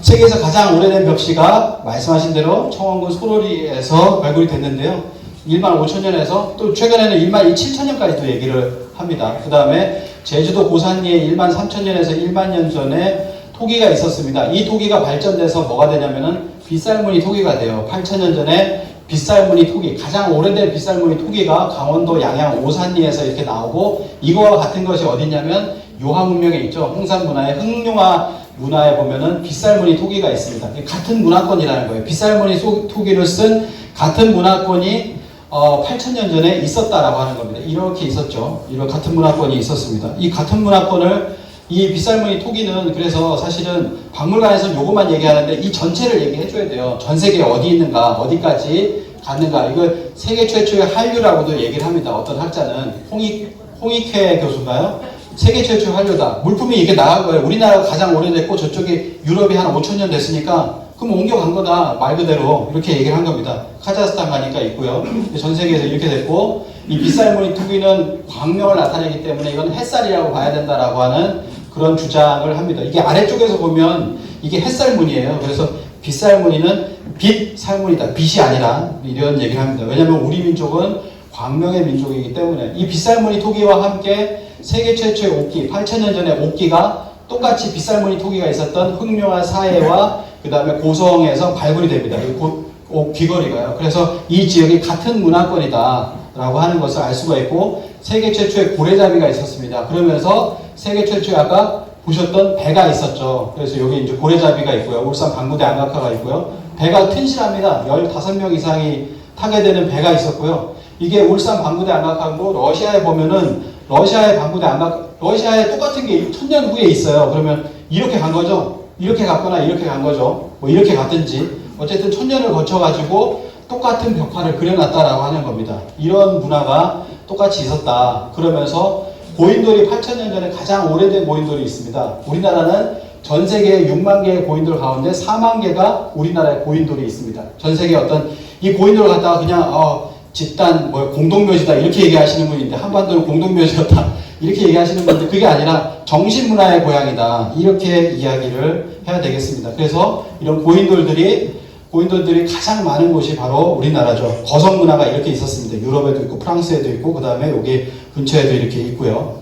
세계에서 가장 오래된 벽시가 말씀하신 대로 청원군 소로리에서 발굴이 됐는데요. 1만 5천 년에서 또 최근에는 1만 7천 년까지도 얘기를 합니다. 그 다음에 제주도 고산리에 1만 3천 년에서 1만 년 전에 토기가 있었습니다. 이 토기가 발전돼서 뭐가 되냐면은 빗살무늬 토기가 돼요. 8천 년 전에 빗살무늬 토기, 가장 오래된 빗살무늬 토기가 강원도 양양 오산리에서 이렇게 나오고 이거와 같은 것이 어디냐면 요하 문명에 있죠. 홍산 문화의 흑룡화 문화에 보면은 빗살무늬 토기가 있습니다. 같은 문화권이라는 거예요. 빗살무늬 토기를 쓴 같은 문화권이 8,000년 전에 있었다라고 하는 겁니다. 이렇게 있었죠. 이런 같은 문화권이 있었습니다. 이 같은 문화권을 이 빗살무늬 토기는 그래서 사실은 박물관에서 요것만 얘기하는데 이 전체를 얘기해 줘야 돼요. 전 세계에 어디 있는가, 어디까지 갔는가. 이걸 세계 최초의 한류라고도 얘기를 합니다. 어떤 학자는 홍익회 교수인가요? 세계 최초의 한류다. 물품이 이렇게 나간 거예요. 우리나라가 가장 오래됐고 저쪽이 유럽이 한 5,000년 됐으니까 그럼 옮겨간 거다. 말 그대로 이렇게 얘기를 한 겁니다. 카자흐스탄 가니까 있고요. 전 세계에서 이렇게 됐고 이 빗살무늬 토기는 광명을 나타내기 때문에 이건 햇살이라고 봐야 된다라고 하는 그런 주장을 합니다. 이게 아래쪽에서 보면 이게 햇살무늬예요. 그래서 빗살무늬는 빛살무늬다. 빛이 아니라 이런 얘기를 합니다. 왜냐하면 우리 민족은 광명의 민족이기 때문에 이 빗살무늬 토기와 함께 세계 최초의 옥기, 8,000년 전에 옥기가 똑같이 빗살무늬 토기가 있었던 흑묘와 사해와 그 다음에 고성에서 발굴이 됩니다. 이 귀걸이가요. 그래서 이 지역이 같은 문화권이다 라고 하는 것을 알 수가 있고 세계 최초의 고래잡이가 있었습니다. 그러면서 세계 최초의 아까 보셨던 배가 있었죠. 그래서 여기 이제 고래잡이가 있고요. 울산 방구대 안각화가 있고요. 배가 튼실합니다. 15명 이상이 타게 되는 배가 있었고요. 이게 울산 방구대 안각화고 러시아에 보면은 러시아의 방구대 안각, 러시아에 똑같은 게 1000년 후에 있어요. 그러면 이렇게 간 거죠. 이렇게 갔거나 이렇게 간 거죠. 뭐 이렇게 갔든지 어쨌든 1000년을 거쳐가지고 똑같은 벽화를 그려놨다라고 하는 겁니다. 이런 문화가 똑같이 있었다. 그러면서 고인돌이 8,000년 전에 가장 오래된 고인돌이 있습니다. 우리나라는 전 세계 6만 개의 고인돌 가운데 4만 개가 우리나라의 고인돌이 있습니다. 전 세계 어떤 이 고인돌을 갖다가 그냥 집단 공동묘지다 이렇게 얘기하시는 분인데 한반도는 공동묘지였다 이렇게 얘기하시는 분인데 그게 아니라 정신문화의 고향이다 이렇게 이야기를 해야 되겠습니다. 그래서 이런 고인돌들이 가장 많은 곳이 바로 우리나라죠. 거성 문화가 이렇게 있었습니다. 유럽에도 있고 프랑스에도 있고 그 다음에 여기 근처에도 이렇게 있고요.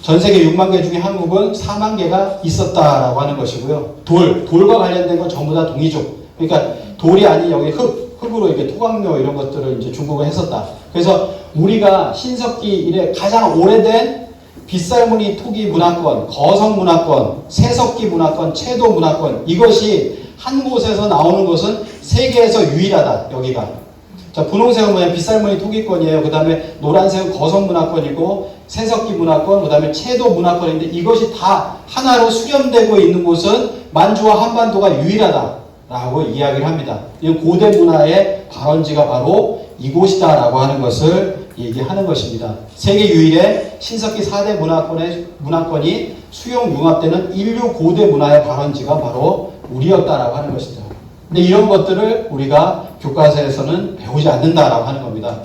전 세계 6만 개 중에 한국은 4만 개가 있었다라고 하는 것이고요. 돌과 관련된 건 전부 다 동이족. 그러니까 돌이 아닌 여기 흙으로 이렇게 토광묘 이런 것들을 이제 중국은 했었다. 그래서 우리가 신석기 이래 가장 오래된 빗살무늬 토기 문화권, 거성 문화권, 세석기 문화권, 채도 문화권 이것이 한 곳에서 나오는 것은 세계에서 유일하다. 여기가. 자, 분홍색은 뭐냐? 빗살무늬 토기권이에요. 그 다음에 노란색은 거성 문화권이고 세석기 문화권, 그 다음에 채도 문화권인데 이것이 다 하나로 수렴되고 있는 곳은 만주와 한반도가 유일하다라고 이야기를 합니다. 이 고대 문화의 발원지가 바로 이곳이다라고 하는 것을 얘기하는 것입니다. 세계 유일의 신석기 4대 문화권이 수용 융합되는 인류 고대 문화의 발원지가 바로 우리였다라고 하는 것이죠. 근데 이런 것들을 우리가 교과서에서는 배우지 않는다라고 하는 겁니다.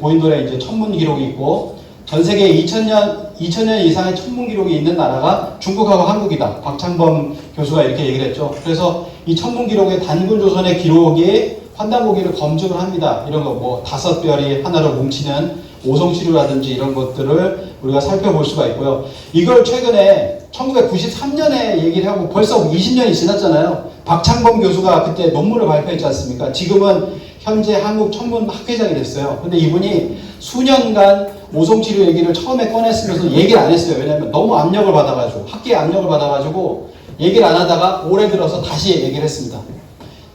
고인돌에 이제 천문 기록이 있고 전 세계에 2000년 이상의 천문 기록이 있는 나라가 중국하고 한국이다. 박창범 교수가 이렇게 얘기를 했죠. 그래서 이 천문 기록의 단군 조선의 기록이 환단고기를 검증을 합니다. 이런 거 뭐 5별이 하나로 뭉치는 오성치류라든지 이런 것들을 우리가 살펴볼 수가 있고요. 이걸 최근에 1993년에 얘기를 하고 벌써 20년이 지났잖아요. 박창범 교수가 그때 논문을 발표했지 않습니까? 지금은 현재 한국 천문 학회장이 됐어요. 근데 이분이 수년간 오성치류 얘기를 처음에 꺼냈으면서 얘기를 안 했어요. 왜냐하면 너무 압력을 받아가지고 학계의 압력을 받아가지고 얘기를 안 하다가 올해 들어서 다시 얘기를 했습니다.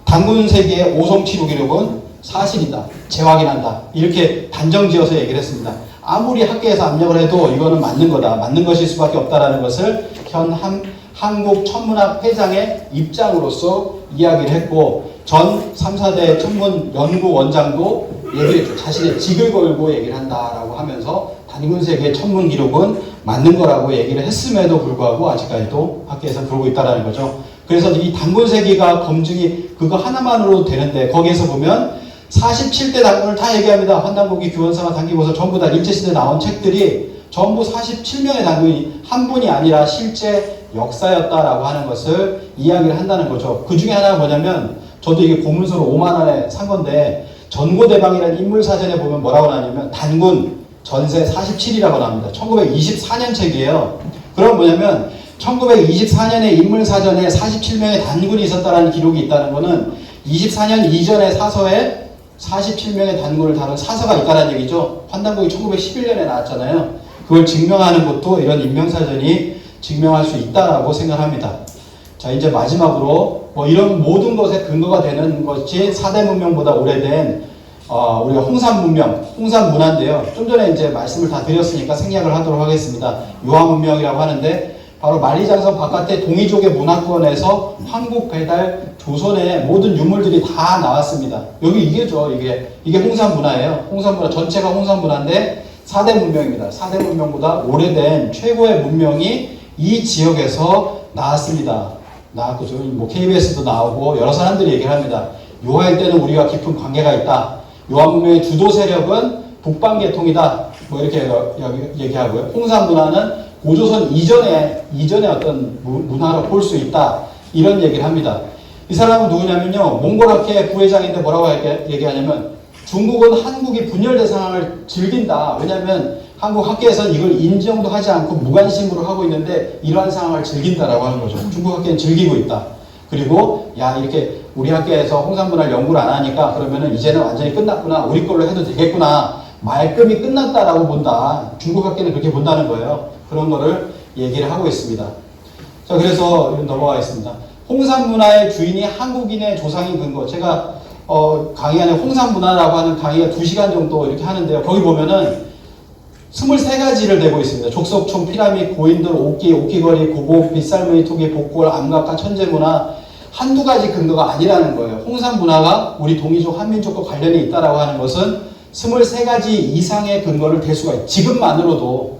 단군세기의 오성치료 기록은 사실이다. 재확인한다. 이렇게 단정지어서 얘기를 했습니다. 아무리 학계에서 압력을 해도 이거는 맞는 거다. 맞는 것일 수밖에 없다라는 것을 현 한국천문학 회장의 입장으로서 이야기를 했고 전 3, 4대 천문 연구원장도 얘기를 했죠. 자신의 직을 걸고 얘기를 한다라고 하면서 단군세기의 천문 기록은 맞는 거라고 얘기를 했음에도 불구하고 아직까지도 학계에서 그러고 있다라는 거죠. 그래서 이 단군세기가 검증이 그거 하나만으로 되는데 거기에서 보면 47대 단군을 다 얘기합니다. 환단고기, 규원상하, 단기고서 전부 다 일제시대에 나온 책들이 전부 47명의 단군이 한 분이 아니라 실제 역사였다라고 하는 것을 이야기를 한다는 거죠. 그 중에 하나가 뭐냐면 저도 이게 고문서로 5만 원에 산 건데 전고대방이라는 인물사전에 보면 뭐라고 나냐면 단군 전세 47이라고 나옵니다. 1924년 책이에요. 그럼 뭐냐면 1924년에 인물사전에 47명의 단군이 있었다는 기록이 있다는 것은 24년 이전의 사서에 47명의 단군을 다룬 사서가 있다는 얘기죠. 환단고기 1911년에 나왔잖아요. 그걸 증명하는 것도 이런 인명사전이 증명할 수 있다라고 생각합니다. 자, 이제 마지막으로 뭐 이런 모든 것에 근거가 되는 것이 4대 문명보다 오래된 우리가 홍산 문명, 홍산 문화인데요. 좀 전에 이제 말씀을 다 드렸으니까 생략을 하도록 하겠습니다. 유화 문명이라고 하는데 바로 만리장성 바깥의 동이족의 문화권에서 황국, 배달, 조선의 모든 유물들이 다 나왔습니다. 여기 이게죠. 이게 홍산 문화예요. 홍산 문화 전체가 홍산 문화인데 4대 문명입니다. 4대 문명보다 오래된 최고의 문명이 이 지역에서 나왔습니다. 나왔고 뭐 KBS도 나오고 여러 사람들이 얘기를 합니다. 유화일 때는 우리가 깊은 관계가 있다. 유화 문명의 주도 세력은 북방계통이다. 뭐 이렇게 얘기하고요. 홍산 문화는 고조선 이전의 어떤 문화로 볼 수 있다. 이런 얘기를 합니다. 이 사람은 누구냐면요. 몽골학회 부회장인데 뭐라고 얘기하냐면 중국은 한국이 분열된 상황을 즐긴다. 왜냐하면 한국 학계에서는 이걸 인정도 하지 않고 무관심으로 하고 있는데 이러한 상황을 즐긴다라고 하는 거죠. 중국 학계는 즐기고 있다. 그리고 야 이렇게 우리 학계에서 홍산 문화를 연구를 안 하니까 그러면은 이제는 완전히 끝났구나. 우리 걸로 해도 되겠구나. 말끔히 끝났다라고 본다. 중국 학계는 그렇게 본다는 거예요. 그런 거를 얘기를 하고 있습니다. 자, 그래서 넘어가겠습니다. 홍산 문화의 주인이 한국인의 조상인 근거. 제가 강의 안에 홍산 문화라고 하는 강의가 2시간 정도 이렇게 하는데요. 거기 보면은 23가지를 대고 있습니다. 족속촌, 피라밋, 고인돌, 오키거리, 고곡, 빗살무늬 토기, 복골, 암각화, 천재문화 한두 가지 근거가 아니라는 거예요. 홍산 문화가 우리 동이족, 한민족과 관련이 있다라고 하는 것은 23가지 이상의 근거를 댈 수가 있어요. 지금만으로도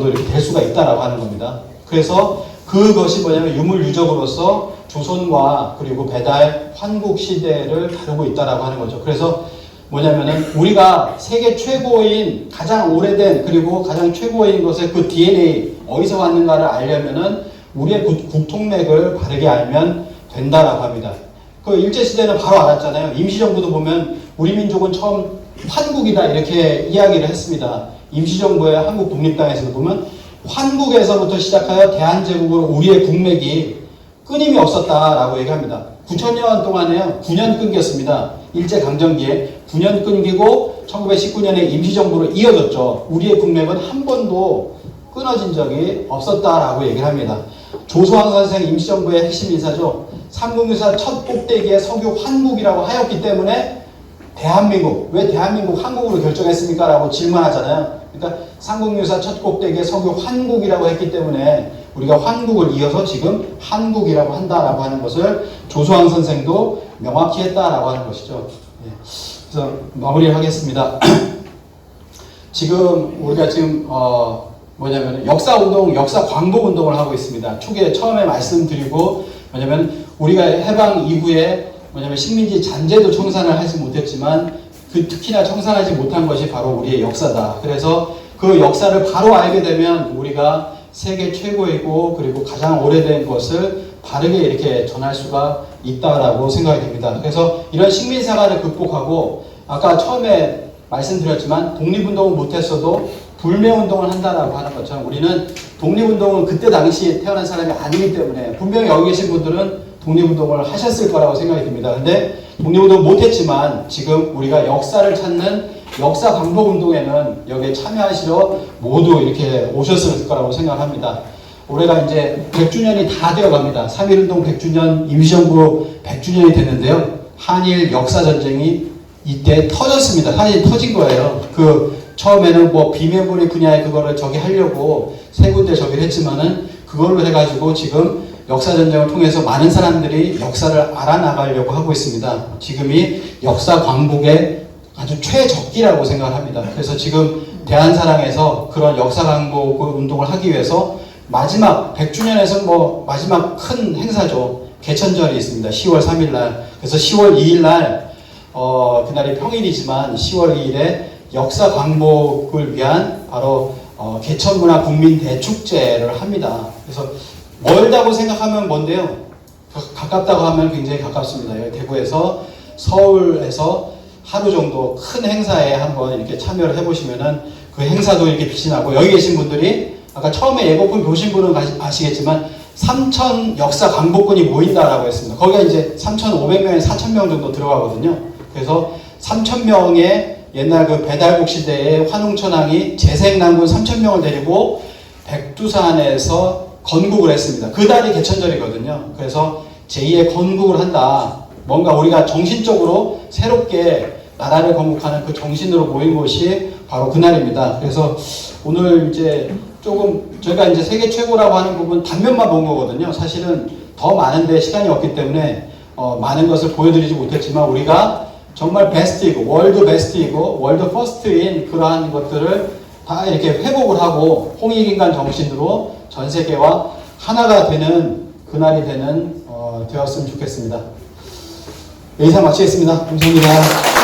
이렇게 될 수가 있다라고 하는 겁니다. 그래서 그것이 뭐냐면 유물유적으로서 조선과 그리고 배달, 환국 시대를 다루고 있다라고 하는 거죠. 그래서 뭐냐면은 우리가 세계 최고인 가장 오래된 그리고 가장 최고인 것의 그 DNA 어디서 왔는가를 알려면은 우리의 국통맥을 바르게 알면 된다라고 합니다. 그 일제시대는 바로 알았잖아요. 임시정부도 보면 우리 민족은 처음 환국이다 이렇게 이야기를 했습니다. 임시정부의 한국 독립당에서 보면 환국에서부터 시작하여 대한제국으로 우리의 국맥이 끊임이 없었다라고 얘기합니다. 9,000년 동안에요. 9년 끊겼습니다. 일제강점기에 9년 끊기고 1919년에 임시정부로 이어졌죠. 우리의 국맥은 한 번도 끊어진 적이 없었다라고 얘기를 합니다. 조소왕 선생 임시정부의 핵심 인사죠. 삼국유사 첫 꼭대기에 석유 환국이라고 하였기 때문에 대한민국, 왜 대한민국 한국으로 결정했습니까? 라고 질문하잖아요. 그러니까 삼국유사 첫 꼭대기에 석유 환국이라고 했기 때문에 우리가 환국을 이어서 지금 한국이라고 한다라고 하는 것을 조소왕 선생도 명확히 했다라고 하는 것이죠. 예. 그래서 마무리를 하겠습니다. 지금 우리가 지금 뭐냐면 역사운동, 역사 광복 운동을 하고 있습니다. 초기에 처음에 말씀드리고 뭐냐면 우리가 해방 이후에 뭐냐면 식민지 잔재도 청산을 하지 못했지만 그 특히나 청산하지 못한 것이 바로 우리의 역사다. 그래서 그 역사를 바로 알게 되면 우리가 세계 최고이고 그리고 가장 오래된 것을 바르게 이렇게 전할 수가 있다라고 생각이 됩니다. 그래서 이런 식민사관을 극복하고 아까 처음에 말씀드렸지만 독립운동을 못했어도 불매운동을 한다라고 하는 것처럼 우리는 독립운동은 그때 당시에 태어난 사람이 아니기 때문에 분명히 여기 계신 분들은 독립운동을 하셨을 거라고 생각이 듭니다. 근데 독립운동을 못했지만 지금 우리가 역사를 찾는 역사 광복운동에는 여기에 참여하시러 모두 이렇게 오셨을 거라고 생각합니다. 올해가 이제 100주년이 다 되어 갑니다. 3.1운동 100주년, 임시정부 100주년이 됐는데요. 한일 역사전쟁이 이때 터졌습니다. 사실 터진 거예요. 처음에는 뭐 비밀문의 분야에 그거를 저기 하려고 세 군데 저기를 했지만은 그걸로 해가지고 지금 역사전쟁을 통해서 많은 사람들이 역사를 알아나가려고 하고 있습니다. 지금이 역사 광복의 아주 최적기라고 생각을 합니다. 그래서 지금 대한사랑에서 그런 역사 광복 운동을 하기 위해서 마지막 100주년에서 뭐 마지막 큰 행사죠. 개천절이 있습니다. 10월 3일 날. 그래서 10월 2일 날 그날이 평일이지만 10월 2일에 역사 광복을 위한 바로 개천문화 국민 대축제를 합니다. 그래서 멀다고 생각하면 뭔데요? 가깝다고 하면 굉장히 가깝습니다. 여기 대구에서 서울에서 하루 정도 큰 행사에 한번 이렇게 참여를 해보시면은 그 행사도 이렇게 빛이 나고 여기 계신 분들이 아까 처음에 예고편 보신 분은 아시겠지만 3,000 역사 광복군이 모인다라고 했습니다. 거기가 이제 3,500명에서 4,000명 정도 들어가거든요. 그래서 3,000명의 옛날 그 배달국 시대의 환웅천왕이 재생난군 3,000명을 데리고 백두산에서 건국을 했습니다. 그달이 개천절이거든요. 그래서 제2의 건국을 한다. 뭔가 우리가 정신적으로 새롭게 나라를 건국하는 그 정신으로 모인 곳이 바로 그날입니다. 그래서 오늘 이제 조금 저희가 이제 세계 최고라고 하는 부분 단면만 본 거거든요. 사실은 더 많은데 시간이 없기 때문에 많은 것을 보여드리지 못했지만 우리가 정말 베스트이고 월드 베스트이고 월드 퍼스트인 그러한 것들을 다 이렇게 회복을 하고 홍익인간 정신으로 전 세계와 하나가 되는 그날이 되었으면 좋겠습니다. 이상 마치겠습니다. 감사합니다.